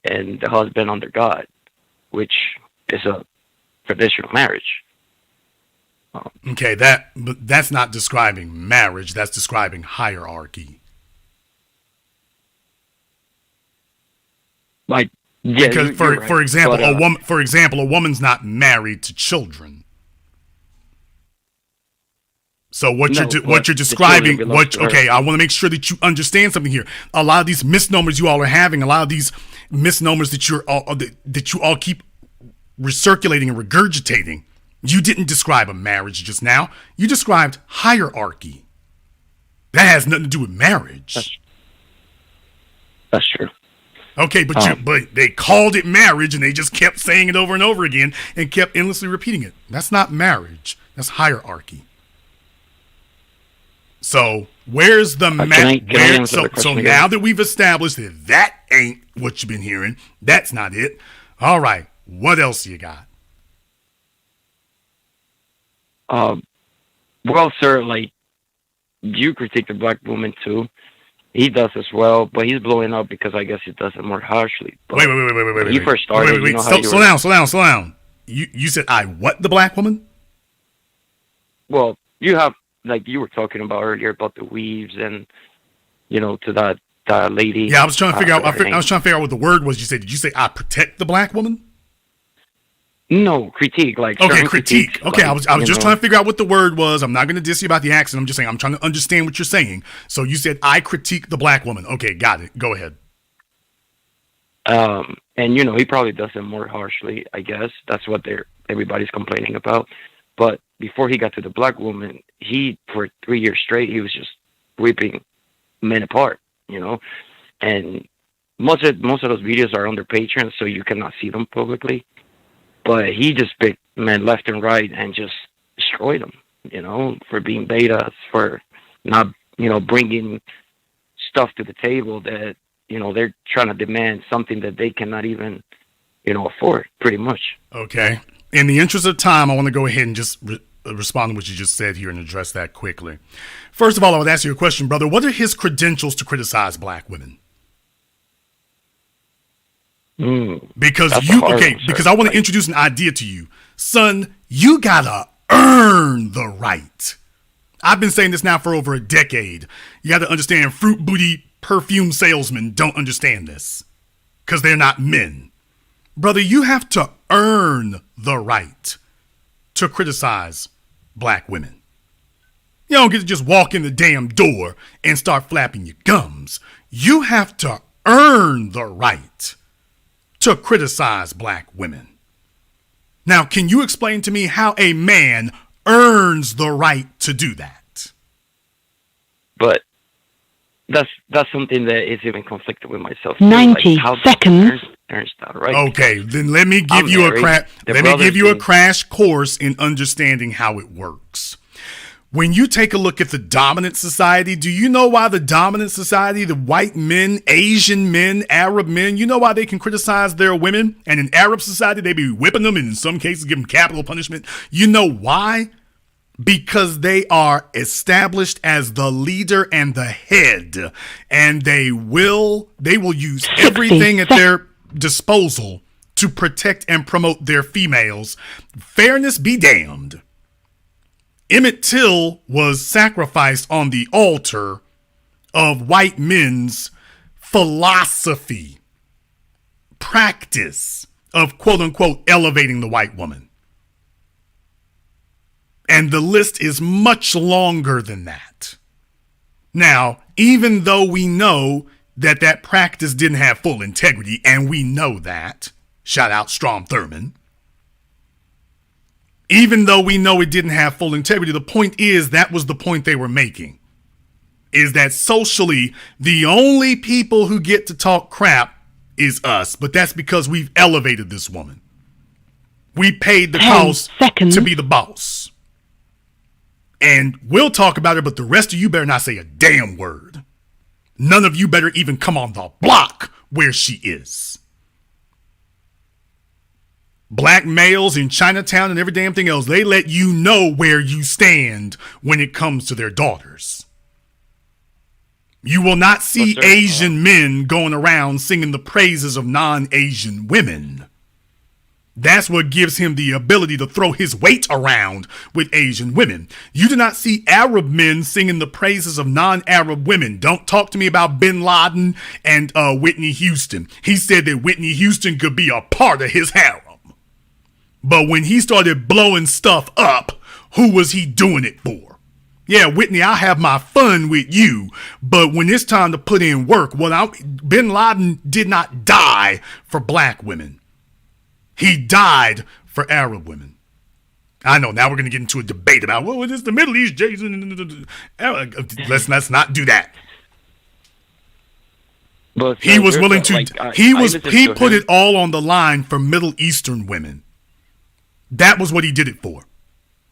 and the husband under God, which is a traditional marriage. Okay, but that's not describing marriage. That's describing hierarchy. Like, because for example, a woman's not married to children. So what you're describing, I want to make sure that you understand something here. A lot of these misnomers you all are having, a lot of these misnomers that you all keep recirculating and regurgitating. You didn't describe a marriage just now. You described hierarchy. That has nothing to do with marriage. That's true. Okay, but they called it marriage and they just kept saying it over and over again and kept endlessly repeating it. That's not marriage. That's hierarchy. So where's the so now that we've established that ain't what you've been hearing, that's not it. All right, what else you got? Well, sir, like, you critique the black woman too. He does as well, but he's blowing up because I guess he does it more harshly. But Wait. when he first started, you know how you Slow down. You said I what the black woman? Well, you have, like you were talking about earlier about the weaves and, you know, to that lady. Yeah, I was trying to figure out. I was trying to figure out what the word was. You said. Did you say I protect the black woman? No, critique. Like, okay, critique. Okay, like, I was just trying to figure out what the word was. I'm not going to diss you about the accent. I'm just saying I'm trying to understand what you're saying. So you said I critique the black woman. Okay, got it. Go ahead. And you know, he probably does it more harshly. I guess that's what everybody's complaining about. But before he got to the black woman, he for 3 years straight he was just ripping men apart. You know, and most of those videos are on their Patreon, so you cannot see them publicly. But he just picked men left and right and just destroyed them, you know, for being betas, for not, you know, bringing stuff to the table that, you know, they're trying to demand something that they cannot even, you know, afford, pretty much. Okay. In the interest of time, I want to go ahead and just respond to what you just said here and address that quickly. First of all, I would ask you a question, brother. What are his credentials to criticize black women? Because I want to introduce an idea to you. Son, you gotta earn the right. I've been saying this now for over a decade. You gotta understand, fruit booty perfume salesmen don't understand this. Because they're not men. Brother, you have to earn the right to criticize black women. You don't get to just walk in the damn door and start flapping your gums. You have to earn the right to criticize black women. Now, can you explain to me how a man earns the right to do that? But that's something that is even conflicted with myself. 90 seconds. Earns that right. Okay, then let me give you a crash course in understanding how it works. When you take a look at the dominant society, do you know why the dominant society, the white men, Asian men, Arab men, you know why they can criticize their women? And in Arab society, they be whipping them and in some cases give them capital punishment. You know why? Because they are established as the leader and the head. And they will use everything at their disposal to protect and promote their females. Fairness be damned. Emmett Till was sacrificed on the altar of white men's philosophy, practice of quote unquote elevating the white woman. And the list is much longer than that. Now, even though we know that practice didn't have full integrity, and we know that, shout out Strom Thurmond, even though we know it didn't have full integrity, the point is that was the point they were making, is that socially, the only people who get to talk crap is us, but that's because we've elevated this woman. We paid the cost to be the boss. And we'll talk about it, but the rest of you better not say a damn word. None of you better even come on the block where she is. Black males in Chinatown and every damn thing else, they let you know where you stand when it comes to their daughters. You will not see Asian men going around singing the praises of non-Asian women. That's what gives him the ability to throw his weight around with Asian women. You do not see Arab men singing the praises of non-Arab women. Don't talk to me about Bin Laden and Whitney Houston. He said that Whitney Houston could be a part of his harem. But when he started blowing stuff up, who was he doing it for? Yeah, Whitney, I'll have my fun with you. But when it's time to put in work, Bin Laden did not die for black women. He died for Arab women. I know, now we're going to get into a debate about, well, it's the Middle East, Jason. Let's not do that. But he was willing to, he put it all on the line for Middle Eastern women. That was what he did it for.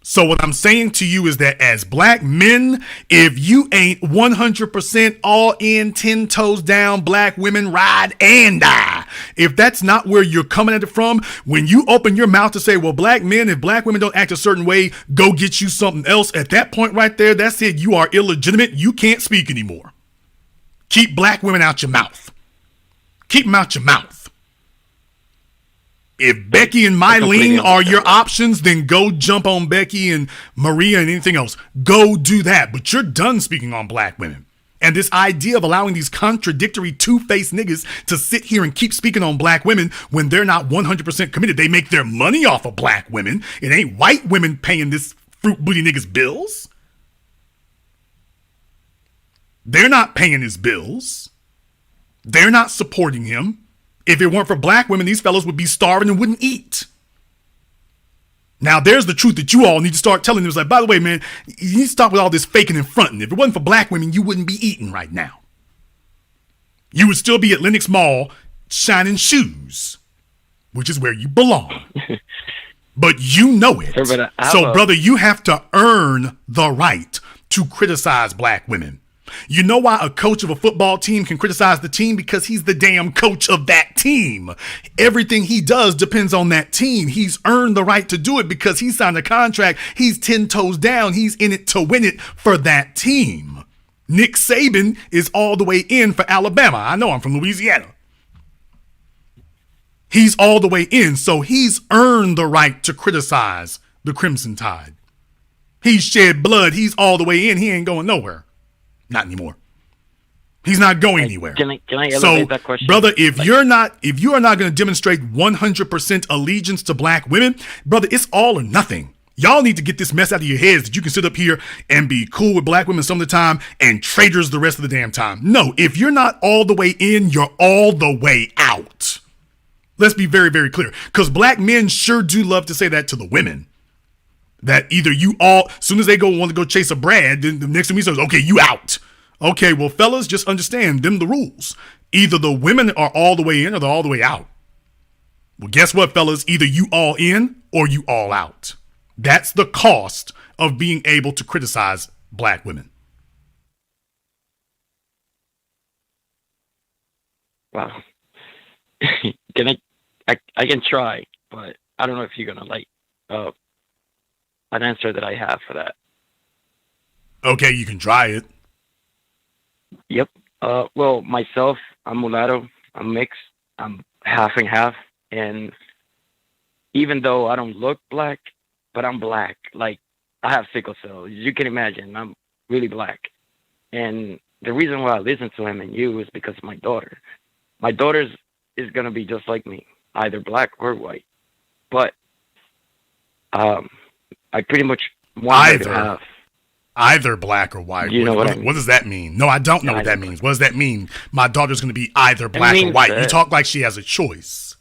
So what I'm saying to you is that as black men, if you ain't 100% all in, 10 toes down, black women ride and die, if that's not where you're coming at it from, when you open your mouth to say, well, black men, if black women don't act a certain way, go get you something else. At that point right there, that's it. You are illegitimate. You can't speak anymore. Keep black women out your mouth. Keep them out your mouth. If Becky and Mylene are your options, then go jump on Becky and Maria and anything else. Go do that. But you're done speaking on black women. And this idea of allowing these contradictory two-faced niggas to sit here and keep speaking on black women when they're not 100% committed. They make their money off of black women. It ain't white women paying this fruit booty nigga's bills. They're not paying his bills. They're not supporting him. If it weren't for black women, these fellows would be starving and wouldn't eat. Now, there's the truth that you all need to start telling them. It's like, by the way, man, you need to stop with all this faking and fronting. If it wasn't for black women, you wouldn't be eating right now. You would still be at Lenox Mall shining shoes, which is where you belong. But you know it. So, brother, you have to earn the right to criticize black women. You know why a coach of a football team can criticize the team? Because he's the damn coach of that team. Everything he does depends on that team. He's earned the right to do it because he signed a contract. He's 10 toes down. He's in it to win it for that team. Nick Saban is all the way in for Alabama. I know, I'm from Louisiana. He's all the way in, so he's earned the right to criticize the Crimson Tide. He's shed blood. He's all the way in. He ain't going nowhere. Not anymore. He's not going anywhere. Can I elevate that question? Brother, if you are not going to demonstrate 100% allegiance to black women, brother, it's all or nothing. Y'all need to get this mess out of your heads that you can sit up here and be cool with black women some of the time and traitors the rest of the damn time. No, if you're not all the way in, you're all the way out. Let's be very, very clear. Because black men sure do love to say that to the women. That either you all, as soon as they want to go chase a Brad, then the next thing we say is, okay, you out. Okay, well, fellas, just understand them the rules. Either the women are all the way in or they're all the way out. Well, guess what, fellas? Either you all in or you all out. That's the cost of being able to criticize black women. Wow. I can try, but I don't know if you're going to like an answer that I have for that. Okay, you can try it. Yep. Well, myself, I'm mulatto. I'm mixed. I'm half and half. And even though I don't look black, but I'm black. Like, I have sickle cell. You can imagine, I'm really black. And the reason why I listen to him and you is because of my daughter. My daughter is going to be just like me, either black or white. But I pretty much want her to have either black or white. You know what I mean? What does that mean? No, I don't know what that means. What does that mean? My daughter's going to be either black or white. You talk like she has a choice.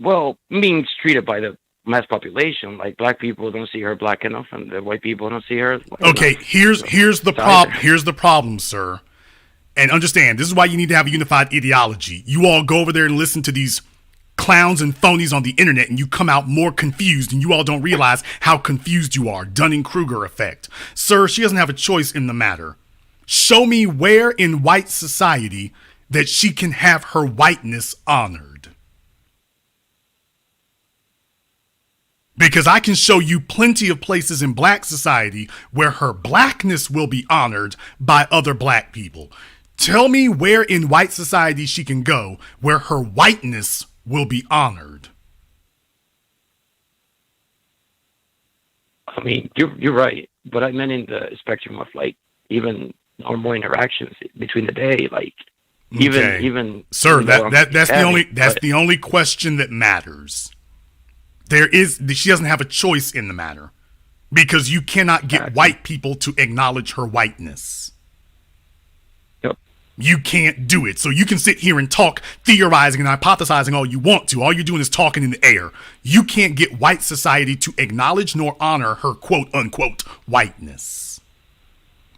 Well, means treated by the mass population. Like, black people don't see her black enough, and the white people don't see her white okay, enough. here's the problem. Here's the problem, sir. And understand, this is why you need to have a unified ideology. You all go over there and listen to these clowns and phonies on the internet, and you come out more confused, and you all don't realize how confused you are. Dunning-Kruger effect. Sir, she doesn't have a choice in the matter. Show me where in white society that she can have her whiteness honored. Because I can show you plenty of places in black society where her blackness will be honored by other black people. Tell me where in white society she can go where her whiteness will be honored. I mean, you're right, but I meant in the spectrum of, like, even normal interactions between the day, like even. Sir, that's the only question that matters. She doesn't have a choice in the matter because you cannot get white people to acknowledge her whiteness. You can't do it. So you can sit here and talk, theorizing and hypothesizing all you want to. All you're doing is talking in the air. You can't get white society to acknowledge nor honor her quote unquote whiteness.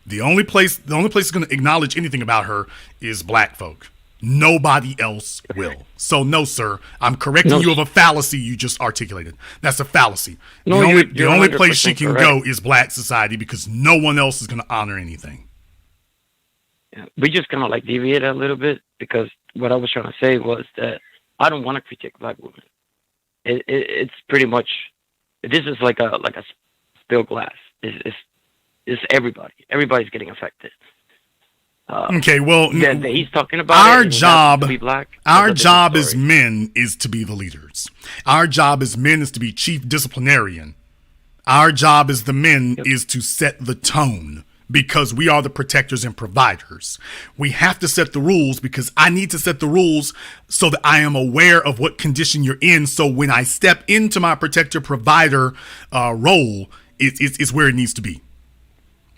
The only place that's going to acknowledge anything about her is black folk. Nobody else will. So no, sir, I'm correcting you of a fallacy you just articulated. That's a fallacy. No, the only place she can go is black society because no one else is going to honor anything. We just kind of like deviate a little bit because what I was trying to say was that I don't want to critique black women. It's pretty much, this is like a spilled glass. It's everybody. Everybody's getting affected. Okay, well, that he's talking about our job, to be black. Our job as men is to be the leaders. Our job as men is to be chief disciplinarian. Our job as the men is to set the tone, because we are the protectors and providers. We have to set the rules, because I need to set the rules so that I am aware of what condition you're in. So when I step into my protector provider role, it's where it needs to be.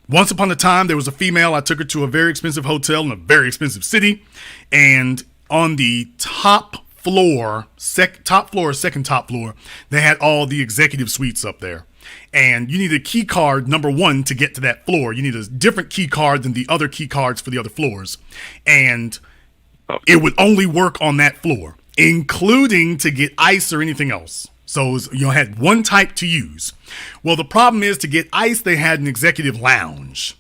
Once upon a time, there was a female. I took her to a very expensive hotel in a very expensive city. And on the second top floor, they had all the executive suites up there. And you need a key card, number one, to get to that floor. You need a different key card than the other key cards for the other floors. And it would only work on that floor, including to get ice or anything else. So you had one type to use. Well, the problem is, to get ice, they had an executive lounge.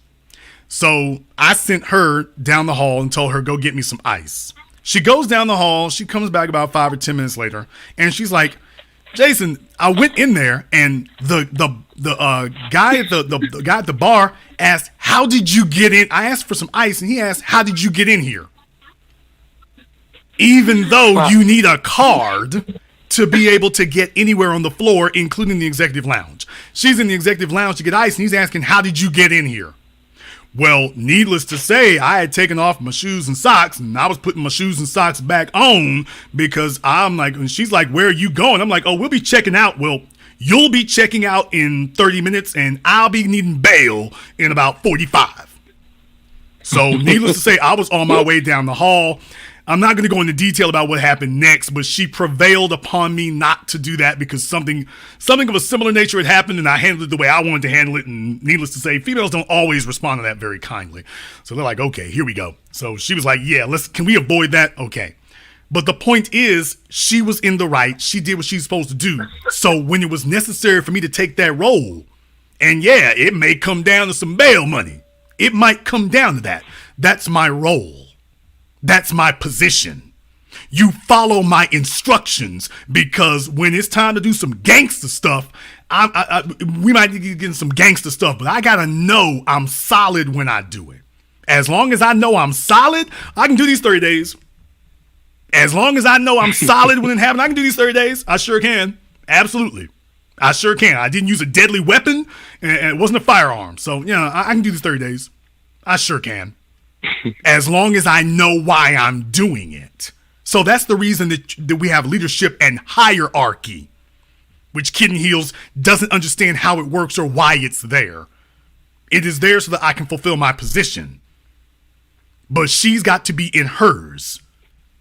So I sent her down the hall and told her, go get me some ice. She goes down the hall. She comes back about 5 or 10 minutes later, and she's like, Jason, I went in there, and the guy at the guy at the bar asked, how did you get in? I asked for some ice, and he asked, how did you get in here? Even though you need a card to be able to get anywhere on the floor, including the executive lounge. She's in the executive lounge to get ice, and he's asking, how did you get in here? Well, needless to say, I had taken off my shoes and socks, and I was putting my shoes and socks back on, because I'm like, and she's like, where are you going? I'm like, oh, we'll be checking out. Well, you'll be checking out in 30 minutes, and I'll be needing bail in about 45. So needless to say, I was on my way down the hall. I'm not going to go into detail about what happened next, but she prevailed upon me not to do that, because something of a similar nature had happened, and I handled it the way I wanted to handle it. And needless to say, females don't always respond to that very kindly. So they're like, okay, here we go. So she was like, yeah, can we avoid that? Okay. But the point is, she was in the right. She did what she's supposed to do. So when it was necessary for me to take that role, and yeah, it may come down to some bail money. It might come down to that. That's my role. That's my position. You follow my instructions, because when it's time to do some gangster stuff, we might be getting some gangster stuff, but I gotta know I'm solid when I do it. As long as I know I'm solid, I can do these 30 days. As long as I know I'm solid when it happens, I can do these 30 days. I sure can. Absolutely. I sure can. I didn't use a deadly weapon, and it wasn't a firearm. So, yeah, I can do these 30 days. I sure can. As long as I know why I'm doing it. So that's the reason that we have leadership and hierarchy, which Kitten Heels doesn't understand how it works or why it's there. It is there so that I can fulfill my position. But she's got to be in hers.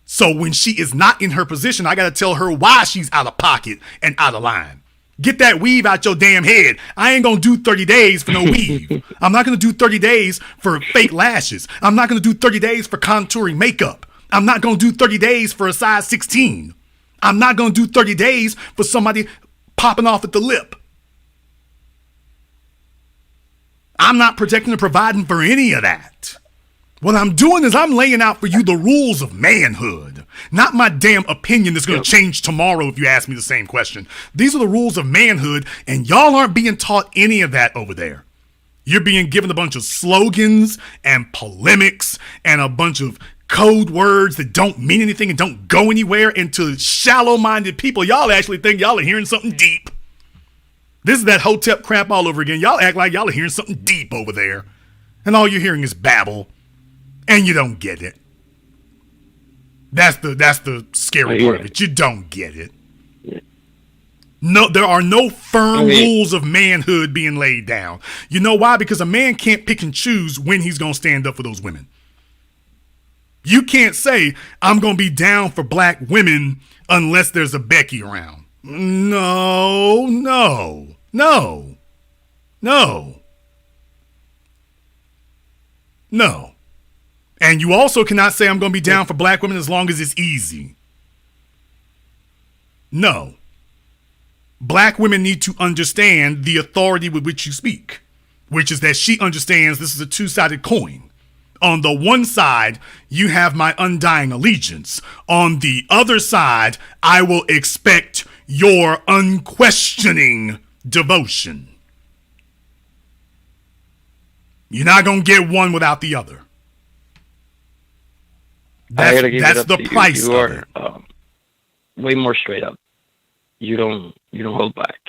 So when she is not in her position, I got to tell her why she's out of pocket and out of line. Get that weave out your damn head. I ain't going to do 30 days for no weave. I'm not going to do 30 days for fake lashes. I'm not going to do 30 days for contouring makeup. I'm not going to do 30 days for a size 16. I'm not going to do 30 days for somebody popping off at the lip. I'm not protecting or providing for any of that. What I'm doing is I'm laying out for you the rules of manhood, not my damn opinion that's going to change tomorrow if you ask me the same question. These are the rules of manhood, and y'all aren't being taught any of that over there. You're being given a bunch of slogans and polemics and a bunch of code words that don't mean anything and don't go anywhere, and to shallow-minded people, y'all actually think y'all are hearing something deep. This is that Hotep crap all over again. Y'all act like y'all are hearing something deep over there, and all you're hearing is babble. And you don't get it. That's the scary part of it. You don't get it. No, there are no firm rules of manhood being laid down. You know why? Because a man can't pick and choose when he's going to stand up for those women. You can't say, I'm going to be down for black women unless there's a Becky around. No. And you also cannot say I'm going to be down for black women as long as it's easy. No. Black women need to understand the authority with which you speak, which is that she understands this is a two-sided coin. On the one side, you have my undying allegiance. On the other side, I will expect your unquestioning devotion. You're not going to get one without the other. That's the price you of are, it. Way more straight up. You don't hold back.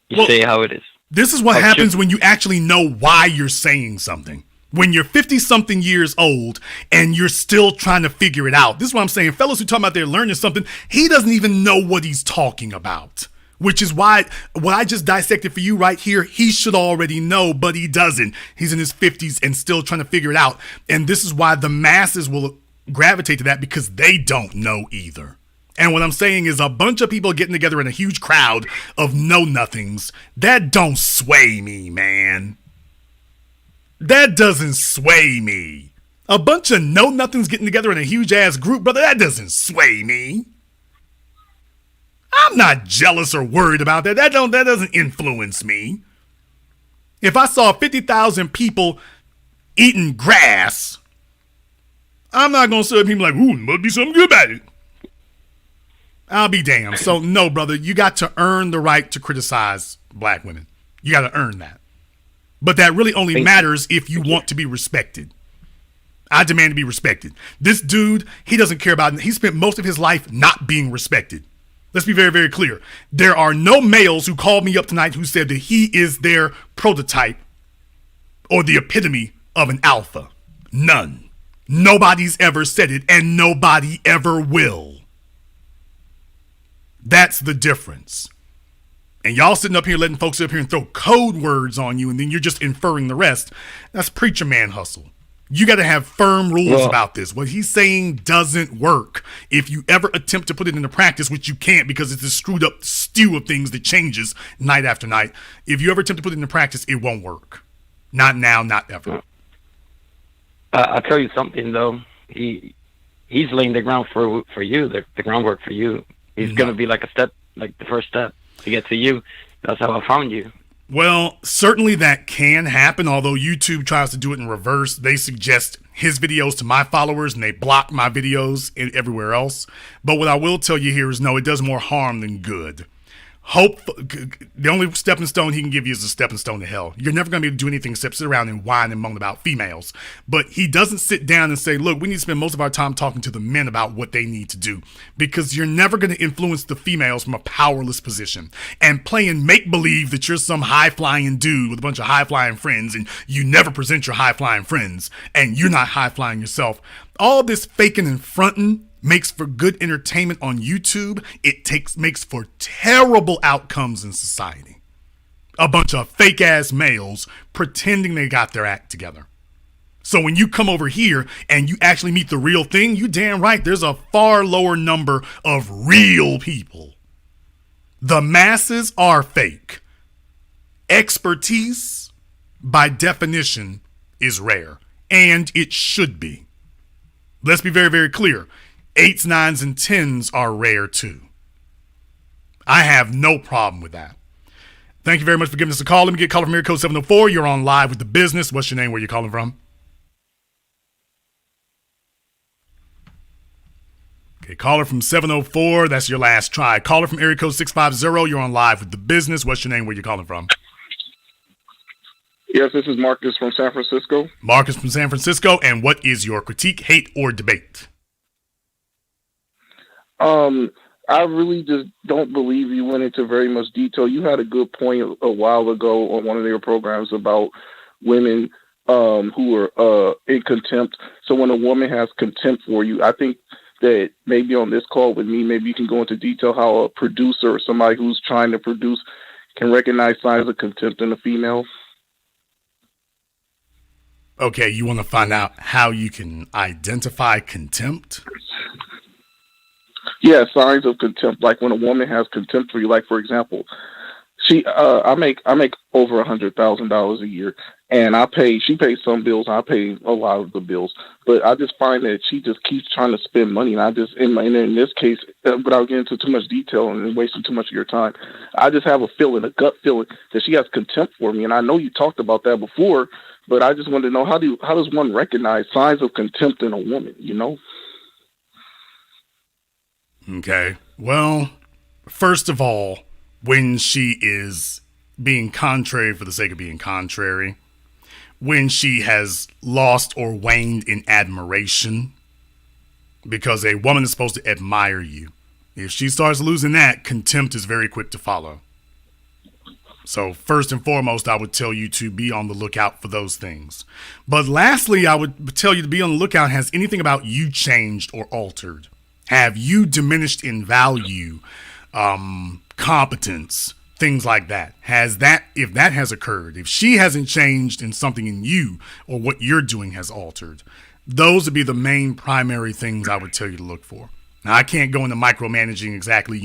You say how it is. This is what happens when you actually know why you're saying something. When you're 50-something years old and you're still trying to figure it out. This is what I'm saying. Fellas who talking about they're learning something, he doesn't even know what he's talking about. Which is why what I just dissected for you right here, he should already know, but he doesn't. He's in his 50s and still trying to figure it out. And this is why the masses will gravitate to that, because they don't know either. And what I'm saying is a bunch of people getting together in a huge crowd of know-nothings, that don't sway me, man. That doesn't sway me. A bunch of know-nothings getting together in a huge-ass group, brother, that doesn't sway me. I'm not jealous or worried about that. That doesn't influence me. If I saw 50,000 people eating grass, I'm not going to sit up here and be like, ooh, must be something good about it. I'll be damned. So, no, brother, you got to earn the right to criticize black women. You got to earn that. But that really only matters if you want to be respected. I demand to be respected. This dude, he doesn't care about it. He spent most of his life not being respected. Let's be very, very clear. There are no males who called me up tonight who said that he is their prototype or the epitome of an alpha. None. Nobody's ever said it, and nobody ever will. That's the difference. And y'all sitting up here letting folks up here and throw code words on you, and then you're just inferring the rest. That's preacher man hustle. You got to have firm rules about this. What he's saying doesn't work. If you ever attempt to put it into practice, which you can't because it's a screwed up stew of things that changes night after night. If you ever attempt to put it into practice, it won't work. Not now, not ever. I'll tell you something, though. He's laying the ground for you, the groundwork for you. He's going to be like the first step to get to you. That's how I found you. Well, certainly that can happen, although YouTube tries to do it in reverse. They suggest his videos to my followers, and they block my videos everywhere else. But what I will tell you here is, no, it does more harm than good. The only stepping stone he can give you is a stepping stone to hell. You're never going to be able to do anything except sit around and whine and moan about females. But he doesn't sit down and say, look, we need to spend most of our time talking to the men about what they need to do, because you're never going to influence the females from a powerless position. And playing make-believe that you're some high-flying dude with a bunch of high-flying friends, and you never present your high-flying friends, and you're not high-flying yourself. All this faking and fronting makes for good entertainment on YouTube. It makes for terrible outcomes in society. A bunch of fake ass males pretending they got their act together. So when you come over here and you actually meet the real thing, you damn right, there's a far lower number of real people. The masses are fake. Expertise, by definition, is rare. And it should be. Let's be very, very clear. 8s, 9s, and 10s are rare too. I have no problem with that. Thank you very much for giving us a call. Let me get a caller from area code 704. You're on Live with the Business. What's your name? Where you calling from? Okay, caller from 704. That's your last try. Caller from area code 650. You're on Live with the Business. What's your name? Where you calling from? Yes, this is Marcus from San Francisco. Marcus from San Francisco. And what is your critique, hate, or debate? I really just don't believe you went into very much detail. You had a good point a while ago on one of your programs about women who are in contempt. So when a woman has contempt for you, I think that maybe on this call with me, maybe you can go into detail how a producer or somebody who's trying to produce can recognize signs of contempt in a female. Okay, you want to find out how you can identify contempt? Yeah, signs of contempt. Like when a woman has contempt for you. Like for example, I make over $100,000 a year, and she pays some bills, I pay a lot of the bills. But I just find that she just keeps trying to spend money, and in this case, without getting into too much detail and wasting too much of your time, I just have a gut feeling that she has contempt for me. And I know you talked about that before, but I just wanted to know how does one recognize signs of contempt in a woman? Okay. Well, first of all, when she is being contrary for the sake of being contrary, when she has lost or waned in admiration, because a woman is supposed to admire you. If she starts losing that, contempt is very quick to follow. So first and foremost, I would tell you to be on the lookout for those things. But lastly, I would tell you to be on the lookout. Has anything about you changed or altered? Have you diminished in value, competence, things like that? If that has occurred, if she hasn't changed in something in you or what you're doing has altered, those would be the main primary things I would tell you to look for. Now, I can't go into micromanaging exactly,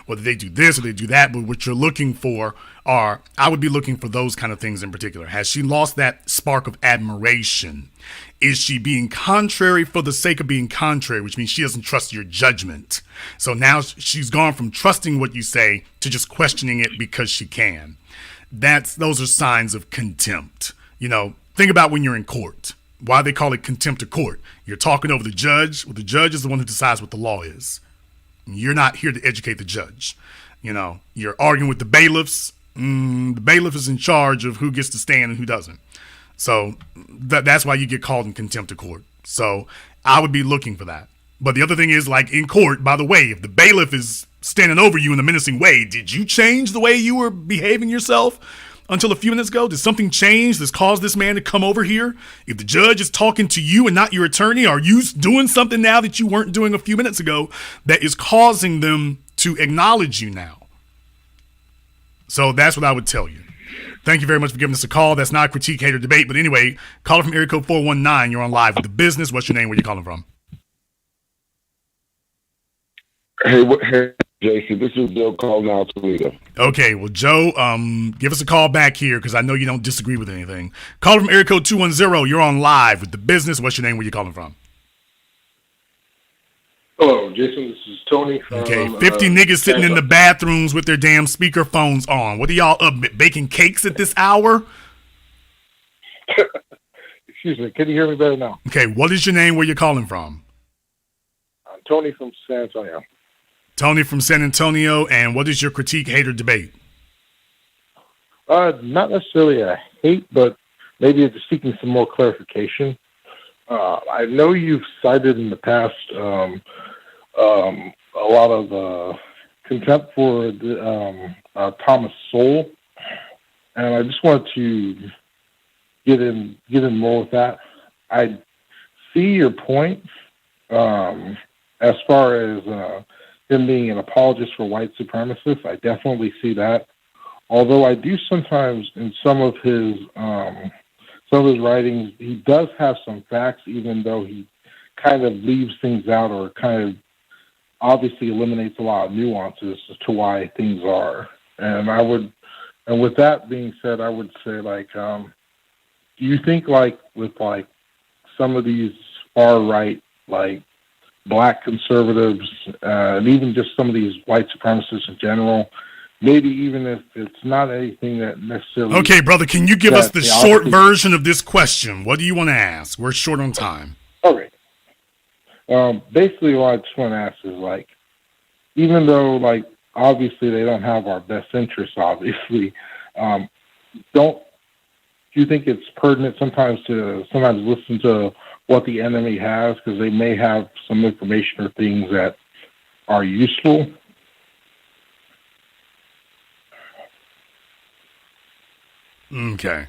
whether they do this or they do that, but what you're looking for I would be looking for those kind of things in particular. Has she lost that spark of admiration? Is she being contrary for the sake of being contrary, which means she doesn't trust your judgment? So now she's gone from trusting what you say to just questioning it because she can. Those are signs of contempt. Think about when you're in court. Why they call it contempt of court. You're talking over the judge. Well, the judge is the one who decides what the law is. You're not here to educate the judge. You're arguing with the bailiffs. The bailiff is in charge of who gets to stand and who doesn't. So that's why you get called in contempt of court. So I would be looking for that. But the other thing is, like in court, by the way, if the bailiff is standing over you in a menacing way, did you change the way you were behaving yourself until a few minutes ago? Did something change that's caused this man to come over here? If the judge is talking to you and not your attorney, are you doing something now that you weren't doing a few minutes ago that is causing them to acknowledge you now? So that's what I would tell you. Thank you very much for giving us a call. That's not a critique, hate, or debate. But anyway, caller from area code 419. You're on live with The Business. What's your name? Where you calling from? Hey, JC, this is Joe calling out Toledo. Okay, well, Joe, give us a call back here because I know you don't disagree with anything. Caller from area code 210. You're on live with The Business. What's your name? Where you calling from? Hello, Jason. This is Tony from... Okay, 50 niggas sitting in the bathrooms with their damn speaker phones on. What are y'all up baking cakes at this hour? Excuse me. Can you hear me better now? Okay, what is your name? Where you calling from? I'm Tony from San Antonio. Tony from San Antonio. And what is your critique, hate, or debate? Not necessarily a hate, but maybe just seeking some more clarification. I know you've cited in the past a lot of contempt for Thomas Sowell, and I just wanted to get in more with that. I see your point as far as him being an apologist for white supremacists. I definitely see that. Although I do sometimes in some of his writings, he does have some facts, even though he kind of leaves things out or kind of obviously eliminates a lot of nuances as to why things are. And with that being said, I would say, do you think with some of these far right, black conservatives, and even just some of these white supremacists in general, maybe even if it's not anything that necessarily... Okay, brother, can you give us the short version of this question? What do you want to ask? We're short on time. Okay. Basically, what I just want to ask is, even though, obviously they don't have our best interests, obviously, do you think it's pertinent sometimes to listen to what the enemy has, because they may have some information or things that are useful? Okay.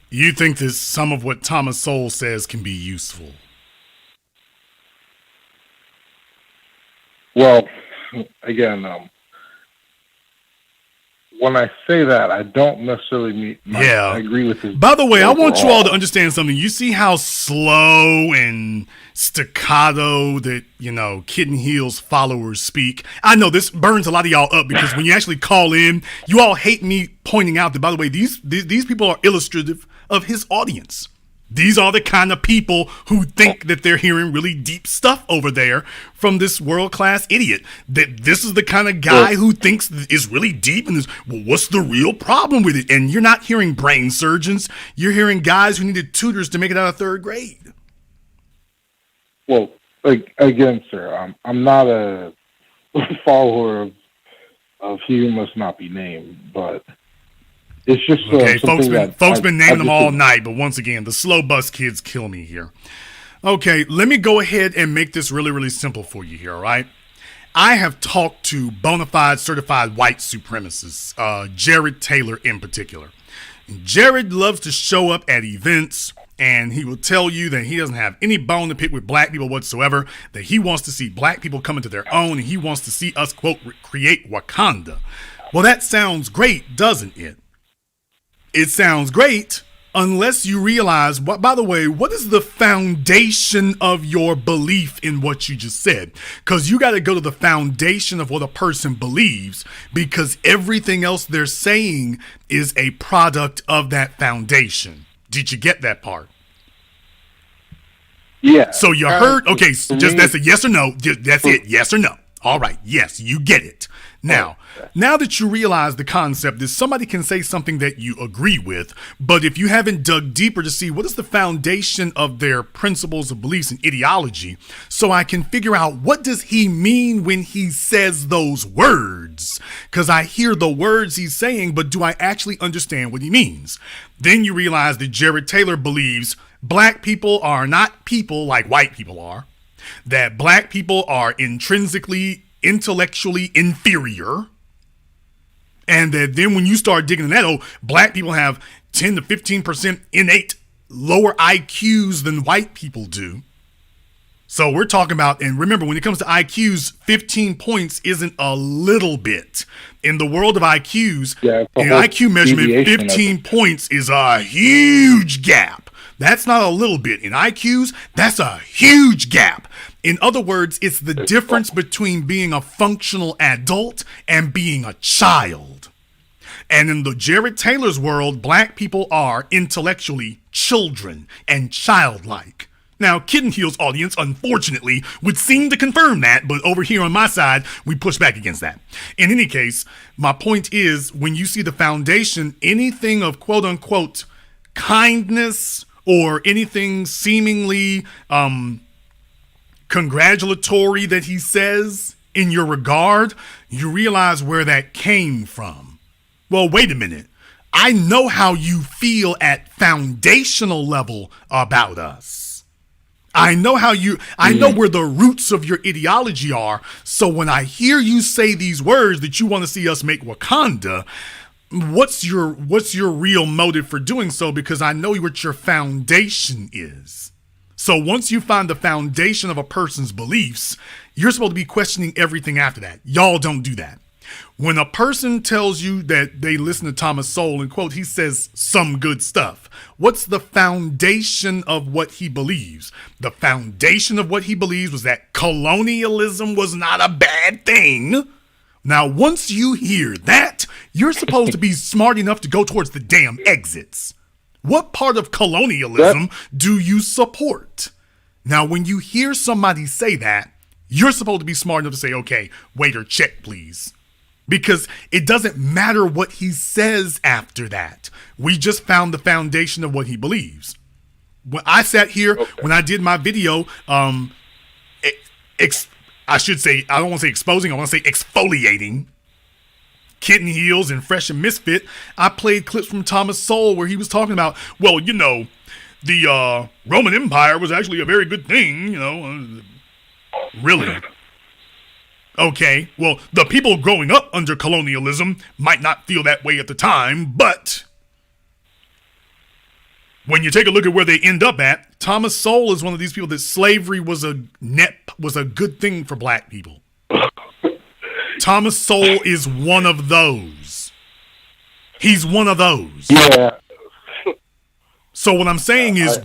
You think that some of what Thomas Sowell says can be useful? Well, again, when I say that, I don't necessarily mean. I agree with his. By the way, I want you all to understand something. You see how slow and staccato that, Kitten Heels followers speak. I know this burns a lot of y'all up because when you actually call in, you all hate me pointing out that, by the way, these people are illustrative of his audience. These are the kind of people who think that they're hearing really deep stuff over there from this world-class idiot. That this is the kind of guy who thinks is really deep and is, well, what's the real problem with it? And you're not hearing brain surgeons. You're hearing guys who needed tutors to make it out of third grade. Well, again, sir, I'm not a follower of He Who Must Not Be Named, but it's just okay. Folks been naming them all night, but once again, the slow bus kids kill me here. Okay, let me go ahead and make this really, really simple for you here. All right, I have talked to bona fide, certified white supremacists, Jared Taylor in particular. And Jared loves to show up at events, and he will tell you that he doesn't have any bone to pick with black people whatsoever. That he wants to see black people come into their own, and he wants to see us quote create Wakanda. Well, that sounds great, doesn't it? It sounds great unless you realize, by the way, what is the foundation of your belief in what you just said? Because you got to go to the foundation of what a person believes, because everything else they're saying is a product of that foundation. Did you get that part? Yeah. So you heard, okay, so just that's a yes or no. That's it, yes or no. All right, yes, you get it. Now that you realize the concept is somebody can say something that you agree with, but if you haven't dug deeper to see what is the foundation of their principles of beliefs and ideology, so I can figure out what does he mean when he says those words? Because I hear the words he's saying, but do I actually understand what he means? Then you realize that Jared Taylor believes black people are not people like white people are, that black people are intrinsically intellectually inferior, and that then when you start digging in that, black people have 10 to 15% innate lower IQs than white people do. So we're talking about, and remember, when it comes to IQs, 15 points isn't a little bit. In the world of IQs, an IQ measurement, 15 points is a huge gap. That's not a little bit. In IQs, that's a huge gap. In other words, it's the difference between being a functional adult and being a child. And in the Jared Taylor's world, black people are intellectually children and childlike. Now, Kitten Heel's audience, unfortunately, would seem to confirm that, but over here on my side, we push back against that. In any case, my point is, when you see the foundation, anything of quote-unquote kindness or anything seemingly congratulatory that he says in your regard, you realize where that came from. Well, wait a minute. I know how you feel at foundational level about us. I know where the roots of your ideology are. So when I hear you say these words that you want to see us make Wakanda, what's your real motive for doing so? Because I know what your foundation is. So once you find the foundation of a person's beliefs, you're supposed to be questioning everything after that. Y'all don't do that. When a person tells you that they listen to Thomas Sowell and quote, he says some good stuff, what's the foundation of what he believes? The foundation of what he believes was that colonialism was not a bad thing. Now, once you hear that, you're supposed to be smart enough to go towards the damn exits. What part of colonialism do you support? Now, when you hear somebody say that, you're supposed to be smart enough to say, okay, waiter, check, please. Because it doesn't matter what he says after that. We just found the foundation of what he believes. When I sat here, when I did my video, I should say, I don't want to say exposing, I want to say exfoliating Kitten Heels and Fresh and Misfit, I played clips from Thomas Sowell where he was talking about, well, the Roman Empire was actually a very good thing, Really? Okay, well, the people growing up under colonialism might not feel that way at the time, but when you take a look at where they end up at, Thomas Sowell is one of these people that slavery was a good thing for black people. Thomas Sowell is one of those. He's one of those. Yeah. So what I'm saying is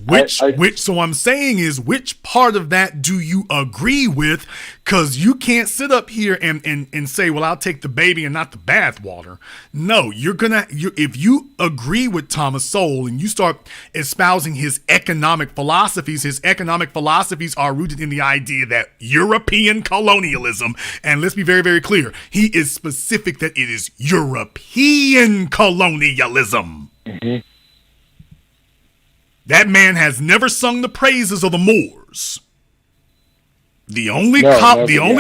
which part of that do you agree with? Because you can't sit up here and say, well, I'll take the baby and not the bathwater. No, if you agree with Thomas Sowell and you start espousing his economic philosophies are rooted in the idea that European colonialism, and let's be very, very clear, he is specific that it is European colonialism. Mm-hmm. That man has never sung the praises of the Moors. The only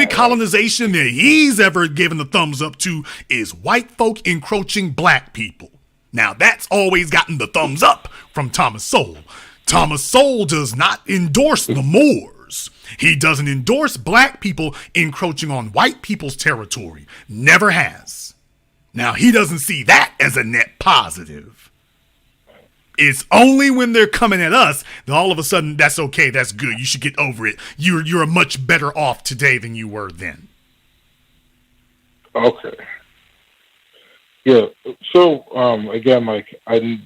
colonization that he's ever given the thumbs up to is white folk encroaching black people. Now, that's always gotten the thumbs up from Thomas Sowell. Thomas Sowell does not endorse the Moors. He doesn't endorse black people encroaching on white people's territory. Never has. Now, he doesn't see that as a net positive. It's only when they're coming at us that all of a sudden, that's okay, that's good, you should get over it. You're much better off today than you were then. Okay. Yeah. So again, like I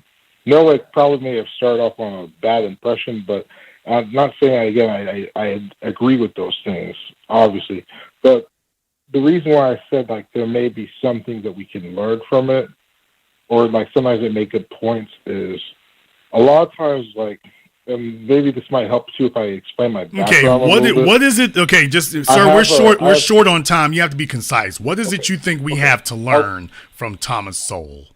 know I probably may have started off on a bad impression, but I'm not saying again I agree with those things, obviously. But the reason why I said like there may be something that we can learn from it, or like sometimes they make good points, is a lot of times, like, maybe this might help too if I explain my background. Okay, what is it? Okay, sir, we're short on time. You have to be concise. What is it you think we have to learn from Thomas Sowell?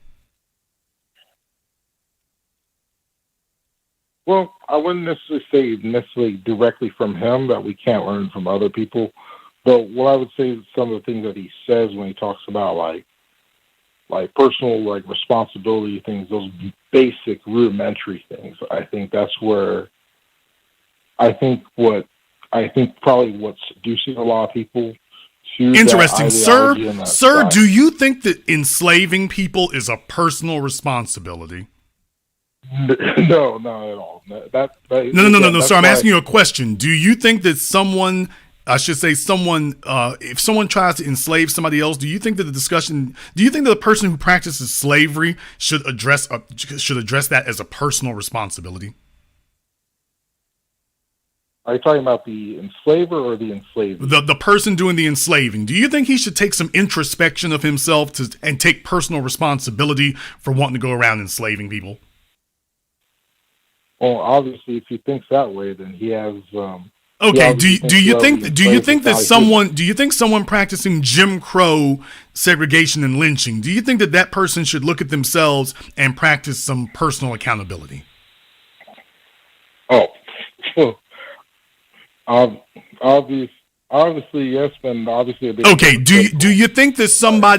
Well, I wouldn't necessarily say directly from him that we can't learn from other people, but what I would say is some of the things that he says when he talks about like personal like responsibility things, those basic rudimentary things. I think that's where probably what's seducing a lot of people to interesting, sir. Side. Do you think that enslaving people is a personal responsibility? No, not at all. No, sir. I'm asking you a question. Do you think that someone, if someone tries to enslave somebody else, do you think that the person who practices slavery should address that as a personal responsibility? Are you talking about the enslaver or the enslaved? The person doing the enslaving. Do you think he should take some introspection of himself and take personal responsibility for wanting to go around enslaving people? Well, obviously, if he thinks that way, then he has. Okay. Do you think someone practicing Jim Crow segregation and lynching, do you think that person should look at themselves and practice some personal accountability? Obviously yes, and obviously. Okay. Do you think that someone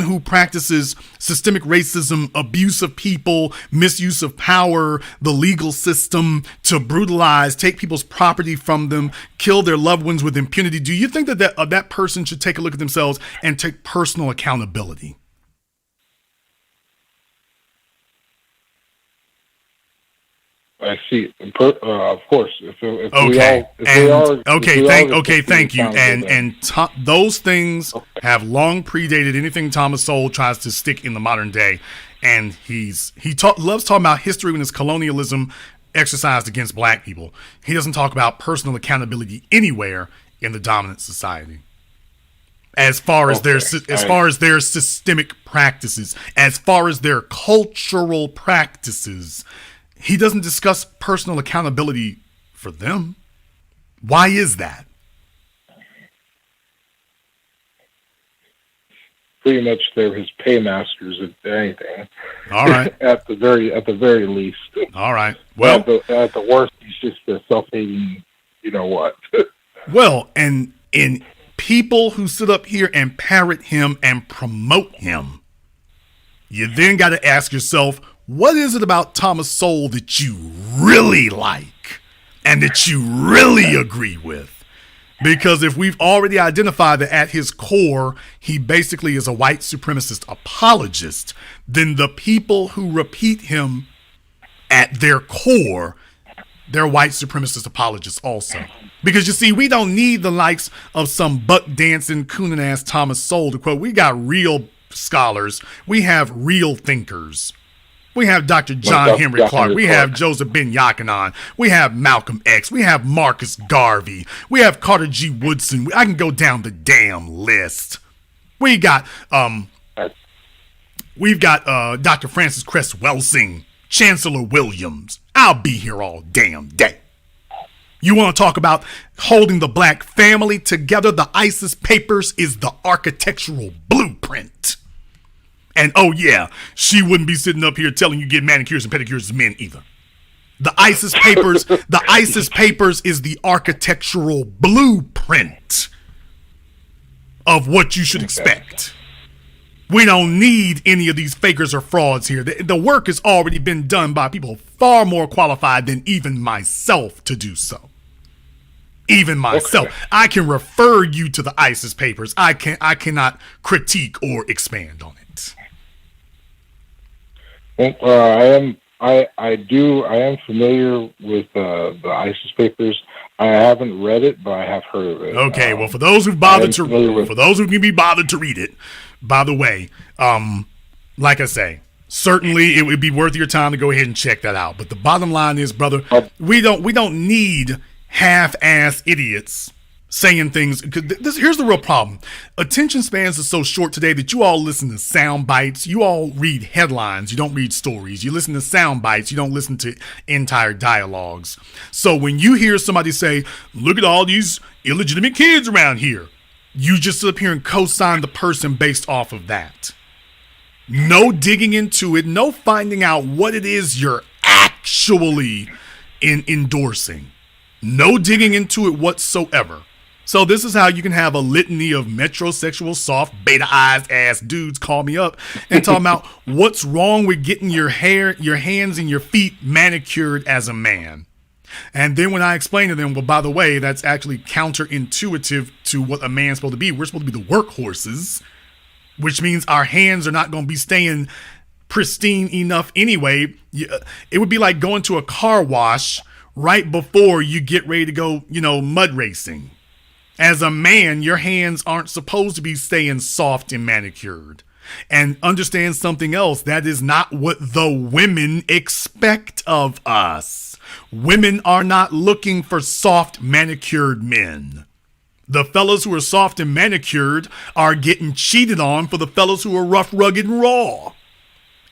who practices systemic racism, abuse of people, misuse of power, the legal system to brutalize, take people's property from them, kill their loved ones with impunity, do you think that person should take a look at themselves and take personal accountability? I see. Of course. Thank you. And those things have long predated anything Thomas Sowell tries to stick in the modern day. And he loves talking about history when it's colonialism exercised against black people. He doesn't talk about personal accountability anywhere in the dominant society. As far as their systemic practices, as far as their cultural practices, he doesn't discuss personal accountability for them. Why is that? Pretty much they're his paymasters at anything. All right. at the very least. All right. Well, at the worst, he's just a self-hating. You know what? Well, and in people who sit up here and parrot him and promote him, you then got to ask yourself, what is it about Thomas Sowell that you really like and that you really agree with? Because if we've already identified that at his core, he basically is a white supremacist apologist, then the people who repeat him at their core, they're white supremacist apologists also. Because you see, we don't need the likes of some buck dancing, cooning ass Thomas Sowell to quote. We got real scholars. We have real thinkers. We have Dr. John Henry Clark. We have Joseph Ben Yochanan. We have Malcolm X. We have Marcus Garvey. We have Carter G. Woodson. I can go down the damn list. We've got Dr. Francis Cress Welsing, Chancellor Williams. I'll be here all damn day. You want to talk about holding the black family together? The ISIS Papers is the architectural blueprint. And oh yeah, she wouldn't be sitting up here telling you get manicures and pedicures as men either. The ISIS Papers is the architectural blueprint of what you should expect. We don't need any of these fakers or frauds here. The work has already been done by people far more qualified than even myself to do so. Even myself. Okay. I can refer you to the ISIS Papers. I cannot critique or expand on it. Well, I am familiar with the ISIS Papers. I haven't read it, but I have heard of it. Okay, well, for those who can be bothered to read it, by the way, like I say, certainly it would be worth your time to go ahead and check that out. But the bottom line is, brother, we don't need half-ass idiots saying things. Here's the real problem. Attention spans are so short today that you all listen to sound bites. You all read headlines. You don't read stories. You listen to sound bites. You don't listen to entire dialogues. So when you hear somebody say, look at all these illegitimate kids around here, you just sit up here and co-sign the person based off of that. No digging into it. No finding out what it is you're actually endorsing. No digging into it whatsoever. So this is how you can have a litany of metrosexual, soft, beta-eyes ass dudes call me up and talk about what's wrong with getting your hair, your hands, and your feet manicured as a man. And then when I explain to them, well, by the way, that's actually counterintuitive to what a man's supposed to be. We're supposed to be the workhorses, which means our hands are not going to be staying pristine enough anyway. It would be like going to a car wash right before you get ready to go, mud racing. As a man, your hands aren't supposed to be staying soft and manicured. And understand something else. That is not what the women expect of us. Women are not looking for soft, manicured men. The fellas who are soft and manicured are getting cheated on for the fellas who are rough, rugged, and raw.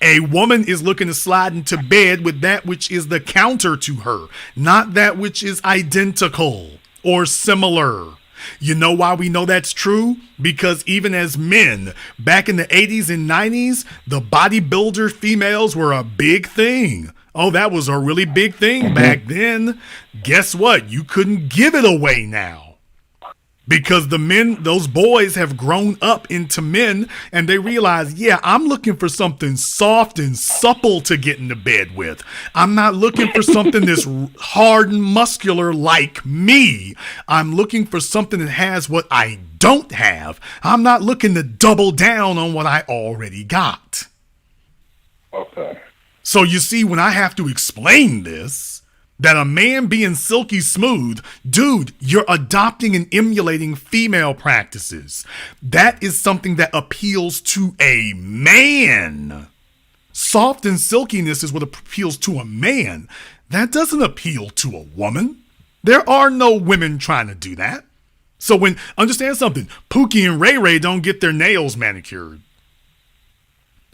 A woman is looking to slide into bed with that which is the counter to her, not that which is identical or similar. You know why we know that's true? Because even as men, back in the 80s and 90s, the bodybuilder females were a big thing. Oh, that was a really big thing back then. Guess what? You couldn't give it away now. Because the men, those boys have grown up into men and they realize, yeah, I'm looking for something soft and supple to get into bed with. I'm not looking for something that's hard and muscular like me. I'm looking for something that has what I don't have. I'm not looking to double down on what I already got. Okay. So you see, when I have to explain this, that a man being silky smooth, dude, you're adopting and emulating female practices. That is something that appeals to a man. Soft and silkiness is what appeals to a man. That doesn't appeal to a woman. There are no women trying to do that. So understand something, Pookie and Ray Ray don't get their nails manicured.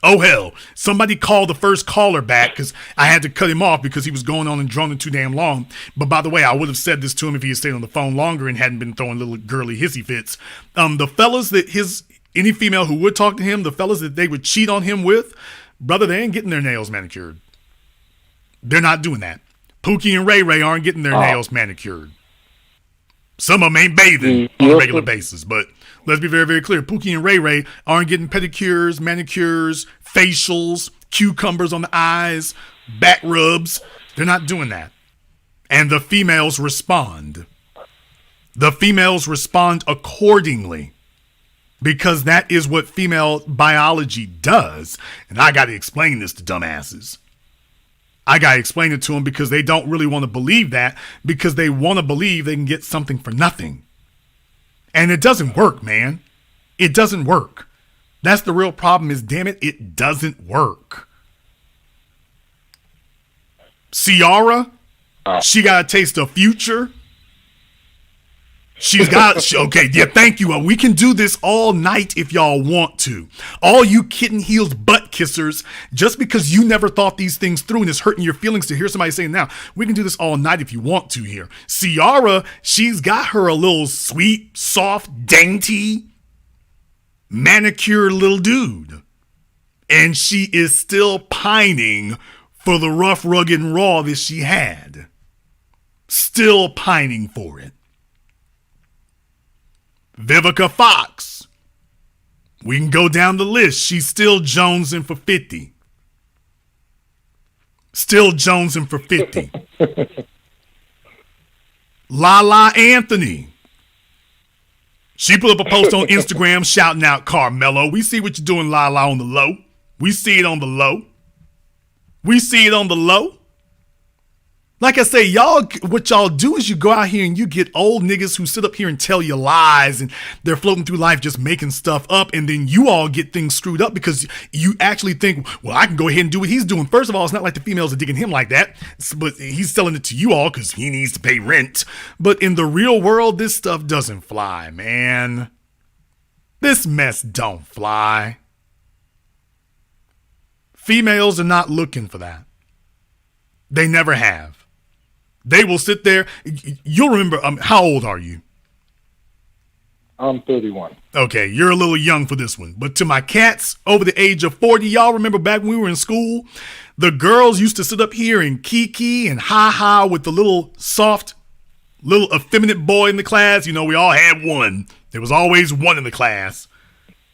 Oh, hell, somebody called the first caller back because I had to cut him off because he was going on and droning too damn long. But by the way, I would have said this to him if he had stayed on the phone longer and hadn't been throwing little girly hissy fits. The fellas that any female who would talk to him, the fellas that they would cheat on him with, brother, they ain't getting their nails manicured. They're not doing that. Pookie and Ray Ray aren't getting their nails manicured. Some of them ain't bathing on a regular basis, but let's be very, very clear. Pookie and Ray Ray aren't getting pedicures, manicures, facials, cucumbers on the eyes, back rubs. They're not doing that. And the females respond. The females respond accordingly because that is what female biology does. And I got to explain this to dumbasses. I got to explain it to them because they don't really want to believe that because they want to believe they can get something for nothing. And it doesn't work, man. It doesn't work. That's the real problem is, damn it, it doesn't work. Ciara, she got a taste of Future. She's got, okay, yeah, thank you. We can do this all night if y'all want to. All you kitten heels butt kissers, just because you never thought these things through and it's hurting your feelings to hear somebody saying now, we can do this all night if you want to here. Ciara, she's got her a little sweet, soft, dainty, manicured little dude. And she is still pining for the rough, rugged, and raw that she had. Still pining for it. Vivica Fox. We can go down the list. She's still jonesing for 50. Still jonesing for 50. Lala Anthony. She put up a post on Instagram shouting out Carmelo. We see what you're doing, Lala, on the low. We see it on the low. We see it on the low. Like I say, y'all, what y'all do is you go out here and you get old niggas who sit up here and tell you lies, and they're floating through life just making stuff up, and then you all get things screwed up because you actually think, well, I can go ahead and do what he's doing. First of all, it's not like the females are digging him like that, but he's selling it to you all because he needs to pay rent. But in the real world, this stuff doesn't fly, man. This mess don't fly. Females are not looking for that. They never have. They will sit there. You'll remember, how old are you? I'm 31. Okay, you're a little young for this one. But to my cats over the age of 40, y'all remember back when we were in school, the girls used to sit up here and kiki and ha-ha with the little soft, little effeminate boy in the class. You know, we all had one. There was always one in the class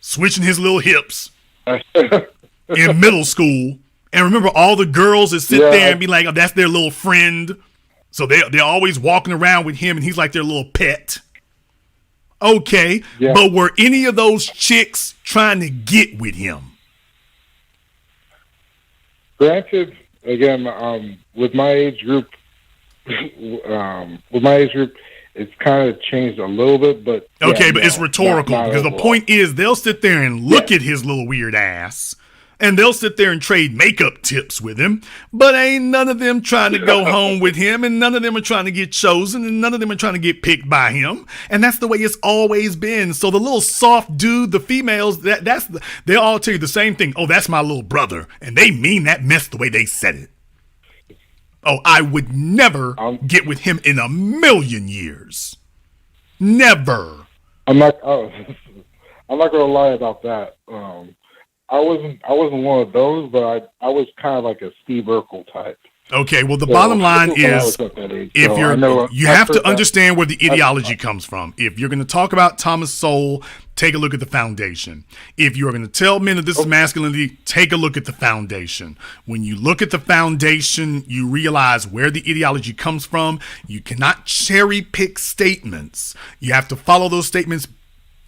switching his little hips in middle school. And remember all the girls that sit there and be like, oh, that's their little friend. So they're always walking around with him and he's like their little pet. Okay, but were any of those chicks trying to get with him? Granted, again, with my age group, it's kind of changed a little bit, but okay, but it's rhetorical because the point is they'll sit there and look at his little weird ass. And they'll sit there and trade makeup tips with him, but ain't none of them trying to go home with him, and none of them are trying to get chosen, and none of them are trying to get picked by him. And that's the way it's always been. So the little soft dude, the females, they all tell you the same thing. Oh, that's my little brother. And they mean that mess the way they said it. Oh, I would never get with him in a million years. Never. I'm not gonna lie about that. I wasn't one of those, but I was kind of like a Steve Urkel type. Okay, well, the bottom line is you have to understand where the ideology comes from. If you're going to talk about Thomas Sowell, take a look at the foundation. If you're going to tell men that this is masculinity, take a look at the foundation. When you look at the foundation, you realize where the ideology comes from. You cannot cherry pick statements. You have to follow those statements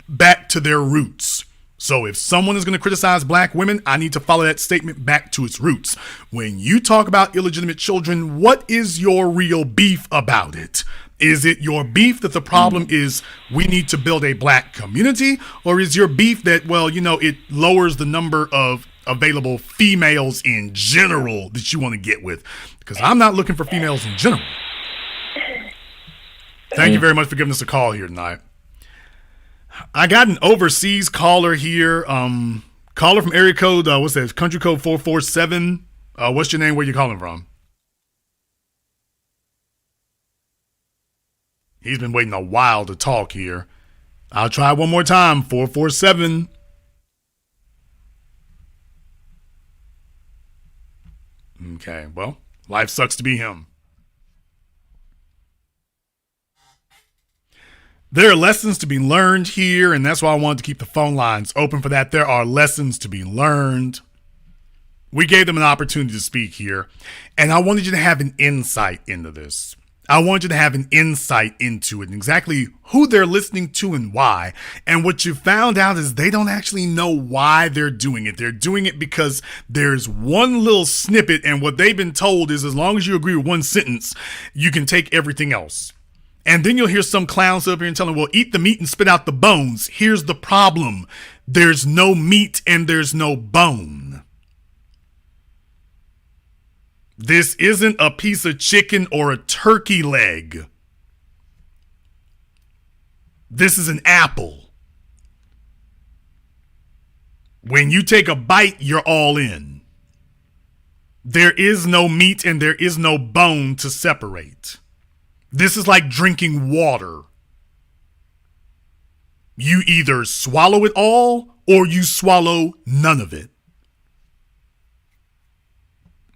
back to their roots. So if someone is going to criticize black women, I need to follow that statement back to its roots. When you talk about illegitimate children, what is your real beef about it? Is it your beef that the problem is we need to build a black community? Or is your beef that, well, you know, it lowers the number of available females in general that you want to get with? Because I'm not looking for females in general. Thank you very much for giving us a call here tonight. I got an overseas caller here. Caller from area code, what's that? Country code 447. What's your name? Where you calling from? He's been waiting a while to talk here. I'll try one more time. 447. Okay, well, life sucks to be him. There are lessons to be learned here, and that's why I wanted to keep the phone lines open for that. There are lessons to be learned. We gave them an opportunity to speak here, and I wanted you to have an insight into this. I wanted you to have an insight into it and exactly who they're listening to and why. And what you found out is they don't actually know why they're doing it. They're doing it because there's one little snippet, and what they've been told is as long as you agree with one sentence, you can take everything else. And then you'll hear some clowns up here and tell them, well, eat the meat and spit out the bones. Here's the problem. there's no meat and there's no bone. This isn't a piece of chicken or a turkey leg. This is an apple. When you take a bite, you're all in. There is no meat and there is no bone to separate. This is like drinking water. You either swallow it all or you swallow none of it.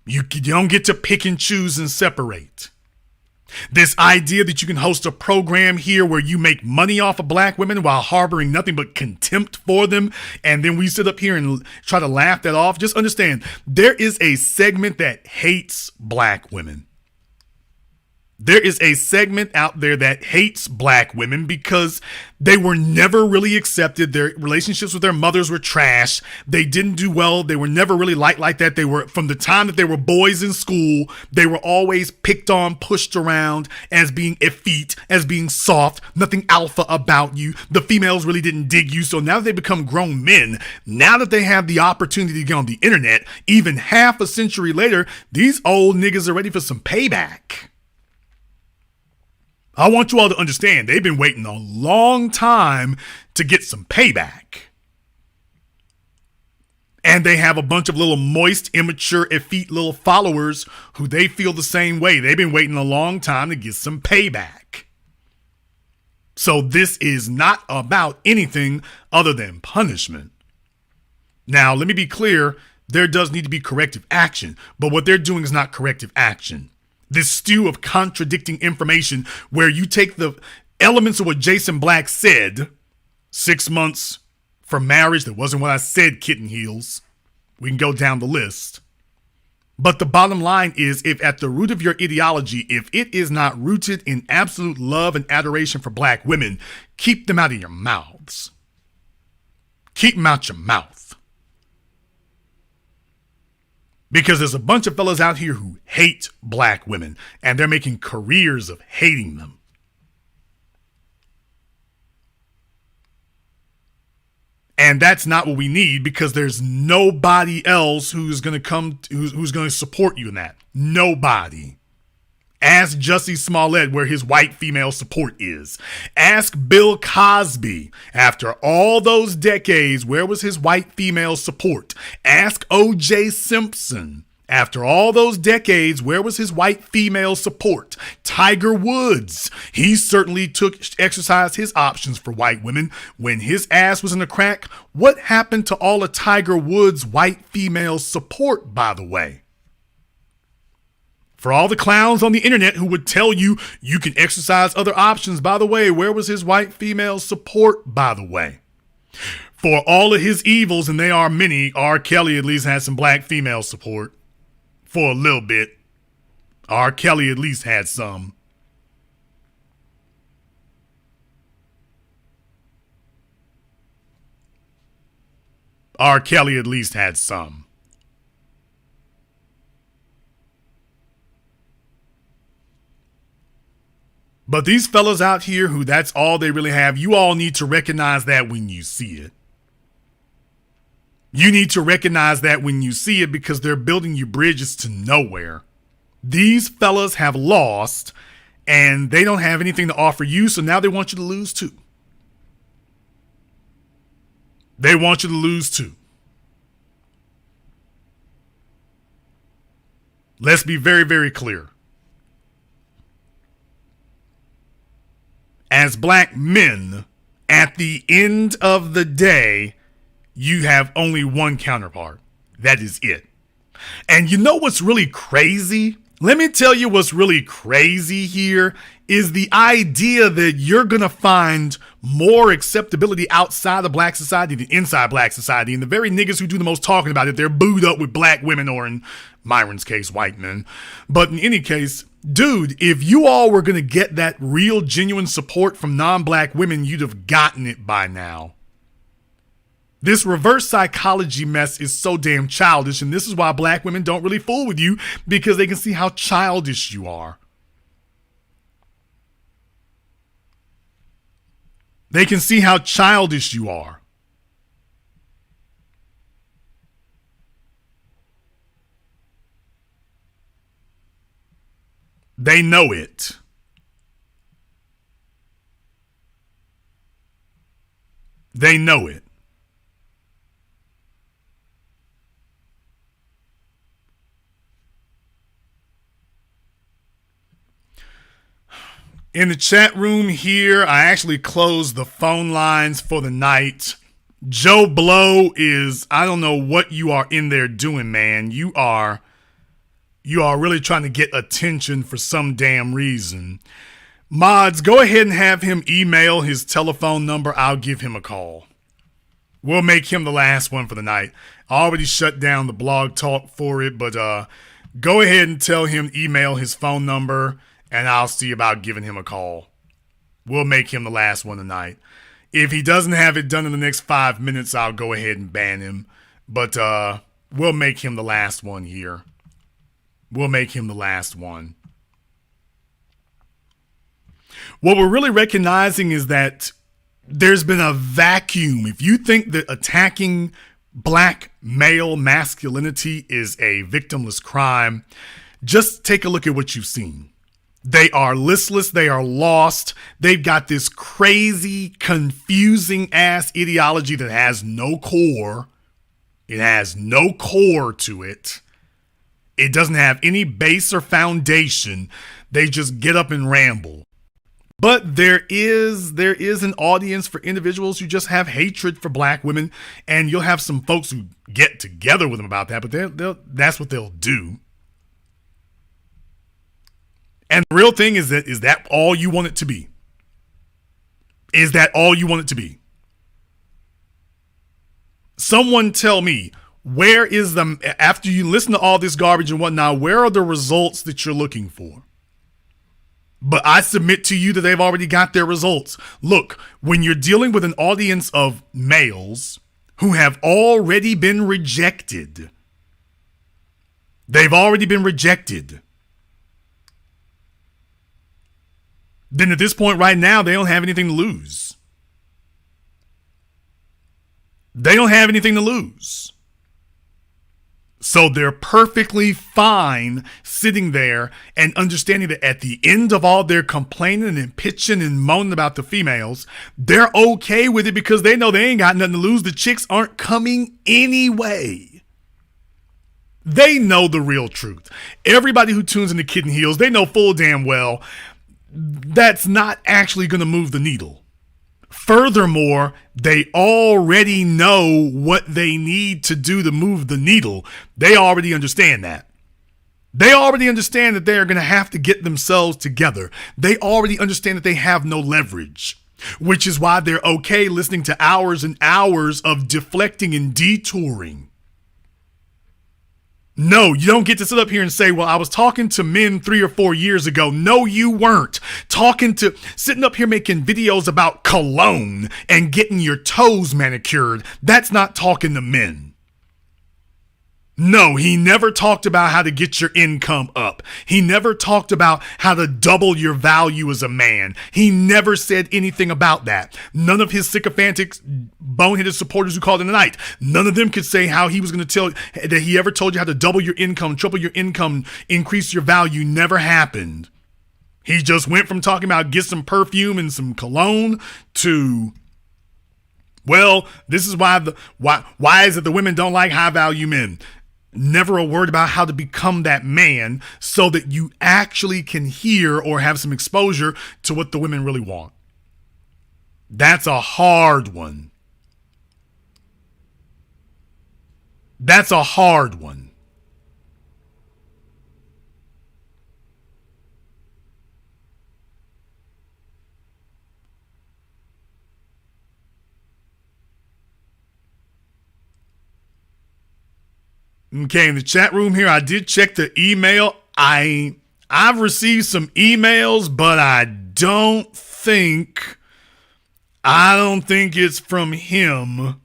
You don't get to pick and choose and separate. This idea that you can host a program here where you make money off of black women while harboring nothing but contempt for them, and then we sit up here and try to laugh that off. Just understand, there is a segment that hates black women. There is a segment out there that hates black women because they were never really accepted. Their relationships with their mothers were trash. They didn't do well. They were never really liked like that. They were, from the time that they were boys in school, they were always picked on, pushed around as being effete, as being soft, nothing alpha about you. The females really didn't dig you. So now that they become grown men, now that they have the opportunity to get on the internet, even half a century later, these old niggas are ready for some payback. I want you all to understand, they've been waiting a long time to get some payback. And they have a bunch of little moist, immature, effete little followers who they feel the same way. They've been waiting a long time to get some payback. So this is not about anything other than punishment. Now, let me be clear, there does need to be corrective action, but what they're doing is not corrective action. This stew of contradicting information where you take the elements of what Jason Black said, 6 months for marriage, that wasn't what I said, kitten heels. We can go down the list. But the bottom line is, if at the root of your ideology, if it is not rooted in absolute love and adoration for black women, keep them out of your mouths. Keep them out your mouth. Because there's a bunch of fellas out here who hate black women, and they're making careers of hating them. And that's not what we need, because there's nobody else who's going to support you in that. Nobody. Ask Jussie Smollett where his white female support is. Ask Bill Cosby, after all those decades, where was his white female support? Ask O.J. Simpson, after all those decades, where was his white female support? Tiger Woods, he certainly exercised his options for white women. When his ass was in the crack, what happened to all of Tiger Woods' white female support, by the way? For all the clowns on the internet who would tell you you can exercise other options, by the way, where was his white female support, by the way? For all of his evils, and they are many, R. Kelly at least had some black female support. For a little bit. R. Kelly at least had some. R. Kelly at least had some. But these fellas out here who that's all they really have, you all need to recognize that when you see it. You need to recognize that when you see it, because they're building you bridges to nowhere. These fellas have lost and they don't have anything to offer you, so now they want you to lose too. They want you to lose too. Let's be very, very clear. As black men, at the end of the day, you have only one counterpart. That is it. And you know what's really crazy? Let me tell you what's really crazy here is the idea that you're going to find more acceptability outside of black society than inside black society. And the very niggas who do the most talking about it, they're booed up with black women, or in Myron's case, white men. But in any case, dude, if you all were going to get that real, genuine support from non-black women, you'd have gotten it by now. This reverse psychology mess is so damn childish, and this is why black women don't really fool with you, because they can see how childish you are. They can see how childish you are. They know it. They know it. In the chat room here, I actually closed the phone lines for the night. Joe Blow is, I don't know what you are in there doing, man. You are really trying to get attention for some damn reason. Mods, go ahead and have him email his telephone number. I'll give him a call. We'll make him the last one for the night. I already shut down the blog talk for it, but go ahead and tell him email his phone number, and I'll see about giving him a call. We'll make him the last one tonight. If he doesn't have it done in the next 5 minutes, I'll go ahead and ban him. But we'll make him the last one here. We'll make him the last one. What we're really recognizing is that there's been a vacuum. If you think that attacking black male masculinity is a victimless crime, just take a look at what you've seen. They are listless. They are lost. They've got this crazy, confusing ass ideology that has no core. It has no core to it. It doesn't have any base or foundation. They just get up and ramble. But there is an audience for individuals who just have hatred for black women, and you'll have some folks who get together with them about that, but that's what they'll do. And the real thing is that all you want it to be? Is that all you want it to be? Someone tell me, where is after you listen to all this garbage and whatnot, where are the results that you're looking for? But I submit to you that they've already got their results. Look, when you're dealing with an audience of males who have already been rejected, they've already been rejected, then at this point right now, they don't have anything to lose. They don't have anything to lose. So they're perfectly fine sitting there and understanding that at the end of all their complaining and pitching and moaning about the females, they're okay with it because they know they ain't got nothing to lose. The chicks aren't coming anyway. They know the real truth. Everybody who tunes into Kitten Heels, they know full damn well that's not actually going to move the needle. Furthermore, they already know what they need to do to move the needle. They already understand that. They already understand that they are going to have to get themselves together. They already understand that they have no leverage, which is why they're okay listening to hours and hours of deflecting and detouring. No, you don't get to sit up here and say, well, I was talking to men 3 or 4 years ago. No, you weren't. Sitting up here making videos about cologne and getting your toes manicured. That's not talking to men. No, he never talked about how to get your income up. He never talked about how to double your value as a man. He never said anything about that. None of his sycophantic, boneheaded supporters who called in the night, none of them could say how he was going to tell that he ever told you how to double your income, triple your income, increase your value. Never happened. He just went from talking about get some perfume and some cologne to, well, this is why is it the women don't like high value men. Never a word about how to become that man so that you actually can hear or have some exposure to what the women really want. That's a hard one. That's a hard one. Okay, in the chat room here, I did check the email. I've received some emails, but I don't think it's from him.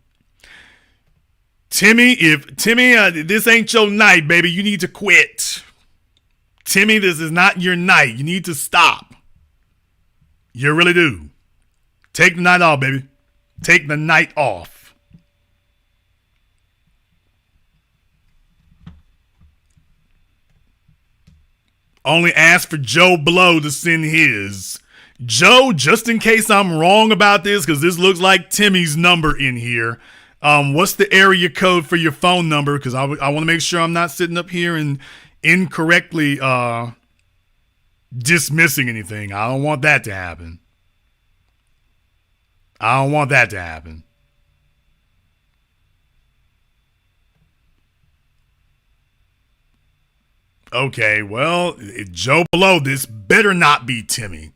Timmy, this ain't your night, baby, you need to quit. Timmy, this is not your night. You need to stop. You really do. Take the night off, baby. Take the night off. Only ask for Joe Blow to send his. Joe, just in case I'm wrong about this, because this looks like Timmy's number in here. What's the area code for your phone number? Because I want to make sure I'm not sitting up here and incorrectly dismissing anything. I don't want that to happen. Okay, well, Joe Blow, this better not be Timmy.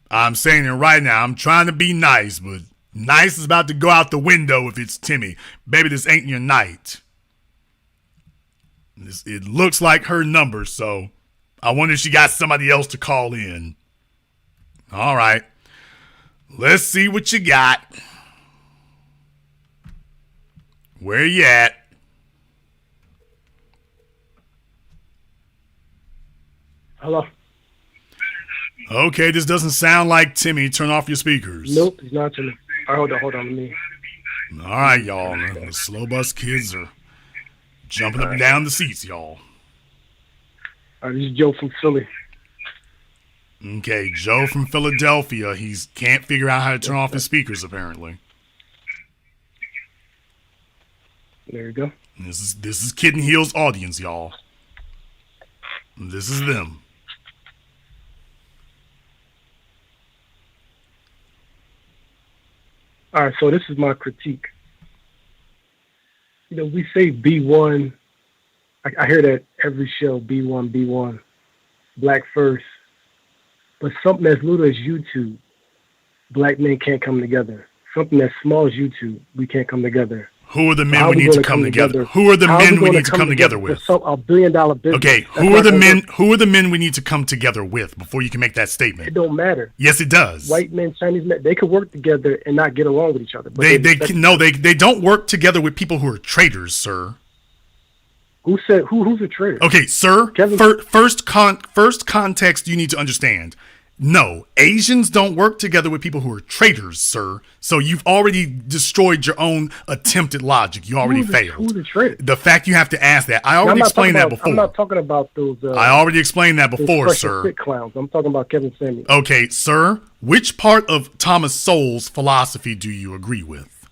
I'm saying it right now. I'm trying to be nice, but nice is about to go out the window if it's Timmy. Baby, this ain't your night. It looks like her number, so I wonder if she got somebody else to call in. All right. Let's see what you got. Where you at? Hello. Okay, this doesn't sound like Timmy. Turn off your speakers. Nope, he's not Timmy. All right, hold on. Let me. All right, y'all. The slow bus kids are jumping up and down the seats, y'all. All right, this is Joe from Philly. Okay, Joe from Philadelphia. He can't figure out how to turn off his speakers, apparently. There you go. This is Kid and Heel's audience, y'all. This is them. All right, so this is my critique. You know, we say B1. I hear that every show, B1, black first. But something as little as YouTube, black men can't come together. Something as small as YouTube, we can't come together. Who are the men we need to come together? Who are the men we need to come together with? A billion-dollar business. Okay, who are the men? Who are the men we need to come together with before you can make that statement? It don't matter. Yes, it does. White men, Chinese men, they could work together and not get along with each other. But they don't work together with people who are traitors, sir. Who said who's a traitor? Okay, sir. First context you need to understand. No, Asians don't work together with people who are traitors, sir. So you've already destroyed your own attempt at logic. You already failed. Who's a traitor? The fact you have to ask that. I already explained that before. I'm not talking about those. I already explained that before, sir. Fit clowns. I'm talking about Kevin Samuels. Okay, sir. Which part of Thomas Sowell's philosophy do you agree with?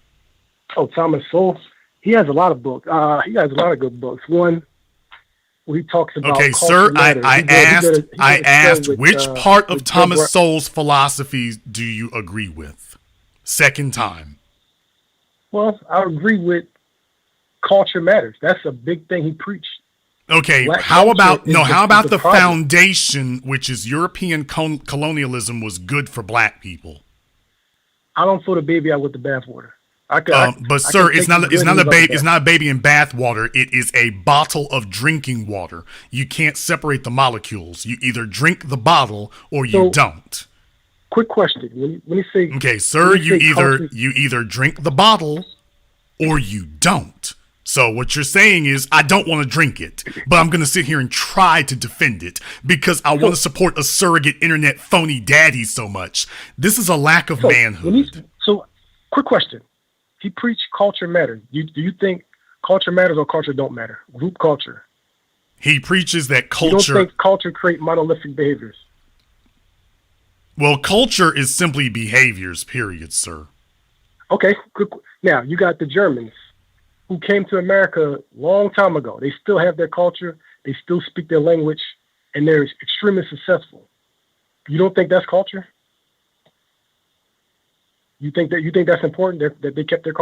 Oh, Thomas Sowell. He has a lot of books. He has a lot of good books. One, where he talks about. Okay, sir. I asked which part of Thomas Sowell's philosophy do you agree with? Second time. Well, I agree with culture matters. That's a big thing he preached. Okay, how about the foundation, which is European colonialism, was good for black people? I don't throw the baby out with the bathwater. But sir, it's not a baby in bath water. It is a bottle of drinking water. You can't separate the molecules. You either drink the bottle or you don't. Quick question: when you say okay, sir, you either drink the bottle or you don't. So what you're saying is, I don't want to drink it, but I'm going to sit here and try to defend it because I want to support a surrogate internet phony daddy so much. This is a lack of manhood. So, quick question. He preached culture matters. Do you think culture matters or culture don't matter? Group culture. He preaches that culture. You don't think culture create monolithic behaviors? Well, culture is simply behaviors, period, sir. Okay. Now, you got the Germans who came to America a long time ago. They still have their culture. They still speak their language, and they're extremely successful. You don't think that's culture? You think that's important that they kept their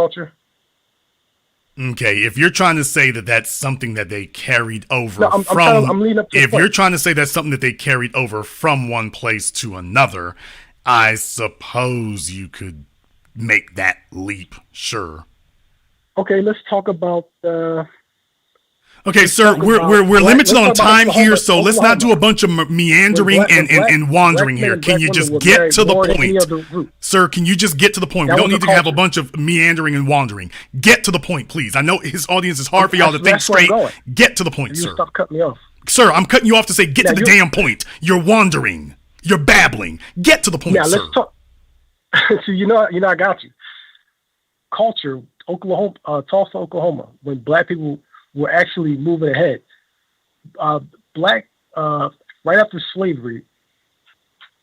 you're trying to say that that's something that they carried over you're trying to say that's something that they carried over from one place to another, I suppose you could make that leap, sure. Okay, let's talk about. Okay, sir, we're limited on time here, so let's not do a bunch of meandering and wandering here. Can you just get to the point? Sir, can you just get to the point? We don't need to have a bunch of meandering and wandering. Get to the point, please. I know his audience is hard for y'all to think straight. Get to the point, sir. Stop cutting me off. Sir, I'm cutting you off to say get to the damn point. You're wandering. You're babbling. Get to the point, sir. Let's talk. So I got you. Culture, Tulsa, Oklahoma, when black people were actually moving ahead. Right after slavery,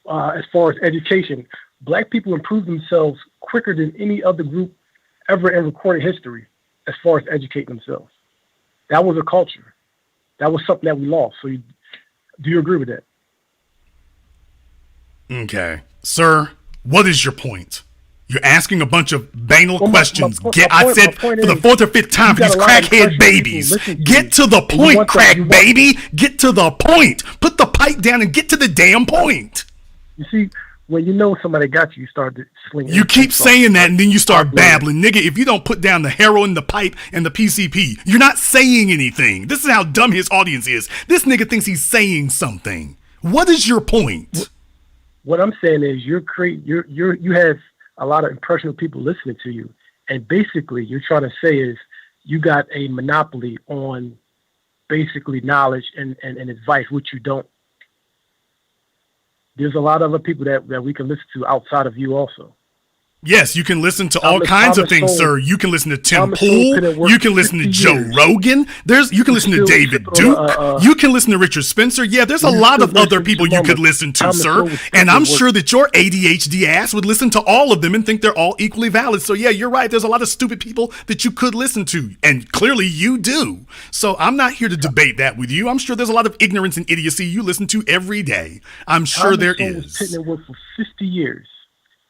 as far as education, black people improved themselves quicker than any other group ever in recorded history as far as educating themselves. That was a culture. That was something that we lost. So do you agree with that? Okay. Sir, what is your point? You're asking a bunch of banal questions. I said for the fourth or fifth time for these crackhead babies. Get to the point, crack baby. Get to the point. Put the pipe down and get to the damn point. You see, when you know somebody got you, you start slinging. You keep saying that and then you start babbling. Nigga, if you don't put down the heroin, the pipe, and the PCP, you're not saying anything. This is how dumb his audience is. This nigga thinks he's saying something. What is your point? What I'm saying is you have a lot of impressionable people listening to you. And basically you're trying to say is you got a monopoly on basically knowledge and advice, which you don't. There's a lot of other people that we can listen to outside of you also. Yes, you can listen to all kinds of things, sir. You can listen to Tim Pool. You can listen to Joe Rogan. You can listen to David Duke. You can listen to Richard Spencer. Yeah, there's a lot of other people you could listen to, sir. And I'm sure that your ADHD ass would listen to all of them and think they're all equally valid. So yeah, you're right. There's a lot of stupid people that you could listen to. And clearly you do. So I'm not here to debate that with you. I'm sure there's a lot of ignorance and idiocy you listen to every day. I'm sure there is. Sitting at work for 50 years.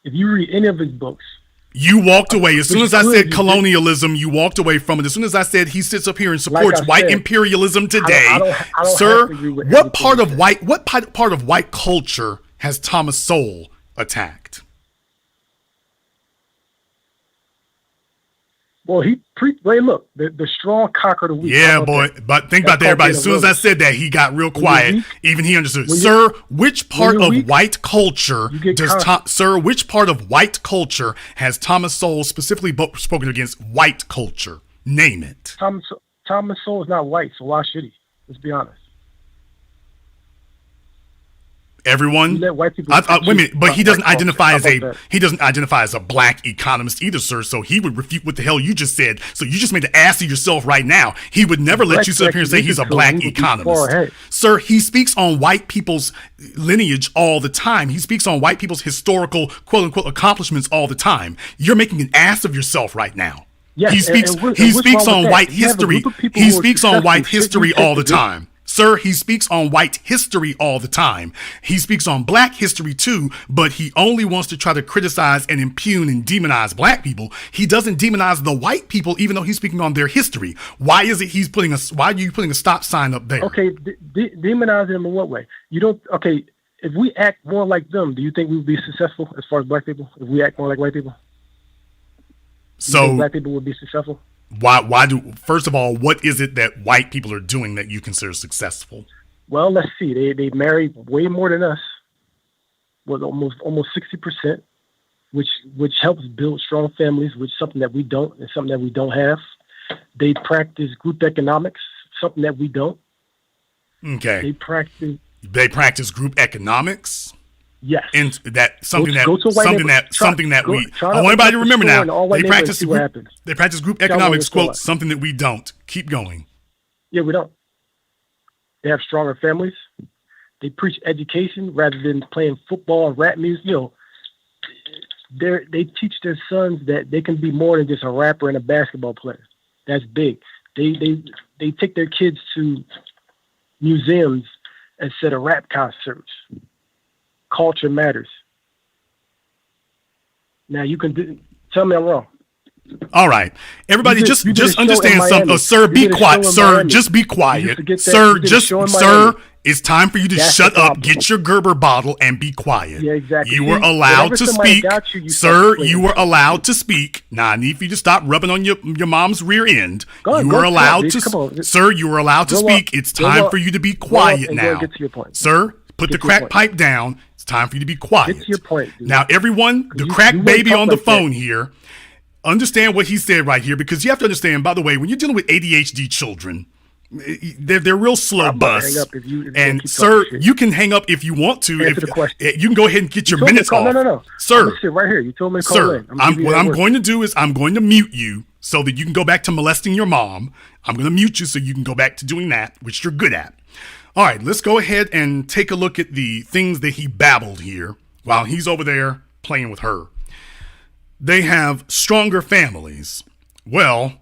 If you read any of his books, you walked away. As soon as I said colonialism, you walked away from it. As soon as I said he sits up here and supports white imperialism today, I don't sir, what part of white culture has Thomas Sowell attacked? Well, look, the strong conquer the weak. Yeah, boy. But think about that, everybody. As soon as I said that, he got real quiet. Even he understood. Sir, which part of white culture which part of white culture has Thomas Sowell specifically spoken against white culture? Name it. Thomas Sowell is not white, so why should he? Let's be honest. Everyone, wait a minute, but he doesn't identify as a black economist either, sir. So he would refute what the hell you just said. So you just made an ass of yourself right now. He would never let you sit up here and say he's a black economist, sir. He speaks on white people's lineage all the time. He speaks on white people's historical quote unquote accomplishments all the time. You're making an ass of yourself right now. Yes, he speaks on white history. He speaks on white history all the time. Sir, he speaks on white history all the time. He speaks on black history too, but he only wants to try to criticize and impugn and demonize black people. He doesn't demonize the white people, even though he's speaking on their history. Why are you putting a stop sign up there? Okay, demonize them in what way? If we act more like them, do you think we would be successful as far as black people? If we act more like white people? So black people would be successful? First of all, what is it that white people are doing that you consider successful? Well, let's see. They marry way more than us, with almost 60%, which helps build strong families, which is something that we don't, and something that we don't have. They practice group economics, something that we don't. Okay. They practice group economics. Yes. And that something that we I want everybody to remember now. They practice group economics, quote, something that we don't. Keep going. Yeah, we don't. They have stronger families. They preach education rather than playing football and rap music. They teach their sons that they can be more than just a rapper and a basketball player. That's big. They take their kids to museums instead of rap concerts. Culture matters. Now you can tell me I'm wrong. All right, everybody, just understand something. Sir, be quiet. Sir, just be quiet. Sir, it's time for you to shut up. Get your Gerber bottle and be quiet. Yeah, exactly. You were allowed to speak, sir. You were allowed to speak. Now I need for you to stop rubbing on your mom's rear end. You were allowed to, sir. You were allowed to speak. It's time for you to be quiet now, sir. Put the crack pipe down. It's time for you to be quiet. Get to your point, dude. Now, everyone, the crack baby on the phone here, understand what he said right here, because you have to understand, by the way, when you're dealing with ADHD children, they're real slow bus. And sir, you can hang up if you want to. You can go ahead and get your minutes off. No. Sir. Sit right here. You told me to call in. What I'm going to do is I'm going to mute you. so that you can go back to molesting your mom. I'm going to mute you so you can go back to doing that, which you're good at. All right, let's go ahead and take a look at the things that he babbled here while he's over there playing with her. They have stronger families. Well,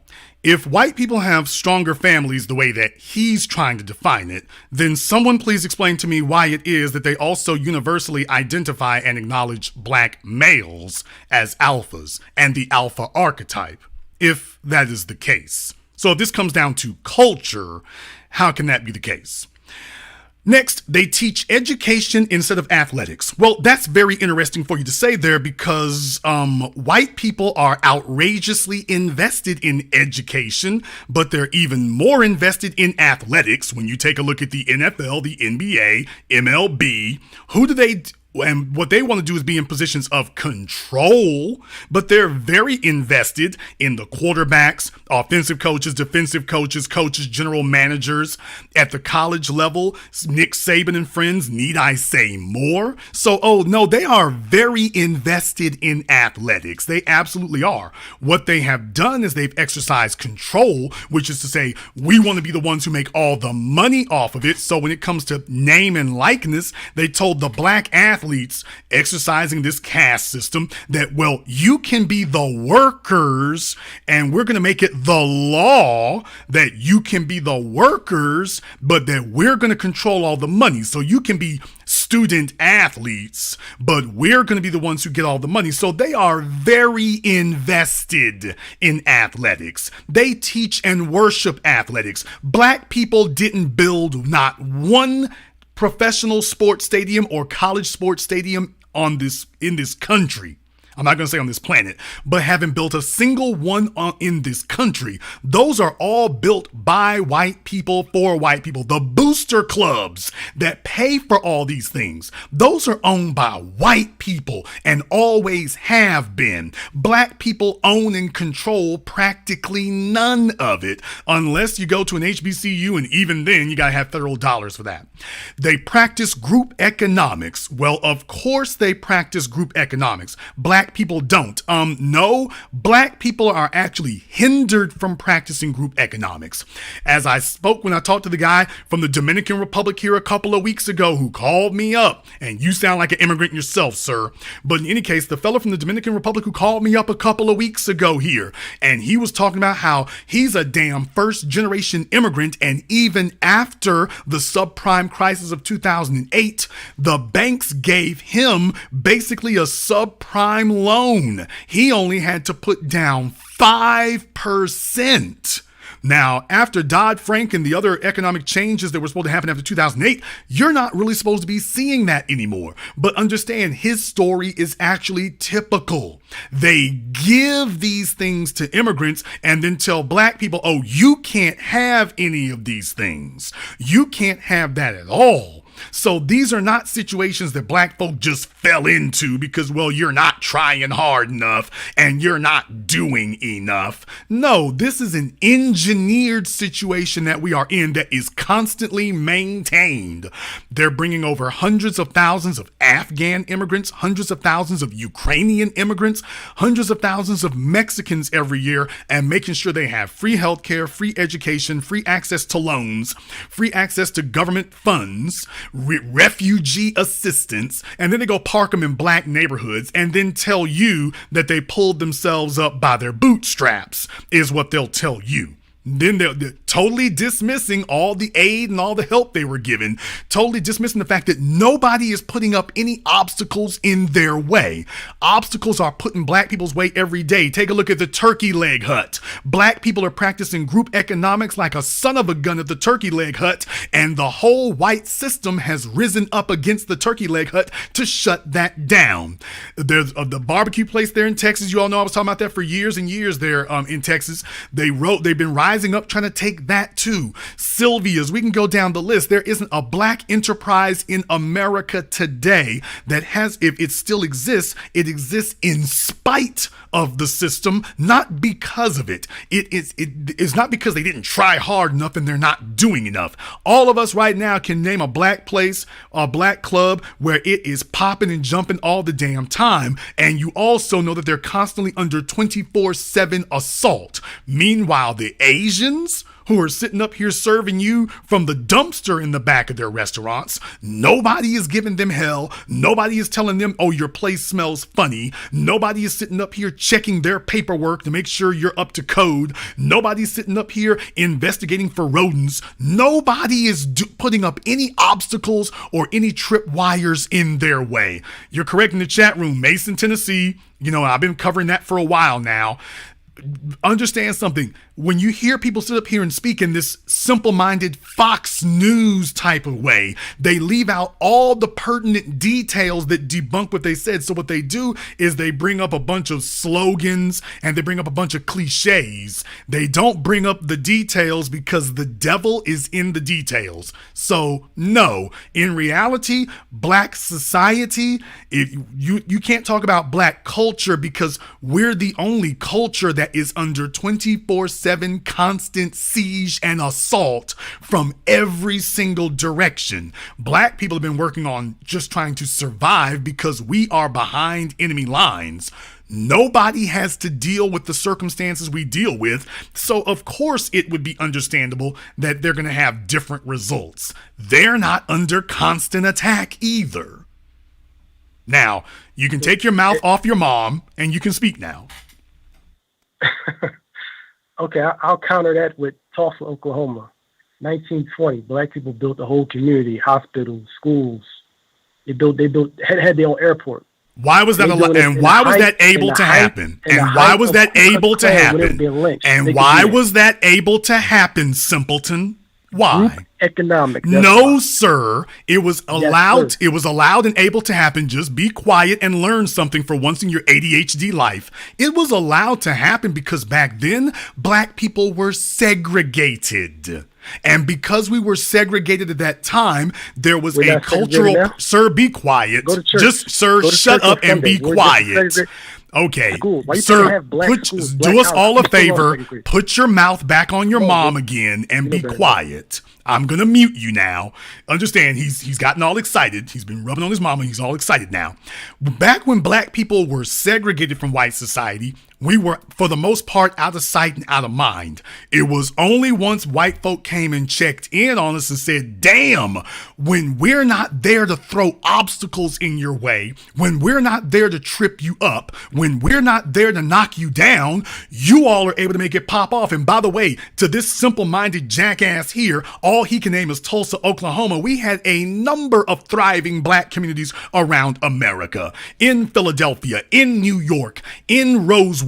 if white people have stronger families the way that he's trying to define it, then someone please explain to me why it is that they also universally identify and acknowledge black males as alphas and the alpha archetype, if that is the case. So if this comes down to culture, how can that be the case? Next, they teach education instead of athletics. Well, that's very interesting for you to say there because white people are outrageously invested in education, but they're even more invested in athletics. When you take a look at the NFL, the NBA, MLB, and what they want to do is be in positions of control, but they're very invested in the quarterbacks, offensive coaches, defensive coaches, general managers at the college level. Nick Saban and friends, need I say more? So, they are very invested in athletics. They absolutely are. What they have done is they've exercised control, which is to say, we want to be the ones who make all the money off of it. So when it comes to name and likeness, they told the black athletes exercising this caste system that, well, you can be the workers and we're going to make it the law that you can be the workers, but that we're going to control all the money. So you can be student athletes, but we're going to be the ones who get all the money. So they are very invested in athletics. They teach and worship athletics. Black people didn't build not one professional sports stadium or college sports stadium in this country. I'm not going to say on this planet, but haven't built a single one in this country. Those are all built by white people for white people. The booster clubs that pay for all these things, those are owned by white people and always have been. Black people own and control practically none of it unless you go to an HBCU, and even then you got to have federal dollars for that. They practice group economics. Well, of course they practice group economics. Black people don't. No, black people are actually hindered from practicing group economics. As I spoke when I talked to the guy from the Dominican Republic here a couple of weeks ago who called me up, and you sound like an immigrant yourself, sir. But in any case, the fellow from the Dominican Republic who called me up a couple of weeks ago here, and he was talking about how he's a damn first generation immigrant, and even after the subprime crisis of 2008, the banks gave him basically a subprime loan. He only had to put down 5%. Now, after Dodd-Frank and the other economic changes that were supposed to happen after 2008, you're not really supposed to be seeing that anymore. But understand, his story is actually typical. They give these things to immigrants and then tell black people, oh, you can't have any of these things. You can't have that at all. So these are not situations that black folk just fell into because, well, you're not trying hard enough and you're not doing enough. No, this is an engineered situation that we are in that is constantly maintained. They're bringing over hundreds of thousands of Afghan immigrants, hundreds of thousands of Ukrainian immigrants, hundreds of thousands of Mexicans every year, and making sure they have free healthcare, free education, free access to loans, free access to government funds, refugee assistance, and then they go park them in black neighborhoods and then tell you that they pulled themselves up by their bootstraps is what they'll tell you. Then they're totally dismissing all the aid and all the help they were given, totally dismissing the fact that nobody is putting up any obstacles in their way. Obstacles are put in black people's way every day. Take a look at the turkey leg hut. Black people are practicing group economics like a son of a gun at the turkey leg hut, and the whole white system has risen up against the turkey leg hut to shut that down. There's the barbecue place there in Texas. You all know I was talking about that for years and years there in Texas. They've been riding rising up trying to take that too. Sylvia's, we can go down the list. There isn't a black enterprise in America today that has, if it still exists, it exists in spite of the system, not because of it. It's not because they didn't try hard enough and they're not doing enough. All of us right now can name a black place, a black club where it is popping and jumping all the damn time. And you also know that they're constantly under 24/7 assault. Meanwhile, the Asians who are sitting up here serving you from the dumpster in the back of their restaurants, nobody is giving them hell. Nobody is telling them, oh, your place smells funny. Nobody is sitting up here checking their paperwork to make sure you're up to code. Nobody's sitting up here investigating for rodents. Nobody is putting up any obstacles or any tripwires in their way. You're correct in the chat room, Mason, Tennessee. You know, I've been covering that for a while now. Understand something. When you hear people sit up here and speak in this simple-minded Fox News type of way, they leave out all the pertinent details that debunk what they said. So what they do is they bring up a bunch of slogans and they bring up a bunch of cliches. They don't bring up the details because the devil is in the details. So no, in reality, black society, you can't talk about black culture because we're the only culture that is under 24/7 constant siege and assault from every single direction. Black people have been working on just trying to survive because we are behind enemy lines. Nobody has to deal with the circumstances we deal with, so of course it would be understandable that they're going to have different results. They're not under constant attack either. Now, you can take your mouth off your mom and you can speak now. Okay, I'll counter that with Tulsa, Oklahoma. 1920, black people built a whole community, hospitals, schools. They had their own airport. Why was that and why was that able to happen? And why was that able to happen? And why was that able to happen, simpleton? Why? Group economics. No, sir. It was allowed. Yes, it was allowed and able to happen. Just be quiet and learn something for once in your ADHD life. It was allowed to happen because back then, black people were segregated. And because we were segregated at that time, there was a cultural... Sir, be quiet. Just, sir, shut up and be quiet. Okay, sir, do us all a favor. Put your mouth back on your mom again and be quiet. I'm going to mute you now. Understand, he's gotten all excited. He's been rubbing on his mama. He's all excited now. Back when black people were segregated from white society, we were, for the most part, out of sight and out of mind. It was only once white folk came and checked in on us and said, damn, when we're not there to throw obstacles in your way, when we're not there to trip you up, when we're not there to knock you down, you all are able to make it pop off. And by the way, to this simple-minded jackass here, all he can name is Tulsa, Oklahoma. We had a number of thriving black communities around America. In Philadelphia, in New York, in Rosewood,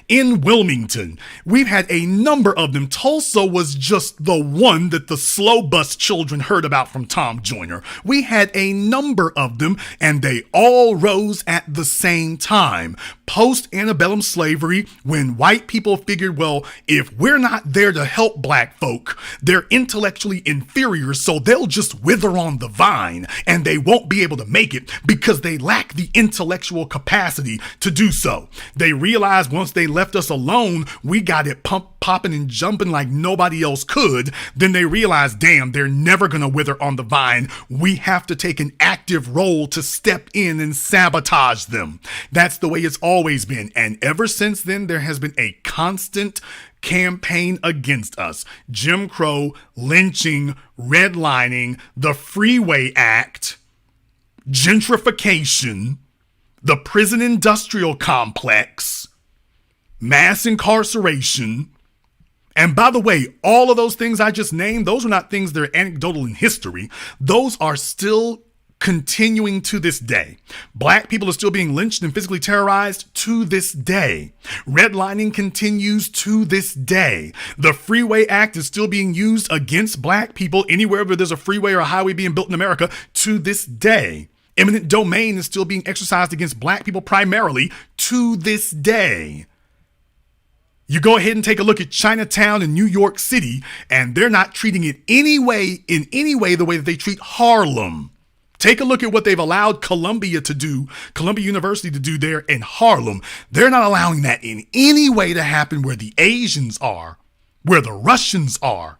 in Wilmington. We've had a number of them. Tulsa was just the one that the slow bus children heard about from Tom Joyner. We had a number of them, and they all rose at the same time. Post-antebellum slavery, when white people figured, well, if we're not there to help black folk, they're intellectually inferior, so they'll just wither on the vine, and they won't be able to make it because they lack the intellectual capacity to do so. They realized once they left us alone, we got it popping and jumping like nobody else could. Then they realized, damn, they're never going to wither on the vine. We have to take an active role to step in and sabotage them. That's the way it's always been. And ever since then, there has been a constant campaign against us. Jim Crow, lynching, redlining, the Freeway Act, gentrification, the prison industrial complex, mass incarceration. And by the way, all of those things I just named, those are not things that are anecdotal in history. Those are still continuing to this day. Black people are still being lynched and physically terrorized to this day. Redlining continues to this day. The Freeway Act is still being used against black people anywhere where there's a freeway or a highway being built in America to this day. Eminent domain is still being exercised against black people primarily to this day. You go ahead and take a look at Chinatown in New York City, and they're not treating it in any way the way that they treat Harlem. Take a look at what they've allowed Columbia University to do there in Harlem. They're not allowing that in any way to happen where the Asians are, where the Russians are,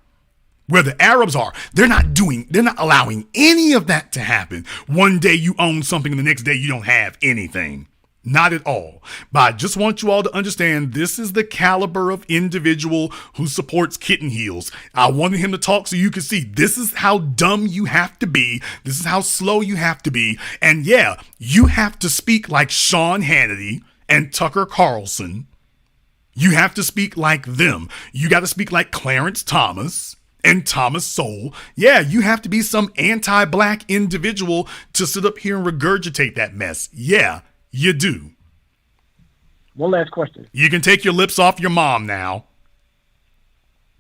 where the Arabs are. They're not allowing any of that to happen. One day you own something and the next day you don't have anything. Not at all. But I just want you all to understand this is the caliber of individual who supports Kitten Heels. I wanted him to talk so you could see this is how dumb you have to be. This is how slow you have to be. And yeah, you have to speak like Sean Hannity and Tucker Carlson. You have to speak like them. You got to speak like Clarence Thomas and Thomas Sowell. Yeah, you have to be some anti-black individual to sit up here and regurgitate that mess. Yeah, you do. One last question. You can take your lips off your mom now.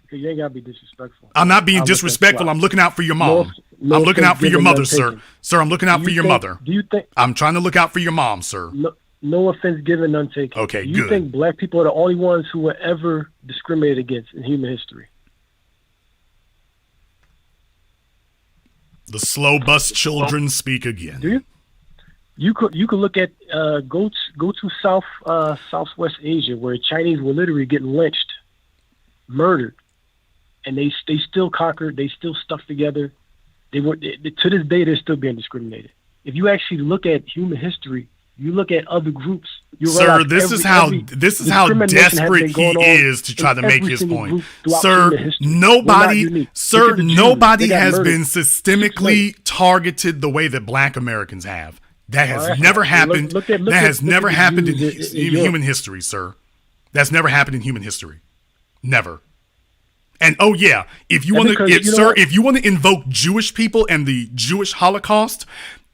Okay, you ain't got to be disrespectful. I'm not being disrespectful. I'm looking out for your mom. I'm looking out for your mother, sir. Sir, I'm looking out for your mother. Do you think? I'm trying to look out for your mom, sir. No offense given, none taken. Okay, do you good. think black people are the only ones who were ever discriminated against in human history? The slow bus children speak again. Do you? You could look at go to Southwest Asia where Chinese were literally getting lynched, murdered, and they still conquered. They still stuck together. To this day they're still being discriminated. If you actually look at human history, you look at other groups. Sir, this is how desperate he is to try to make his point. Sir, nobody has been systemically targeted the way that black Americans have. That has never happened. That has never happened in human history, sir. That's never happened in human history. Never. And oh yeah, if you want to invoke Jewish people and the Jewish Holocaust,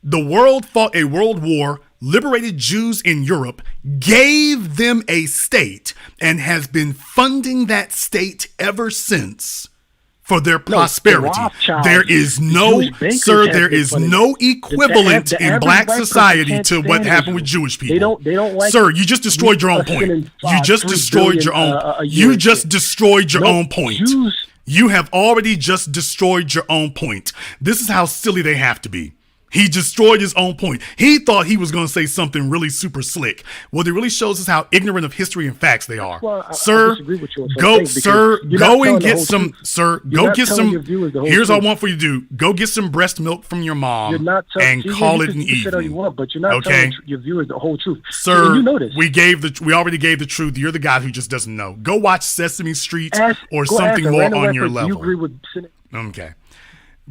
the world fought a world war, liberated Jews in Europe, gave them a state, and has been funding that state ever since for their prosperity. There is no equivalent in black society to what happened with Jewish people. They don't like. Sir, you just destroyed your own point. You just destroyed your own. You just destroyed your own point. You have already just destroyed your own point. This is how silly they have to be. He destroyed his own point. He thought he was going to say something really super slick. What it really shows is how ignorant of history and facts they are. Sir, go and get some. Sir, go get some. Here's what I want for you to do. Go get some breast milk from your mom and call it an evening. But you're not telling your viewers the whole truth. Sir, we already gave the truth. You're the guy who just doesn't know. Go watch Sesame Street or something more on your level. Okay.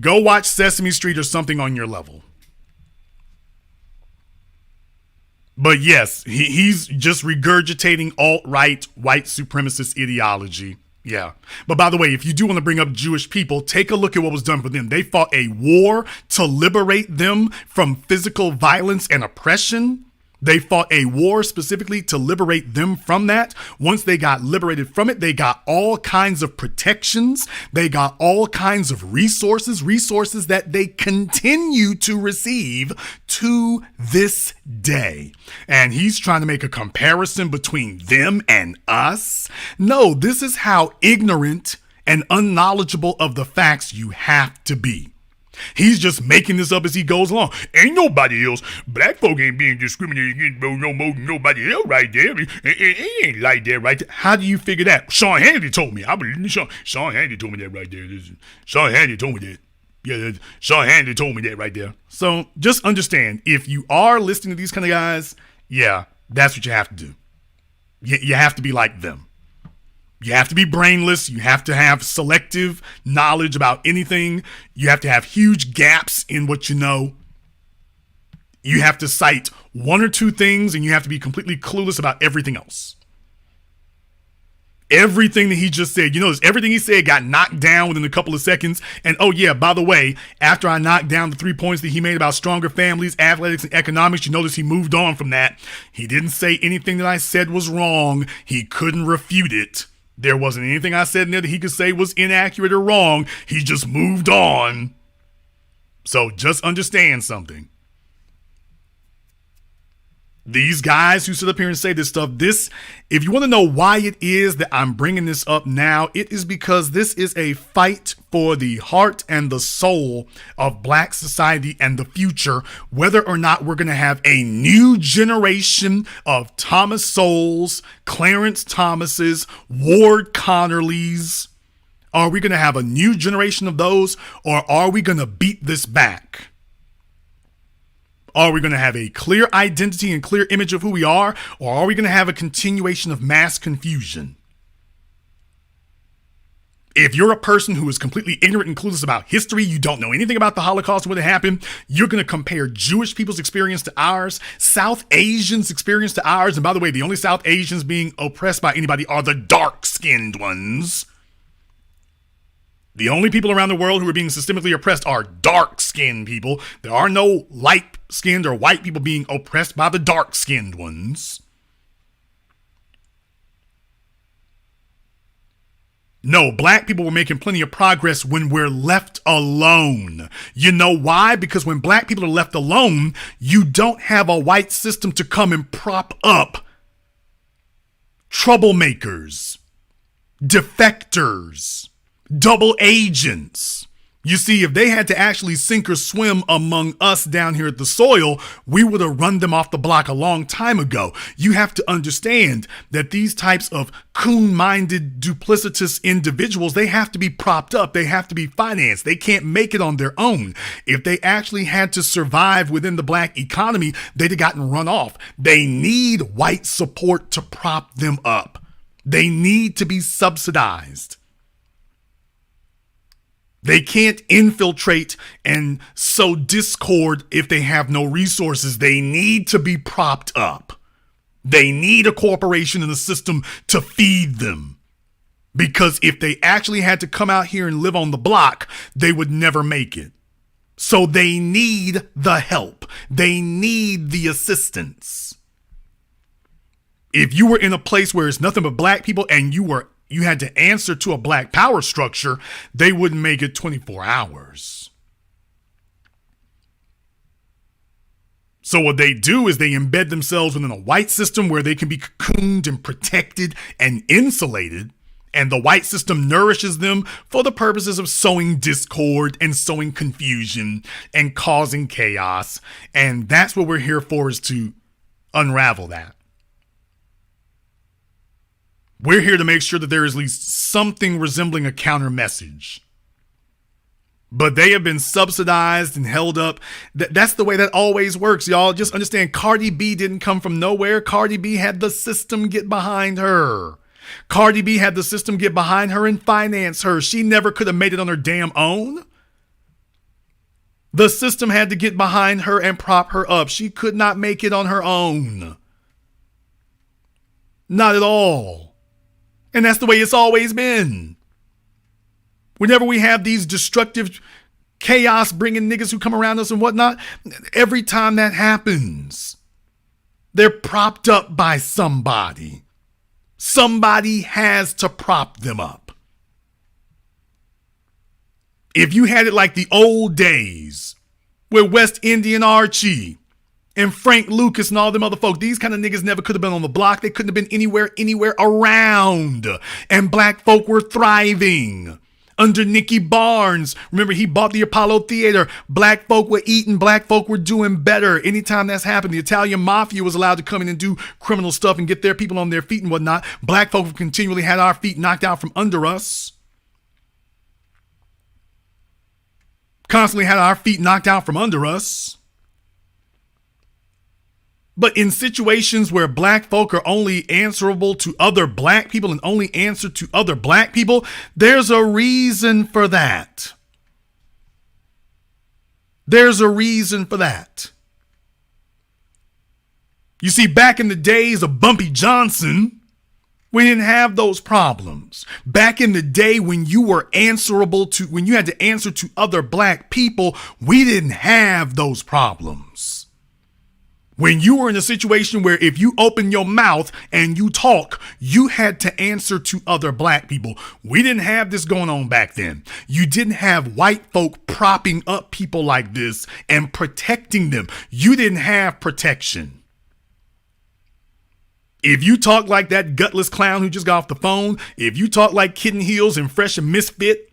Go watch Sesame Street or something on your level. But yes, he's just regurgitating alt-right white supremacist ideology. Yeah. But by the way, if you do want to bring up Jewish people, take a look at what was done for them. They fought a war to liberate them from physical violence and oppression. They fought a war specifically to liberate them from that. Once they got liberated from it, they got all kinds of protections. They got all kinds of resources that they continue to receive to this day. And he's trying to make a comparison between them and us. No, this is how ignorant and unknowledgeable of the facts you have to be. He's just making this up as he goes along. Ain't nobody else. Black folk ain't being discriminated against no more than nobody else right there. It ain't like that right there. How do you figure that? Sean Hannity told me. I believe in Sean Hannity told me that right there. Sean Hannity told me that. Yeah, Sean Hannity told me that right there. So just understand, if you are listening to these kind of guys, yeah, that's what you have to do. You have to be like them. You have to be brainless. You have to have selective knowledge about anything. You have to have huge gaps in what you know. You have to cite one or two things, and you have to be completely clueless about everything else. Everything that he just said, you notice everything he said got knocked down within a couple of seconds. And oh yeah, by the way, after I knocked down the 3 points that he made about stronger families, athletics, and economics, you notice he moved on from that. He didn't say anything that I said was wrong. He couldn't refute it. There wasn't anything I said in there that he could say was inaccurate or wrong. He just moved on. So just understand something. These guys who sit up here and say this stuff, if you want to know why it is that I'm bringing this up now, it is because this is a fight for the heart and the soul of black society and the future, whether or not we're going to have a new generation of Thomas Sowells, Clarence Thomases, Ward Connerlys. Are we going to have a new generation of those, or are we going to beat this back? Are we going to have a clear identity and clear image of who we are, or are we going to have a continuation of mass confusion? If you're a person who is completely ignorant and clueless about history, you don't know anything about the Holocaust and what happened, you're going to compare Jewish people's experience to ours, South Asians' experience to ours, and by the way, the only South Asians being oppressed by anybody are the dark-skinned ones. The only people around the world who are being systemically oppressed are dark-skinned people. There are no light-skinned or white people being oppressed by the dark-skinned ones. No, black people were making plenty of progress when we're left alone. You know why? Because when black people are left alone, you don't have a white system to come and prop up troublemakers, defectors, double agents. You see, if they had to actually sink or swim among us down here at the soil, we would have run them off the block a long time ago. You have to understand that these types of coon-minded, duplicitous individuals, they have to be propped up. They have to be financed. They can't make it on their own. If they actually had to survive within the black economy, they'd have gotten run off. They need white support to prop them up. They need to be subsidized. They can't infiltrate and sow discord if they have no resources. They need to be propped up. They need a corporation and a system to feed them. Because if they actually had to come out here and live on the block, they would never make it. So they need the help. They need the assistance. If you were in a place where it's nothing but black people and you had to answer to a black power structure, they wouldn't make it 24 hours. So what they do is they embed themselves within a white system where they can be cocooned and protected and insulated, and the white system nourishes them for the purposes of sowing discord and sowing confusion and causing chaos. And that's what we're here for, is to unravel that. We're here to make sure that there is at least something resembling a counter message. But they have been subsidized and held up. That's the way that always works, y'all. Just understand, Cardi B didn't come from nowhere. Cardi B had the system get behind her. Cardi B had the system get behind her and finance her. She never could have made it on her damn own. The system had to get behind her and prop her up. She could not make it on her own. Not at all. And that's the way it's always been. Whenever we have these destructive chaos bringing niggas who come around us and whatnot, every time that happens, they're propped up by somebody. Somebody has to prop them up. If you had it like the old days, where West Indian Archie and Frank Lucas and all them other folk, these kind of niggas never could have been on the block. They couldn't have been anywhere around. And black folk were thriving under Nicky Barnes. Remember, he bought the Apollo Theater. Black folk were eating. Black folk were doing better. Anytime that's happened, the Italian mafia was allowed to come in and do criminal stuff and get their people on their feet and whatnot. Black folk have continually had our feet knocked out from under us. Constantly had our feet knocked out from under us. But in situations where black folk are only answerable to other black people and only answer to other black people, there's a reason for that. There's a reason for that. You see, back in the days of Bumpy Johnson, we didn't have those problems. Back in the day when you were answerable to, when you had to answer to other black people, we didn't have those problems. When you were in a situation where if you open your mouth and you talk, you had to answer to other black people. We didn't have this going on back then. You didn't have white folk propping up people like this and protecting them. You didn't have protection. If you talk like that gutless clown who just got off the phone, if you talk like Kitten Heels and Fresh and Misfit,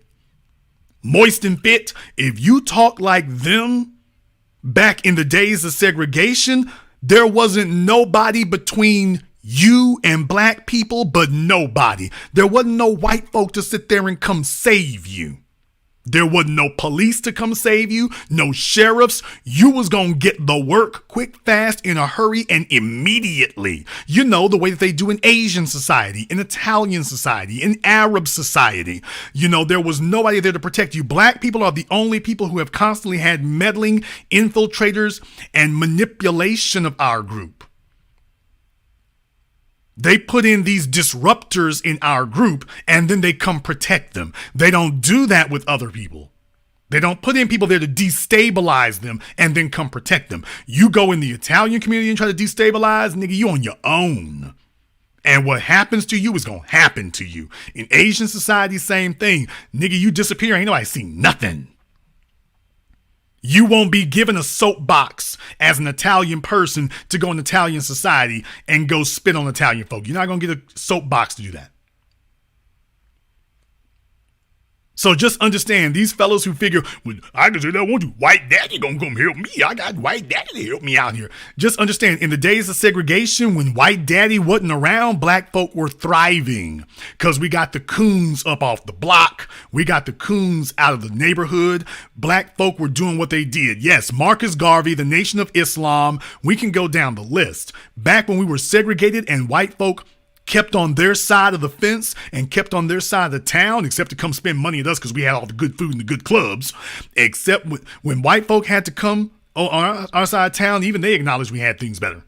Moist and Fit, if you talk like them back in the days of segregation, there wasn't nobody between you and black people, but nobody. There wasn't no white folk to sit there and come save you. There wasn't no police to come save you, no sheriffs. You was gonna get the work quick, fast, in a hurry, and immediately. You know, the way that they do in Asian society, in Italian society, in Arab society. You know, there was nobody there to protect you. Black people are the only people who have constantly had meddling, infiltrators, and manipulation of our group. They put in these disruptors in our group and then they come protect them. They don't do that with other people. They don't put in people there to destabilize them and then come protect them. You go in the Italian community and try to destabilize, nigga, you on your own. And what happens to you is going to happen to you. In Asian society, same thing. Nigga, you disappear, ain't nobody seen nothing. You won't be given a soapbox as an Italian person to go in Italian society and go spit on Italian folk. You're not going to get a soapbox to do that. So just understand, these fellows who figure, well, I can say that, won't you? White daddy gonna come help me. I got white daddy to help me out here. Just understand, in the days of segregation, when white daddy wasn't around, black folk were thriving because we got the coons up off the block. We got the coons out of the neighborhood. Black folk were doing what they did. Yes, Marcus Garvey, the Nation of Islam. We can go down the list. Back when we were segregated and white folk kept on their side of the fence and kept on their side of the town, except to come spend money at us because we had all the good food and the good clubs. Except when white folk had to come on our side of town, even they acknowledged we had things better.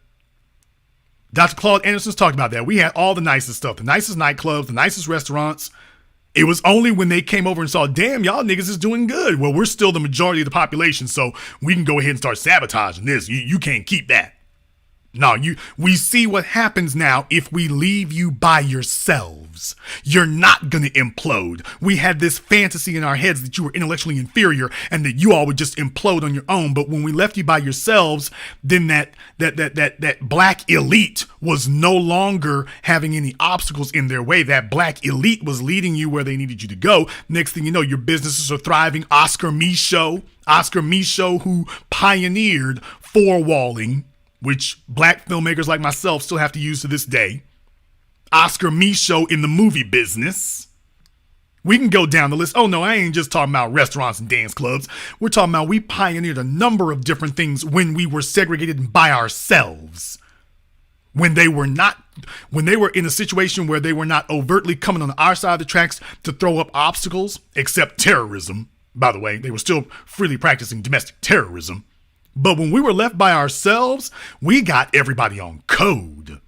Dr. Claude Anderson's talked about that. We had all the nicest stuff, the nicest nightclubs, the nicest restaurants. It was only when they came over and saw, damn, y'all niggas is doing good. Well, we're still the majority of the population, so we can go ahead and start sabotaging this. You can't keep that. No, we see what happens now if we leave you by yourselves. You're not going to implode. We had this fantasy in our heads that you were intellectually inferior and that you all would just implode on your own. But when we left you by yourselves, then that black elite was no longer having any obstacles in their way. That black elite was leading you where they needed you to go. Next thing you know, your businesses are thriving. Oscar Michaud, who pioneered four-walling, which black filmmakers like myself still have to use to this day. Oscar Michaud in the movie business. We can go down the list. Oh no, I ain't just talking about restaurants and dance clubs. We're talking about we pioneered a number of different things when we were segregated by ourselves. When they were in a situation where they were not overtly coming on our side of the tracks to throw up obstacles, except terrorism. By the way, they were still freely practicing domestic terrorism. But when we were left by ourselves, we got everybody on code.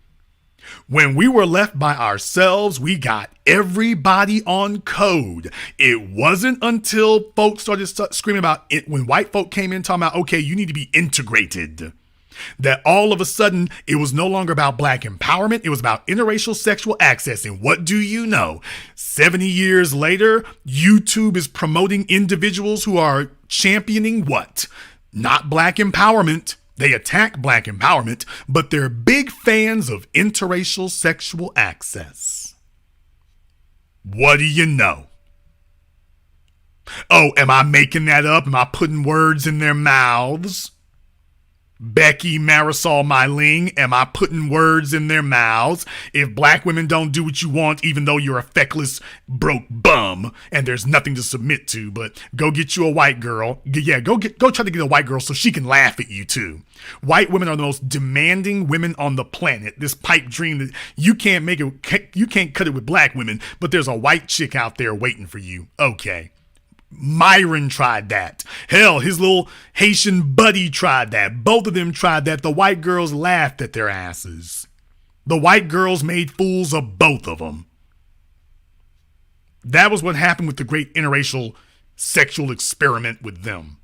When we were left by ourselves, we got everybody on code. It wasn't until folks started screaming about it, when white folk came in talking about, okay, you need to be integrated, that all of a sudden it was no longer about black empowerment. It was about interracial sexual access. And what do you know? 70 years later, YouTube is promoting individuals who are championing what? Not black empowerment. They attack black empowerment, but they're big fans of interracial sexual access. What do you know? Oh, am I making that up? Am I putting words in their mouths? Becky Marisol Myling, am I putting words in their mouths? If black women don't do what you want, even though you're a feckless, broke bum and there's nothing to submit to, but go get you a white girl. Yeah, go try to get a white girl so she can laugh at you too. White women are the most demanding women on the planet. This pipe dream that you can't make it, you can't cut it with black women, but there's a white chick out there waiting for you. Okay. Myron tried that. Hell, his little Haitian buddy tried that. Both of them tried that. The white girls laughed at their asses. The white girls made fools of both of them. That was what happened with the great interracial sexual experiment with them.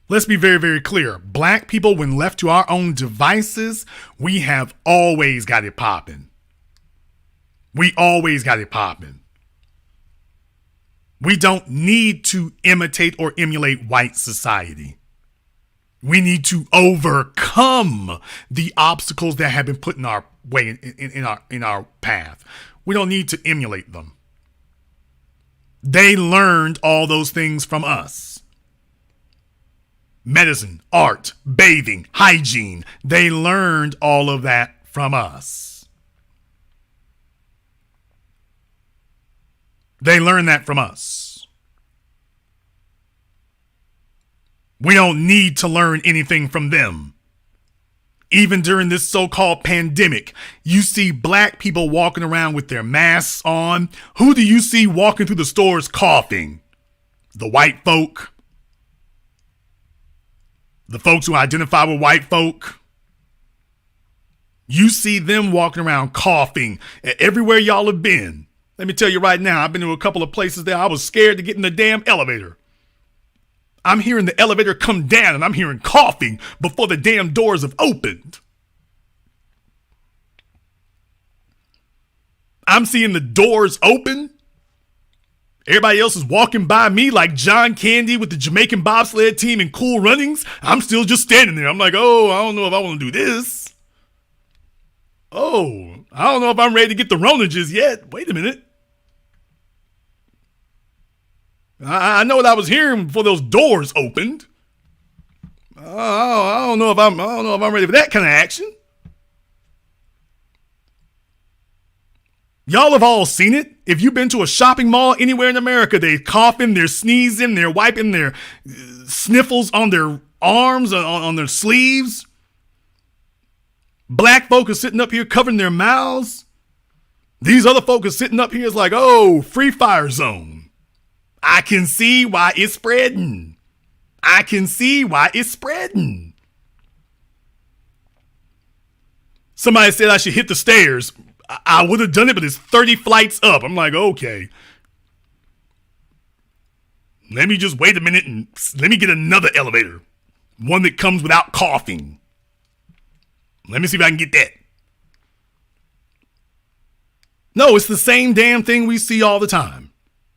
Let's be very, very clear. Black people, when left to our own devices, we have always got it popping. We always got it popping. We don't need to imitate or emulate white society. We need to overcome the obstacles that have been put in our way, in our path. We don't need to emulate them. They learned all those things from us. Medicine, art, bathing, hygiene. They learned all of that from us. They learned that from us. We don't need to learn anything from them. Even during this so-called pandemic, you see black people walking around with their masks on. Who do you see walking through the stores coughing? The white folk. The folks who identify with white folk. You see them walking around coughing everywhere y'all have been. Let me tell you right now, I've been to a couple of places there. I was scared to get in the damn elevator. I'm hearing the elevator come down and I'm hearing coughing before the damn doors have opened. I'm seeing the doors open. Everybody else is walking by me like John Candy with the Jamaican bobsled team in Cool Runnings. I'm still just standing there. I'm like, oh, I don't know if I want to do this. Oh, I don't know if I'm ready to get the Ronages yet. Wait a minute. I know what I was hearing before those doors opened. I don't know if I'm ready for that kind of action. Y'all have all seen it. If you've been to a shopping mall anywhere in America, they're coughing, they're sneezing, they're wiping their sniffles on their arms, on their sleeves. Black folk are sitting up here covering their mouths. These other folk are sitting up here is like, oh, free fire zone. I can see why it's spreading. I can see why it's spreading. Somebody said I should hit the stairs. I would have done it, but it's 30 flights up. I'm like, okay. Let me just wait a minute and let me get another elevator. One that comes without coughing. Let me see if I can get that. No, it's the same damn thing we see all the time.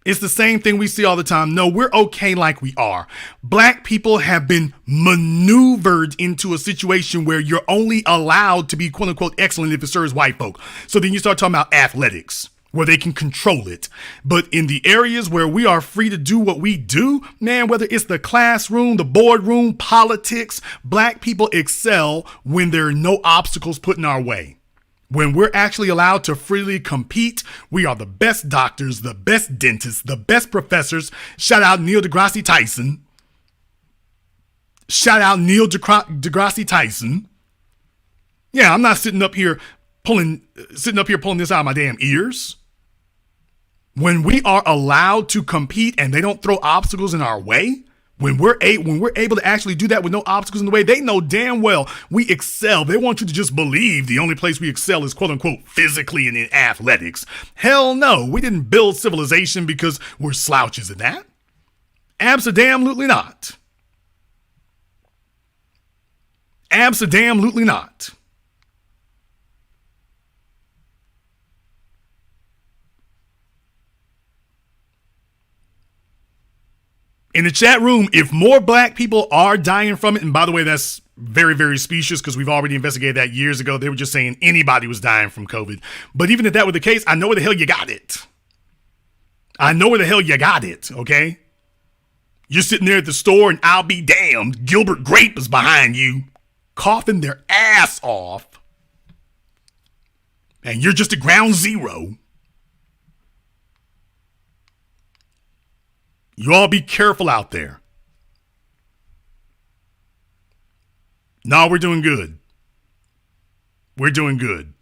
It's the same thing we see all the time. No, we're okay like we are. Black people have been maneuvered into a situation where you're only allowed to be quote unquote excellent if it serves white folk. So then you start talking about athletics where they can control it. But in the areas where we are free to do what we do, man, whether it's the classroom, the boardroom, politics, black people excel when there are no obstacles put in our way. When we're actually allowed to freely compete, we are the best doctors, the best dentists, the best professors. Shout out Neil deGrasse Tyson. Shout out Neil deGrasse Tyson. Yeah, I'm not sitting up here pulling this out of my damn ears. When we are allowed to compete and they don't throw obstacles in our way, when we're able to actually do that with no obstacles in the way, they know damn well we excel. They want you to just believe the only place we excel is quote unquote physically and in athletics. Hell no, we didn't build civilization because we're slouches in that. Abso-damn-lutely not. Abso-damn-lutely not. In the chat room, if more black people are dying from it, and by the way, that's very, very specious because we've already investigated that years ago. They were just saying anybody was dying from COVID. But even if that were the case, I know where the hell you got it. I know where the hell you got it, okay? You're sitting there at the store and I'll be damned, Gilbert Grape is behind you, coughing their ass off. And you're just at ground zero. You all be careful out there. No, we're doing good. We're doing good.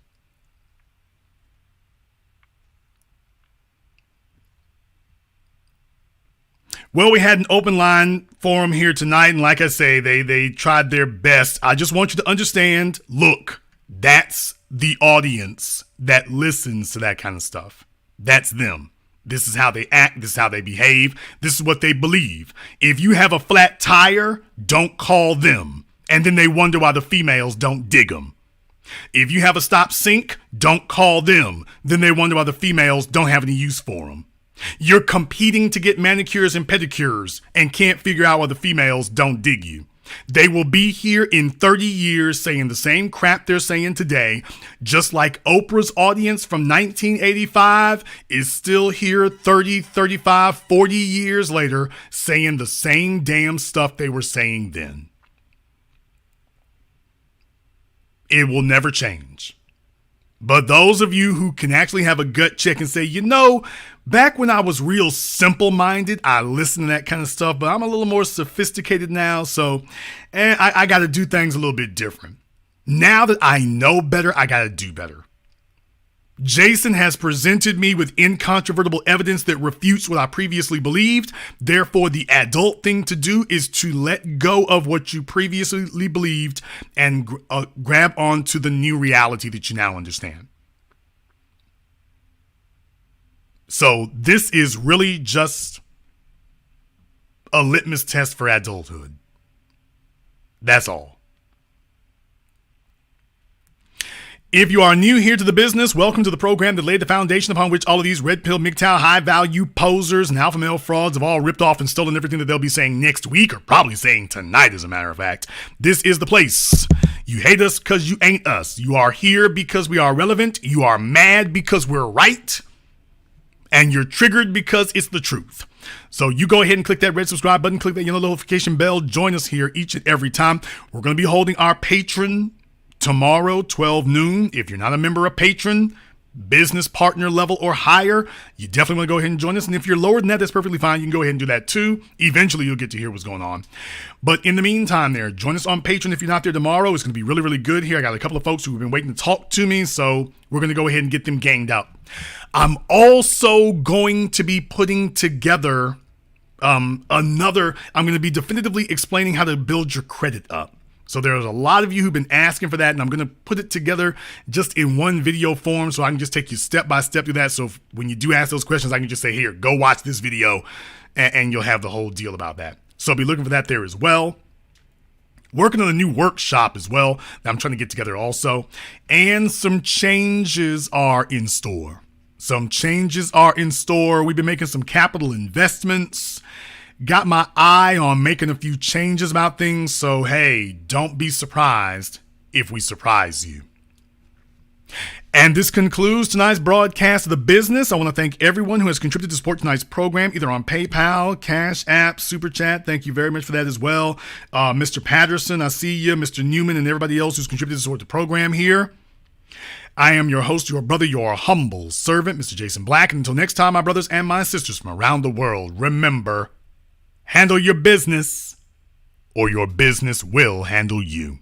Well, we had an open line forum here tonight, and like I say, they tried their best. I just want you to understand, look, that's the audience that listens to that kind of stuff. That's them. This is how they act. This is how they behave. This is what they believe. If you have a flat tire, don't call them. And then they wonder why the females don't dig them. If you have a stop sink, don't call them. Then they wonder why the females don't have any use for them. You're competing to get manicures and pedicures and can't figure out why the females don't dig you. They will be here in 30 years saying the same crap they're saying today, just like Oprah's audience from 1985 is still here 30, 35, 40 years later saying the same damn stuff they were saying then. It will never change. But those of you who can actually have a gut check and say, back when I was real simple-minded, I listened to that kind of stuff, but I'm a little more sophisticated now, so I got to do things a little bit different. Now that I know better, I got to do better. Jason has presented me with incontrovertible evidence that refutes what I previously believed. Therefore, the adult thing to do is to let go of what you previously believed and grab onto the new reality that you now understand. So this is really just a litmus test for adulthood. That's all. If you are new here to the business, welcome to the program that laid the foundation upon which all of these red pill, MGTOW, high value posers and alpha male frauds have all ripped off and stolen everything that they'll be saying next week, or probably saying tonight, as a matter of fact. This is the place. You hate us because you ain't us. You are here because we are relevant. You are mad because we're right. And you're triggered because it's the truth. So you go ahead and click that red subscribe button, click that yellow notification bell. Join us here each and every time. We're going to be holding our patron tomorrow, 12 noon. If you're not a member of Patreon, business partner level or higher, you definitely want to go ahead and join us. And if you're lower than that, that's perfectly fine. You can go ahead and do that too. Eventually, you'll get to hear what's going on. But in the meantime there, join us on Patreon if you're not there tomorrow. It's going to be really, really good here. I got a couple of folks who have been waiting to talk to me, so we're going to go ahead and get them ganged up. I'm also going to be putting together I'm going to be definitively explaining how to build your credit up. So there's a lot of you who've been asking for that, and I'm going to put it together just in one video form so I can just take you step by step through that. So when you do ask those questions, I can just say, here, go watch this video, and you'll have the whole deal about that. So be looking for that there as well. Working on a new workshop as well that I'm trying to get together also. And some changes are in store. We've been making some capital investments. Got my eye on making a few changes about things, so hey, don't be surprised if we surprise you. And this concludes tonight's broadcast of The Business. I want to thank everyone who has contributed to support tonight's program, either on PayPal, CashApp, Super Chat. Thank you very much for that as well. Mr. Patterson, I see you, Mr. Newman, and everybody else who's contributed to support the program here. I am your host, your brother, your humble servant, Mr. Jason Black. And until next time, my brothers and my sisters from around the world, remember, handle your business, or your business will handle you.